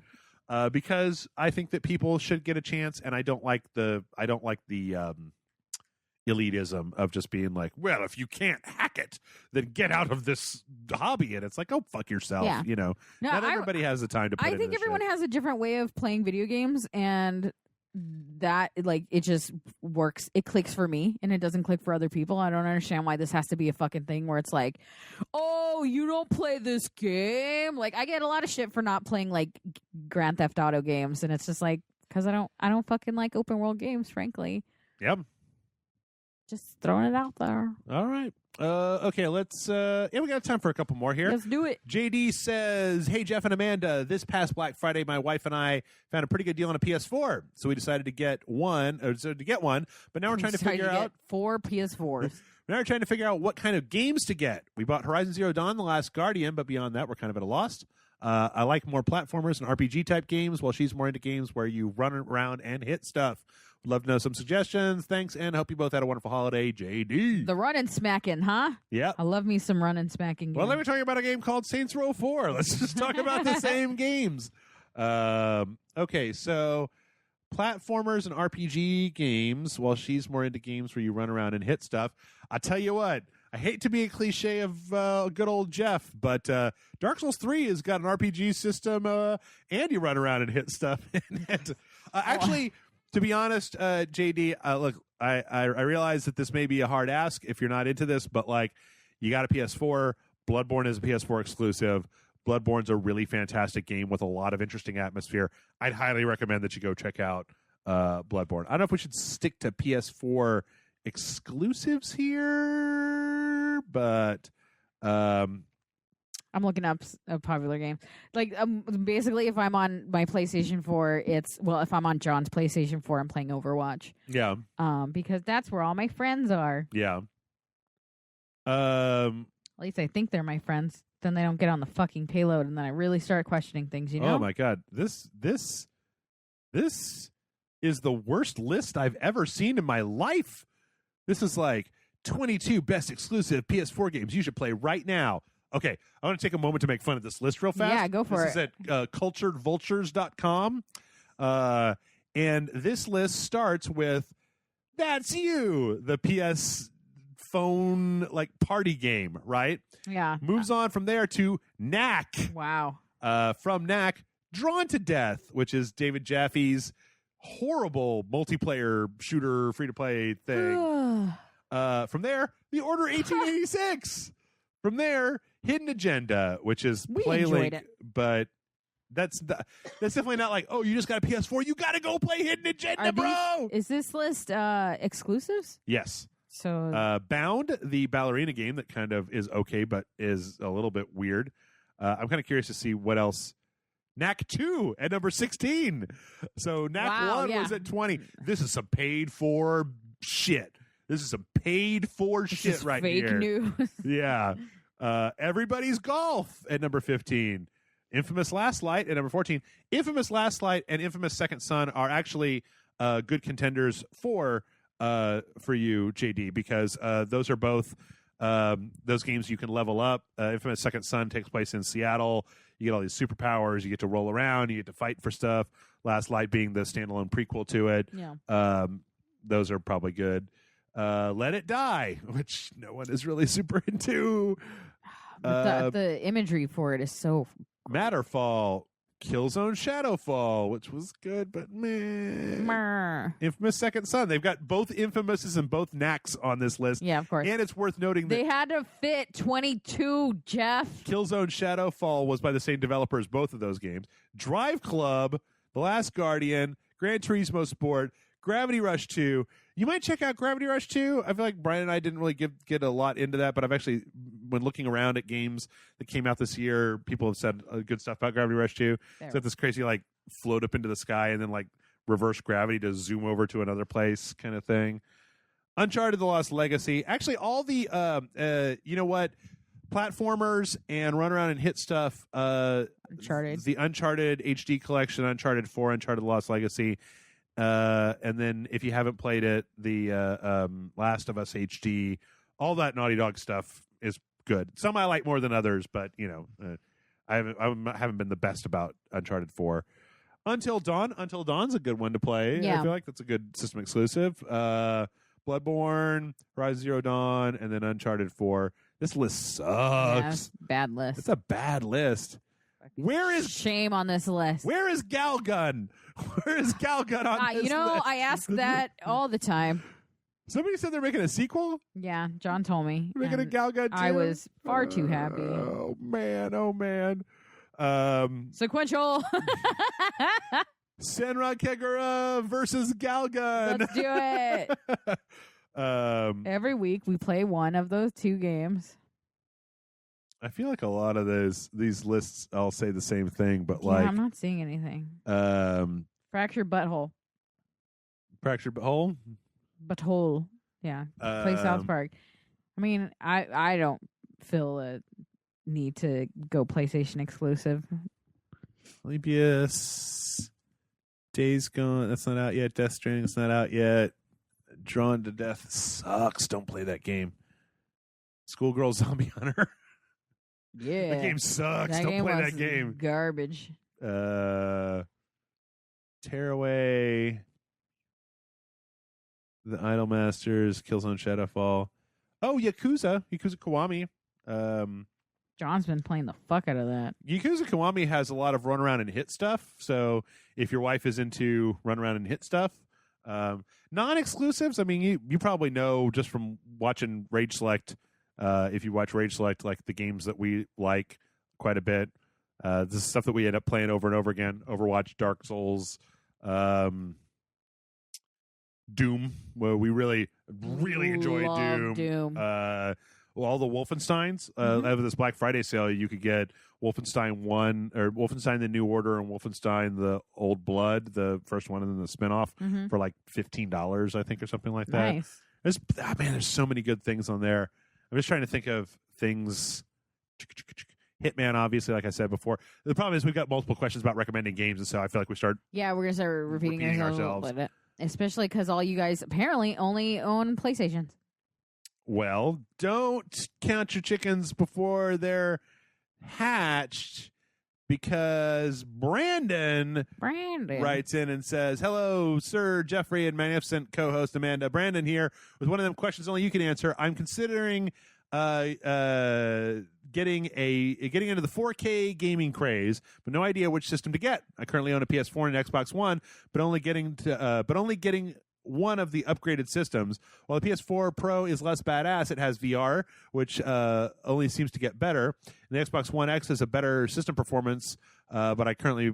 Because I think that people should get a chance, and I don't like the elitism of just being like, well, if you can't hack it, then get out of this hobby. And it's like, oh, fuck yourself. Yeah. You know, not everybody has the time to put I think everyone has a different way of playing video games, and that, like, it just works. It clicks for me, and it doesn't click for other people. I don't understand why this has to be a fucking thing where it's like, oh, you don't play this game. Like, I get a lot of shit for not playing like Grand Theft Auto games, and it's just like, because I don't fucking like open world games, frankly. Yep. Just throwing it out there. All right. Okay, let's we got time for a couple more here. Let's do it. JD says, hey, Jeff and Amanda, this past Black Friday, my wife and I found a pretty good deal on a PS4. So we decided to get one, but now we're trying to figure out 4 PS4s. Now we're trying to figure out what kind of games to get. We bought Horizon Zero Dawn, The Last Guardian, but beyond that, we're kind of at a loss. I like more platformers and RPG type games, while she's more into games where you run around and hit stuff. Would love to know some suggestions. Thanks, and hope you both had a wonderful holiday, JD. The running smacking, huh? Yeah. I love me some running smacking games. Well, let me tell you about a game called Saints Row 4. Let's just talk about the same games. Okay, so platformers and RPG games, while she's more into games where you run around and hit stuff. I tell you what, I hate to be a cliche of good old Jeff, but Dark Souls 3 has got an RPG system, and you run around and hit stuff. Actually, to be honest, JD, look, I realize that this may be a hard ask if you're not into this, but like, you got a PS4. Bloodborne is a PS4 exclusive. Bloodborne's a really fantastic game with a lot of interesting atmosphere. I'd highly recommend that you go check out Bloodborne. I don't know if we should stick to PS4 exclusives here, but I'm looking up a popular game. Like, basically, if I'm on my PlayStation 4, if I'm on John's PlayStation 4, I'm playing Overwatch. Yeah. Because that's where all my friends are. Yeah. At least I think they're my friends. Then they don't get on the fucking payload, and then I really start questioning things, you know? Oh, my God. This is the worst list I've ever seen in my life. This is like 22 best exclusive PS4 games you should play right now. Okay, I want to take a moment to make fun of this list real fast. Yeah, go for it. This is at culturedvultures.com. And this list starts with That's You, the PS phone like party game, right? Yeah. Moves on from there to Knack. Wow. From Knack, Drawn to Death, which is David Jaffe's horrible multiplayer shooter free-to-play thing. From there, The Order 1886. From there, Hidden Agenda, which is Playlink, but that's definitely not like, oh, you just got a PS4, you got to go play Hidden Agenda, bro. Is this list exclusives? Yes. So Bound, the ballerina game that kind of is okay, but is a little bit weird. I'm kind of curious to see what else. Knack 2 at number 16. So Knack 1 was at 20. This is some paid for shit. This is some paid for shit right fake here. News. Yeah. Everybody's Golf at number 15. Infamous Last Light at number 14. Infamous Last Light and Infamous Second Son are actually good contenders for you, JD, because those are both those games you can level up. Infamous Second Son takes place in Seattle. You get all these superpowers. You get to roll around. You get to fight for stuff. Last Light being the standalone prequel to it. Yeah. Those are probably good. Let It Die, which no one is really super into. But the imagery for it is so Matterfall, Killzone Shadowfall, which was good, but meh. Infamous Second Son. They've got both Infamouses and both Knacks on this list. Yeah, of course. And it's worth noting that they had to fit 22, Jeff. Killzone Shadowfall was by the same developer as both of those games. Drive Club, The Last Guardian, Gran Turismo Sport, Gravity Rush 2. You might check out Gravity Rush 2. I feel like Brian and I didn't really get a lot into that, but I've actually, when looking around at games that came out this year, people have said good stuff about Gravity Rush 2. It's got this crazy, like, float up into the sky and then, like, reverse gravity to zoom over to another place kind of thing. Uncharted: The Lost Legacy. Actually, all the, you know what, platformers and run around and hit stuff. Uncharted. The Uncharted HD collection, Uncharted 4, Uncharted: The Lost Legacy. And then if you haven't played it, the Last of Us HD, all that Naughty Dog stuff is good. Some I like more than others, but you know, I haven't been the best about Uncharted 4. Until Dawn's a good one to play. Yeah. I feel like that's a good system exclusive. Bloodborne, Horizon Zero Dawn, and then Uncharted 4. This list sucks. Yeah, bad list. It's a bad list. Where is shame on this list? Where is Galgun? Where is Galgun on this you know, list? I ask that all the time. Somebody said they're making a sequel? Yeah, John told me. They're making a Galgun too? I was far too happy. Oh, man. Sequential. Senran Kagura versus Galgun. Let's do it. Every week we play one of those two games. I feel like a lot of these lists all say the same thing, but I'm not seeing anything. Fractured Butthole. Fractured Butthole? Butthole. Yeah. Play South Park. I mean, I don't feel a need to go PlayStation exclusive. Polybius. Days Gone. That's not out yet. Death Stranding. That's not out yet. Drawn to Death sucks. Don't play that game. Schoolgirl Zombie Hunter. Yeah. That game sucks. Don't play that game. Garbage. Tearaway. The Idolmasters. Killzone Shadowfall. Oh, Yakuza Kiwami. John's been playing the fuck out of that. Yakuza Kiwami has a lot of run around and hit stuff. So if your wife is into run around and hit stuff, non-exclusives. I mean, you probably know just from watching Rage Select. If you watch Rage Select, like the games that we like quite a bit, this is stuff that we end up playing over and over again. Overwatch, Dark Souls, Doom. Well, we really enjoy Doom. All the Wolfensteins. Over this Black Friday sale, you could get Wolfenstein 1 or Wolfenstein The New Order and Wolfenstein The Old Blood, the first one, and then the spinoff for like $15, I think, or something like that. Nice. There's so many good things on there. I'm just trying to think of things. Hitman, obviously, like I said before. The problem is we've got multiple questions about recommending games, and so I feel like we start. Yeah, we're gonna start repeating ourselves a little bit, especially because all you guys apparently only own PlayStations. Well, don't count your chickens before they're hatched, because Brandon writes in and says, "Hello, Sir Jeffrey and magnificent co-host Amanda. Brandon here with one of them questions only you can answer. I'm considering getting into the 4K gaming craze, but no idea which system to get. I currently own a PS4 and an Xbox One, but only getting one of the upgraded systems. While the PS4 Pro is less badass, it has VR, which only seems to get better. And the Xbox One X has a better system performance, but I play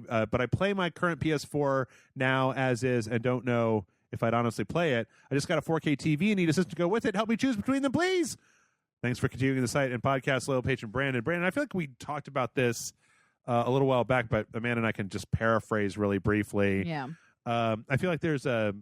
my current PS4 now as is and don't know if I'd honestly play it. I just got a 4K TV and need a system to go with it. Help me choose between them, please. Thanks for continuing the site and podcast, loyal patron Brandon. Brandon, I feel like we talked about this a little while back, but Amanda and I can just paraphrase really briefly. Yeah. I feel like there's a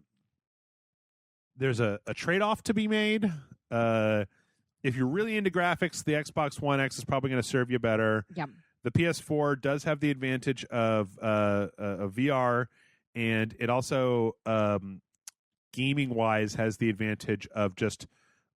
trade-off to be made. If you're really into graphics, the Xbox One X is probably going to serve you better. Yep. The PS4 does have the advantage of VR and it also gaming wise has the advantage of just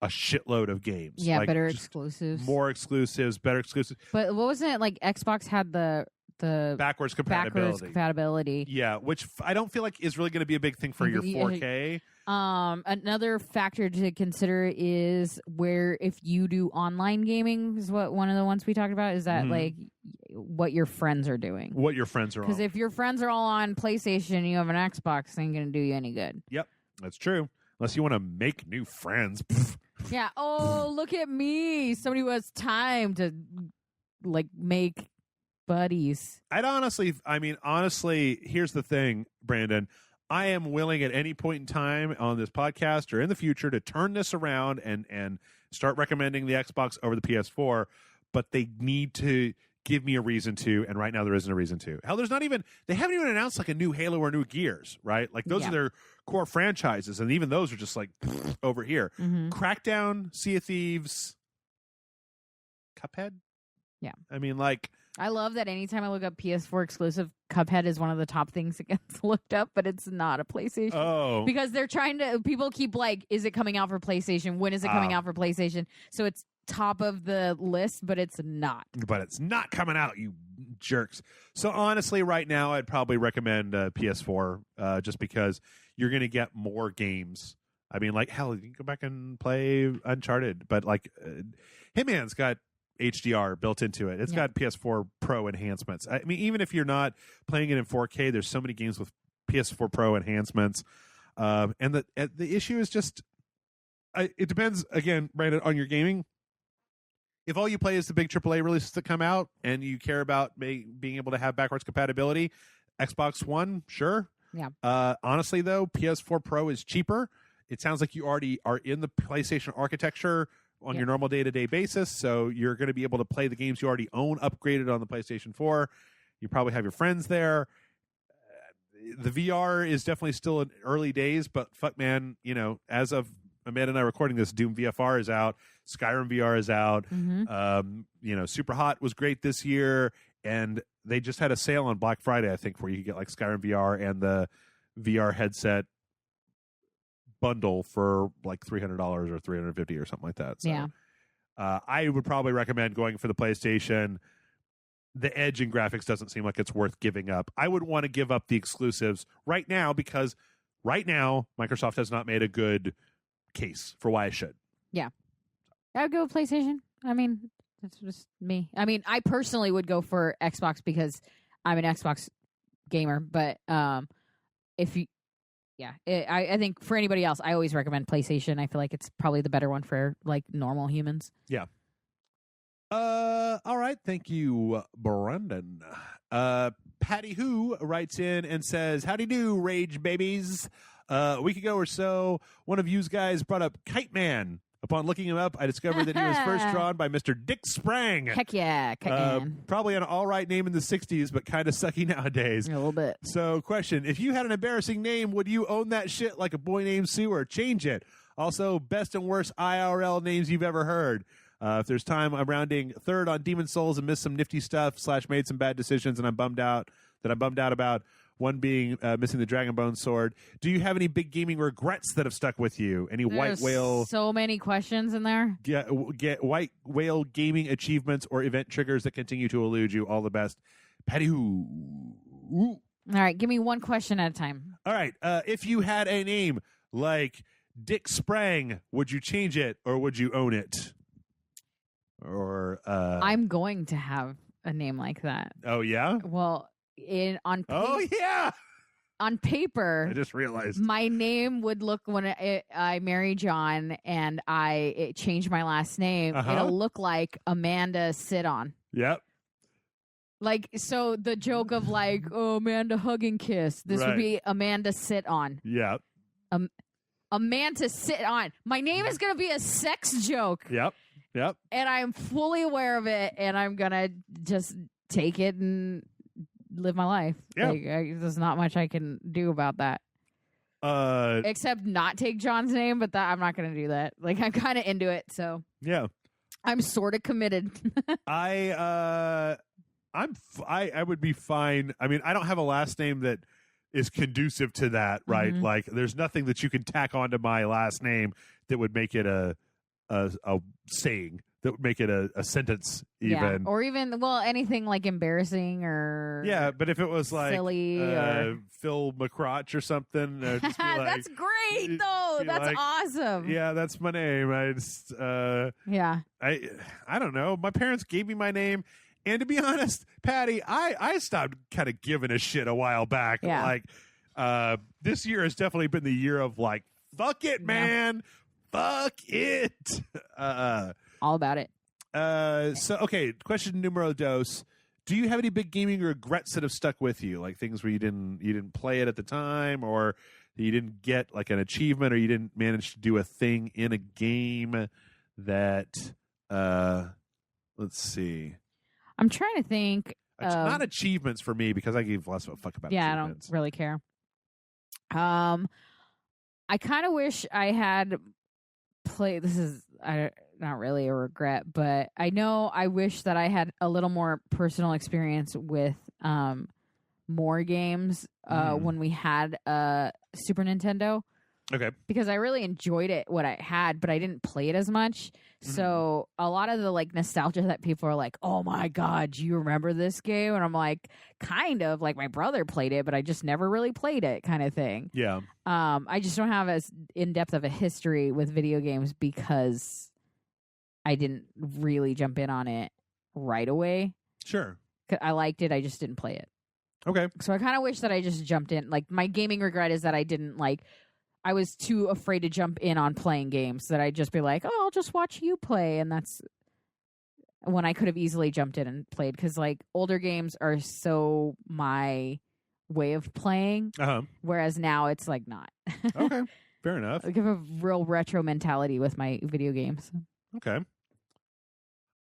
a shitload of games. Yeah, better exclusives, more exclusives, better exclusives. But what was it like? Xbox had the backwards compatibility. Yeah, which I don't feel like is really going to be a big thing for your 4K. Another factor to consider is where if you do online gaming is what one of the ones we talked about is that like what your friends are doing. What your friends are on. Because if your friends are all on PlayStation and you have an Xbox, it ain't going to do you any good. Yep, that's true. Unless you want to make new friends. Yeah. Oh, look at me. Somebody who has time to like make buddies. Honestly, here's the thing, Brandon. I am willing at any point in time on this podcast or in the future to turn this around and start recommending the Xbox over the PS4, but they need to give me a reason to, and right now there isn't a reason to. Hell, they haven't even announced like a new Halo or new Gears, right? Like those are their core franchises, and even those are just like over here. Crackdown, Sea of Thieves, Cuphead? Yeah. I mean, like... I love that anytime I look up PS4 exclusive, Cuphead is one of the top things that gets looked up, but it's not a PlayStation. Oh. Because they're trying to, people keep like, is it coming out for PlayStation? When is it coming out for PlayStation? So it's top of the list, but it's not. But it's not coming out, you jerks. So honestly, right now, I'd probably recommend PS4 just because you're going to get more games. I mean, like, hell, you can go back and play Uncharted, but like, Hitman's got HDR built into it. It's got PS4 Pro enhancements. I mean, even if you're not playing it in 4K, there's so many games with PS4 Pro enhancements. And the issue is just, it depends, again, Brandon, on your gaming. If all you play is the big AAA releases that come out and you care about being able to have backwards compatibility, Xbox One, sure. Yeah. Honestly, though, PS4 Pro is cheaper. It sounds like you already are in the PlayStation architecture on your normal day-to-day basis, so you're going to be able to play the games you already own upgraded on the PlayStation 4. You probably have your friends there. The VR is definitely still in early days, but fuck, man, as of Amanda and I recording this, Doom VFR is out, Skyrim VR is out. Super Hot was great this year, and they just had a sale on Black Friday, I think, where you could get like Skyrim VR and the VR headset bundle for like $300 or $350 or something like that. So, I would probably recommend going for the PlayStation. The edge in graphics doesn't seem like it's worth giving up. I would want to give up the exclusives right now because right now Microsoft has not made a good case for why I should. Yeah. I would go with PlayStation. I mean, that's just me. I mean, I personally would go for Xbox because I'm an Xbox gamer, but if you I think for anybody else, I always recommend PlayStation. I feel like it's probably the better one for like normal humans. Yeah. All right. Thank you, Brandon. Patty Who writes in and says, "Howdy do, Rage babies. A week ago or so, one of you guys brought up Kite Man. Upon looking him up, I discovered that he was first drawn by Mr. Dick Sprang. Heck yeah, Kite Man. Probably an all right name in the 60s, but kind of sucky nowadays. A little bit. So, question, if you had an embarrassing name, would you own that shit like a boy named Sue or change it? Also, best and worst IRL names you've ever heard. If there's time, I'm rounding third on Demon Souls and missed some nifty stuff / made some bad decisions, and I'm bummed out about. One being missing the Dragon Bone sword. Do you have any big gaming regrets that have stuck with you? Any white whale? So many questions in there. Get white whale gaming achievements or event triggers that continue to elude you. All the best, Patty Who. All right, give me one question at a time. All right, if you had a name like Dick Sprang, would you change it or would you own it? Or I'm going to have a name like that. Oh yeah. Well. On paper, I just realized my name would look when I marry John and I change my last name. It'll look like Amanda Sit On. Yep. Like, so the joke of like, oh, Amanda Hug and Kiss. This would be Amanda Sit On. Yep. Amanda Sit On. My name is going to be a sex joke. Yep. And I'm fully aware of it, and I'm going to just take it and live my life. Yeah. Like, there's not much I can do about that. Except not take John's name, but I'm not going to do that. Like, I'm kind of into it, so. Yeah. I'm sort of committed. I would be fine. I mean, I don't have a last name that is conducive to that, right? Mhm. Like, there's nothing that you can tack onto my last name that would make it a saying, that would make it a sentence, even. Yeah. Or even, well, anything like embarrassing or Yeah, but if it was like silly or Phil McCrotch or something, just be like, that's great though. be That's like, awesome. yeah, that's my name. I just Yeah. I don't know. My parents gave me my name, and to be honest, Patty, I stopped kind of giving a shit a while back. Yeah. Like, this year has definitely been the year of like, fuck it, man. Fuck it. All about it. So okay, question numero dos. Do you have any big gaming regrets that have stuck with you? Like things where you didn't play it at the time, or you didn't get like an achievement, or you didn't manage to do a thing in a game that let's see. I'm trying to think. Not achievements for me, because I give less of a fuck about achievements. I don't really care. I kind of wish I had played. This is not really a regret, but I know I wish that I had a little more personal experience with more games when we had Super Nintendo. Okay. Because I really enjoyed it, what I had, but I didn't play it as much. So a lot of the like nostalgia that people are like, oh my God, do you remember this game? And I'm like, kind of, like my brother played it, but I just never really played it, kind of thing. Yeah. I just don't have as in-depth of a history with video games because I didn't really jump in on it right away. Sure. I liked it, I just didn't play it. Okay. So I kind of wish that I just jumped in. Like my gaming regret is that I didn't I was too afraid to jump in on playing games, that I'd just be like, oh, I'll just watch you play. And that's when I could have easily jumped in and played, because like older games are so my way of playing. Whereas now it's like not. Okay. Fair enough. I have a real retro mentality with my video games. Okay.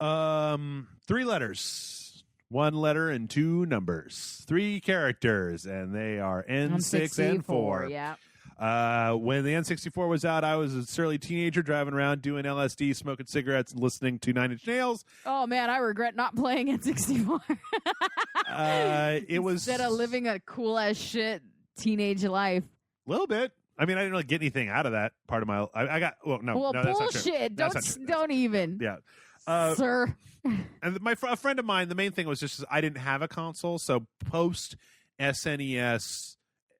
3 letters, 1 letter, and 2 numbers. 3 characters, and they are N6 and 4. Yeah. When the N64 was out, I was a surly teenager driving around doing LSD, smoking cigarettes, and listening to Nine Inch Nails. Oh man, I regret not playing N64. It was instead of living a cool as shit teenage life. A little bit. I mean, I didn't really get anything out of that part of my. I got no, well, no, that's bullshit. Not true. Don't even. Yeah, sir. And a friend of mine, the main thing was just I didn't have a console, so post SNES.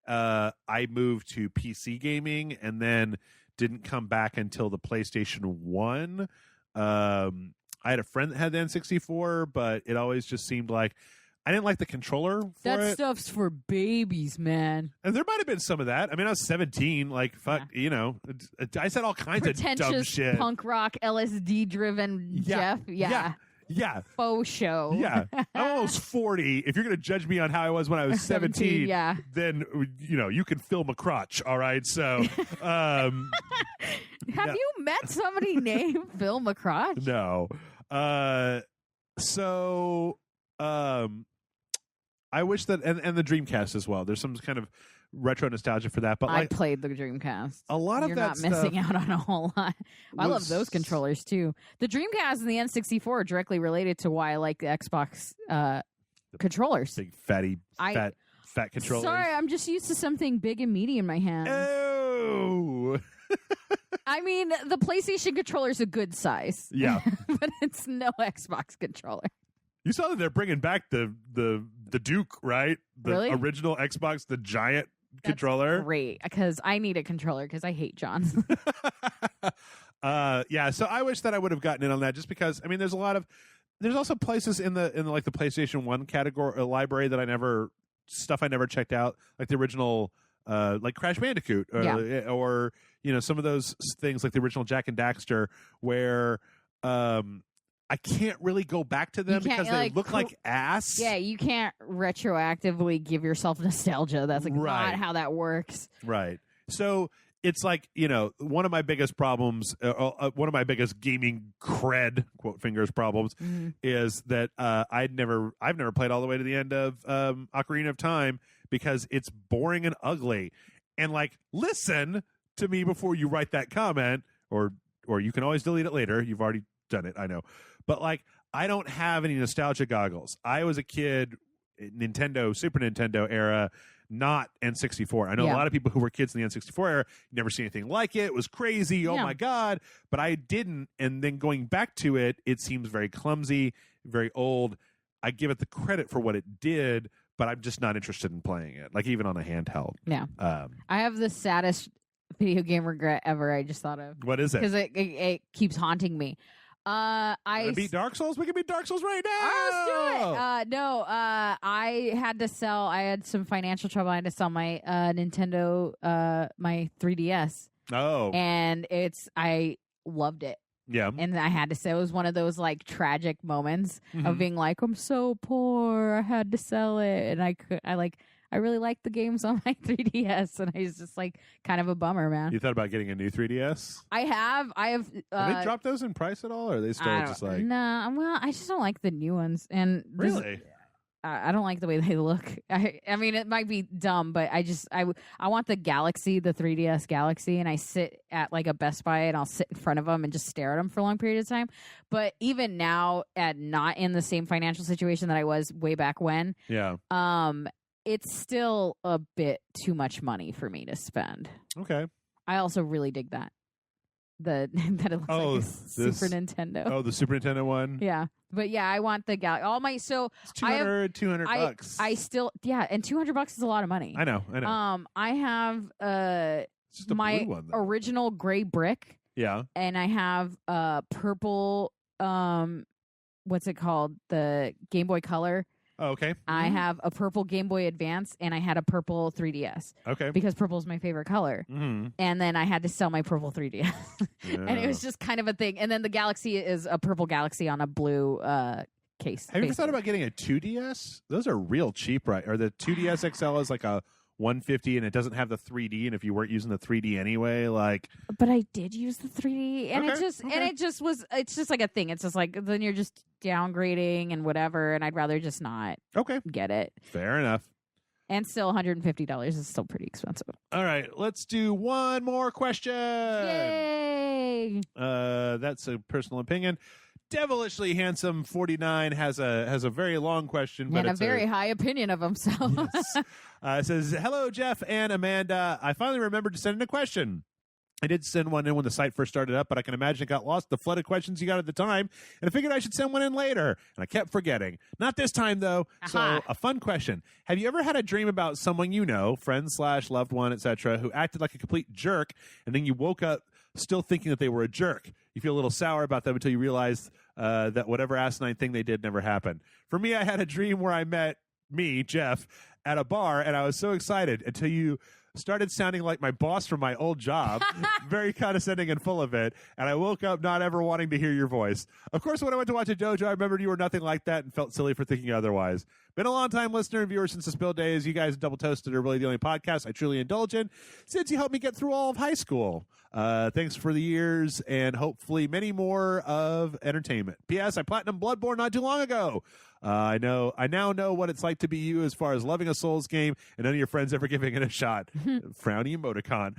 I moved to PC gaming and then didn't come back until the PlayStation 1. I had a friend that had the N64, but it always just seemed like I didn't like the controller for that it. stuff's for babies, man. And there might have been some of that. I mean, I was 17. Like, fuck, you know, I said all kinds of dumb shit. Punk rock, LSD-driven Jeff. Yeah. Faux show. Yeah. I'm almost 40. If you're going to judge me on how I was when I was 17, then, you know, you can film a crotch. All right. So, have you met somebody named Phil McCrotch? No. I wish that, and the Dreamcast as well. There's some kind of retro nostalgia for that. But I played the Dreamcast. A lot You're of that not missing out on a whole lot. I love those controllers too. The Dreamcast and the N64 are directly related to why I like the Xbox controllers. Big fat controllers. Sorry, I'm just used to something big and meaty in my hand. Oh. I mean, the PlayStation controller is a good size. Yeah. But it's no Xbox controller. You saw that they're bringing back the Duke, right? The original Xbox, the giant controller. Great, because I need a controller because I hate John's. Yeah, so I wish that I would have gotten in on that, just because I mean there's also places in the like the PlayStation 1 category library that I never checked out, like the original like Crash Bandicoot or you know, some of those things like the original Jak and Daxter, where I can't really go back to them because they look like ass. Yeah, you can't retroactively give yourself nostalgia. That's like not how that works. Right. So it's like, you know, one of my biggest problems, one of my biggest gaming cred, quote fingers problems, is that I've never played all the way to the end of Ocarina of Time because it's boring and ugly. And like, listen to me before you write that comment, or you can always delete it later. You've already done it, I know. But like, I don't have any nostalgia goggles. I was a kid, Super Nintendo era, not N64. I know a lot of people who were kids in the N64 era never seen anything like it. It was crazy. Oh my God. But I didn't. And then going back to it, it seems very clumsy, very old. I give it the credit for what it did, but I'm just not interested in playing it, like even on a handheld. Yeah. I have the saddest video game regret ever I just thought of. What is it? Because it keeps haunting me. I beat Dark Souls. We can beat Dark Souls right now. Let's do it. I had to sell. I had some financial trouble. I had to sell my Nintendo, my 3DS. Oh, and I loved it. Yeah, and I had to say it was one of those like tragic moments of being like, I'm so poor. I had to sell it, and I really liked the games on my 3DS, and I was just like kind of a bummer, man. You thought about getting a new 3DS? I have. Have they dropped those in price at all, or are they still just like? Nah, well, I just don't like the new ones, and really, I don't like the way they look. I mean, it might be dumb, but I want the Galaxy, the 3DS Galaxy, and I sit at like a Best Buy and I'll sit in front of them and just stare at them for a long period of time. But even now, not in the same financial situation that I was way back when, it's still a bit too much money for me to spend. Okay. I also really dig that. That it looks like a Super Nintendo. Oh, the Super Nintendo one? Yeah. But yeah, I want the Galaxy. All my, so it's $200 bucks. I still, and $200 is a lot of money. I know. I have it's just a my blue one, original gray brick. Yeah. And I have purple, what's it called? The Game Boy Color. Oh, okay. I have a purple Game Boy Advance, and I had a purple 3DS. Okay. Because purple is my favorite color. Mm-hmm. And then I had to sell my purple 3DS. And it was just kind of a thing. And then the Galaxy is a purple Galaxy on a blue case. Have you ever thought about getting a 2DS? Those are real cheap, right? Or the 2DS XL is like a 150 and it doesn't have the 3D, and if you weren't using the 3D anyway, like. But I did use the 3D, and it's just like a thing. It's just like then you're just downgrading and whatever, and I'd rather just not get it. Fair enough. And still $150 is still pretty expensive. All right, let's do one more question. Yay! That's a personal opinion. Devilishly Handsome 49 has a very long question, but and it's a very high opinion of himself. Yes. It says, hello, Jeff and Amanda. I finally remembered to send in a question. I did send one in when the site first started up, but I can imagine it got lost in the flood of questions you got at the time, and I figured I should send one in later, and I kept forgetting. Not this time, though. So, a fun question. Have you ever had a dream about someone you know, friend/loved one, etc., who acted like a complete jerk, and then you woke up still thinking that they were a jerk? You feel a little sour about them until you realize that whatever asinine thing they did never happened. For me, I had a dream where I met me, Jeff, at a bar, and I was so excited until you started sounding like my boss from my old job, very condescending and full of it, and I woke up not ever wanting to hear your voice. Of course, when I went to watch a dojo, I remembered you were nothing like that and felt silly for thinking otherwise. Been a long-time listener and viewer since the Spill days. You guys, Double Toasted, are really the only podcast I truly indulge in since you helped me get through all of high school. Thanks for the years and hopefully many more of entertainment. P.S. I platinum Bloodborne not too long ago. I now know what it's like to be you as far as loving a Souls game and none of your friends ever giving it a shot. Frowny emoticon.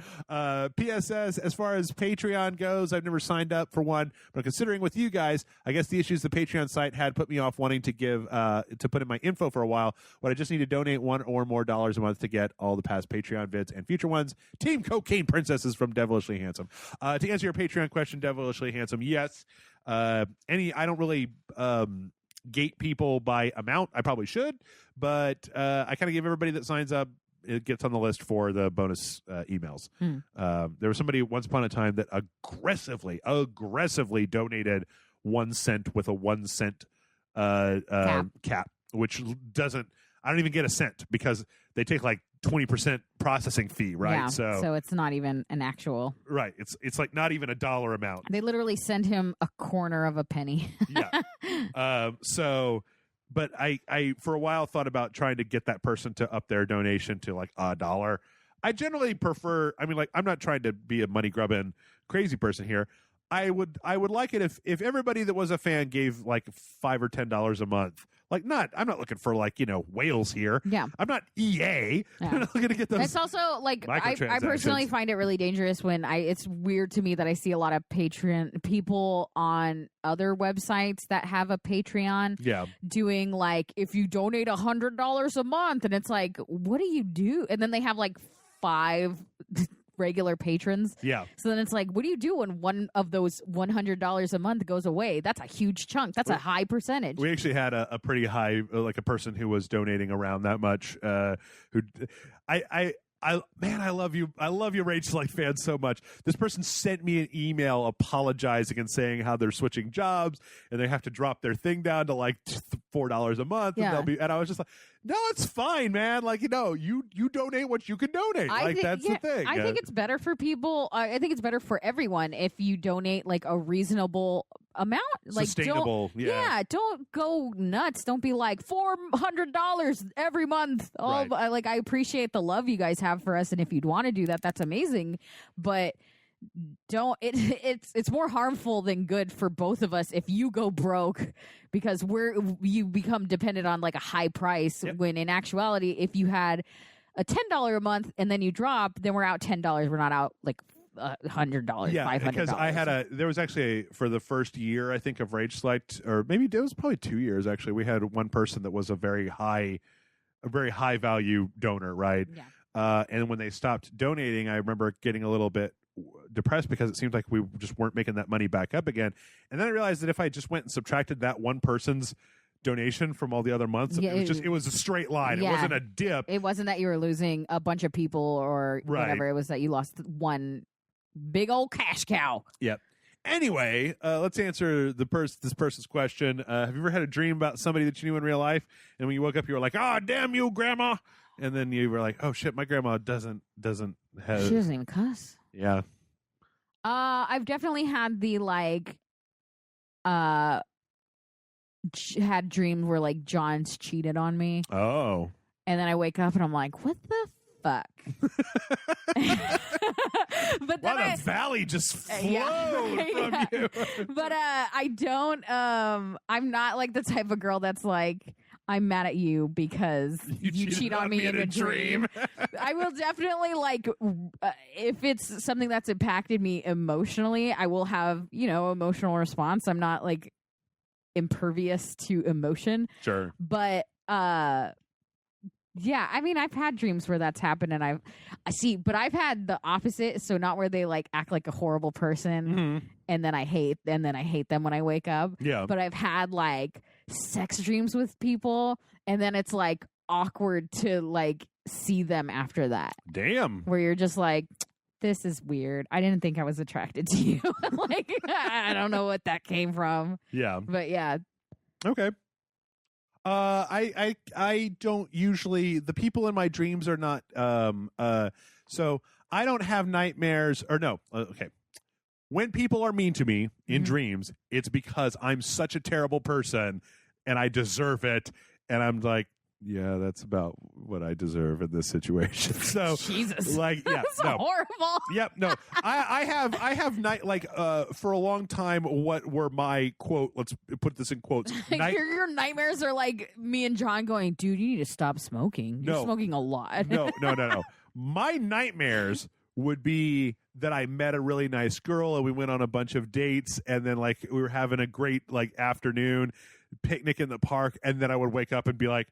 PSS, as far as Patreon goes, I've never signed up for one, but considering with you guys, I guess the issues the Patreon site had put me off wanting to give, to put in my info for a while. What I just need to donate $1 or more a month to get all the past Patreon vids and future ones. Team Cocaine Princesses from Devilishly Handsome. To answer your Patreon question, Devilishly Handsome, yes. I don't really, gate people by amount. I probably should, but I kind of give everybody that signs up, it gets on the list for the bonus emails. There was somebody once upon a time that aggressively donated 1 cent with a 1 cent cap, which doesn't, I don't even get a cent because they take like 20% processing fee, right? Yeah, so it's not even an actual. Right. It's like not even a dollar amount. They literally send him a quarter of a penny. Yeah. But I for a while thought about trying to get that person to up their donation to like $1. I generally prefer, I'm not trying to be a money grubbing crazy person here. I would like it if everybody that was a fan gave like $5 or $10 a month. Like I'm not looking for like, whales here. Yeah. I'm not EA. Yeah. I'm not going to get those. It's also like I microtransactions. personally find it really dangerous when it's weird to me that I see a lot of Patreon people on other websites that have a Patreon doing like, if you donate $100 a month, and it's like, what do you do? And then they have like 5 regular patrons. Yeah. So then it's like, what do you do when one of those $100 a month goes away? That's a huge chunk. That's a high percentage. We actually had a pretty high, like a person who was donating around that much. I love you. I love you, Rage Select fans, so much. This person sent me an email apologizing and saying how they're switching jobs and they have to drop their thing down to like $4 a month. Yeah. And I was just like, no, it's fine, man. Like, you donate what you can donate. That's the thing. I think it's better for people. I think it's better for everyone if you donate like a reasonable amount. Like, sustainable. Don't go nuts. Don't be like $400 every month. Right. Like, I appreciate the love you guys have for us, and if you'd want to do that, that's amazing. But don't it's more harmful than good for both of us if you go broke because you become dependent on like a high price. Yep. When in actuality, if you had a $10 a month and then you drop, then we're out $10. We're not out like $100, $500. Because there was actually for the first year, I think, of Rage Select, or maybe it was probably 2 years actually, we had one person that was a very high value donor, right? Yeah. And when they stopped donating, I remember getting a little bit depressed because it seemed like we just weren't making that money back up again. And then I realized that if I just went and subtracted that one person's donation from all the other months, it was a straight line. Yeah. It wasn't a dip. It wasn't that you were losing a bunch of people or Right. whatever. It was that you lost one big old cash cow. Yep. Anyway, let's answer this person's question. Have you ever had a dream about somebody that you knew in real life, and when you woke up, you were like, "Oh, damn you, grandma," and then you were like, "Oh shit, my grandma doesn't have." She doesn't even cuss. Yeah. I've definitely had the like, had dreams where like John's cheated on me. Oh. And then I wake up and I'm like, what the fuck? But then the valley just flowed from you. But I don't. I'm not like the type of girl that's like, I'm mad at you because you cheat on me in a dream. I will definitely like, if it's something that's impacted me emotionally, I will have, emotional response. I'm not like impervious to emotion. Sure. But yeah, I mean, I've had dreams where that's happened, and but I've had the opposite. So not where they like act like a horrible person, and then I hate them when I wake up. Yeah. But I've had like sex dreams with people, and then it's like awkward to like see them after that. Damn. Where you're just like, this is weird. I didn't think I was attracted to you. Like, I don't know what that came from. Yeah. But yeah. Okay. I don't usually, the people in my dreams are not, so I don't have nightmares okay. When people are mean to me in dreams, it's because I'm such a terrible person and I deserve it. And I'm like, yeah, that's about what I deserve in this situation. So Jesus, like, yeah, that's horrible. Yep, no, I have night like for a long time. What were my quote? Let's put this in quotes. Your nightmares are like me and John going, dude, you need to stop smoking. You're smoking a lot. No. My nightmares would be that I met a really nice girl and we went on a bunch of dates, and then like we were having a great like afternoon picnic in the park, and then I would wake up and be like,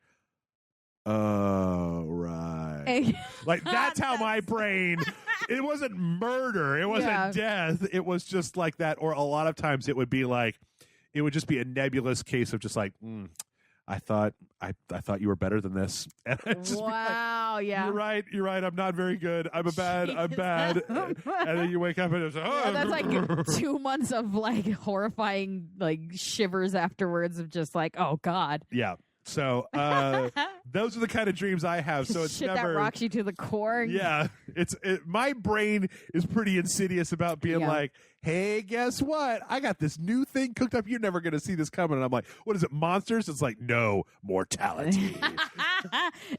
oh, right. Like that's how my brain, it wasn't murder, it wasn't death, it was just like that. Or a lot of times it would be like, it would just be a nebulous case of just like, I thought you were better than this. And wow, like, yeah. You're right. I'm not very good. I'm bad. And then you wake up and it's that's like 2 months of like horrifying like shivers afterwards of just like, oh God. Yeah. So those are the kind of dreams I have. So it's shit never that rocks you to the core. Yeah, my brain is pretty insidious about being like, hey, guess what? I got this new thing cooked up. You're never going to see this coming. And I'm like, what is it, monsters? It's like, no, mortality.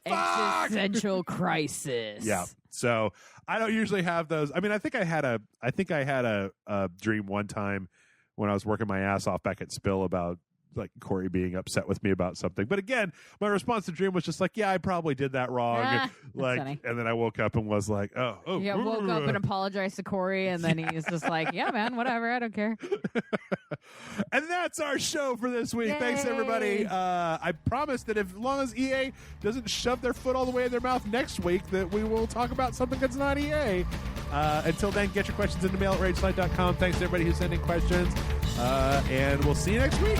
Existential crisis. Yeah. So I don't usually have those. I mean, I think I had a dream one time when I was working my ass off back at Spill about like Corey being upset with me about something. But again, my response to dream was just like, yeah, I probably did that wrong. Like, funny. And then I woke up and was like, yeah, woke up and apologized to Corey, and then he's just like, yeah, man, whatever, I don't care. And that's our show for this week. Yay. Thanks, everybody. I promise that as long as EA doesn't shove their foot all the way in their mouth next week, that we will talk about something that's not EA. Until then, get your questions into mail at rageslide.com. Thanks to everybody who's sending questions. And we'll see you next week.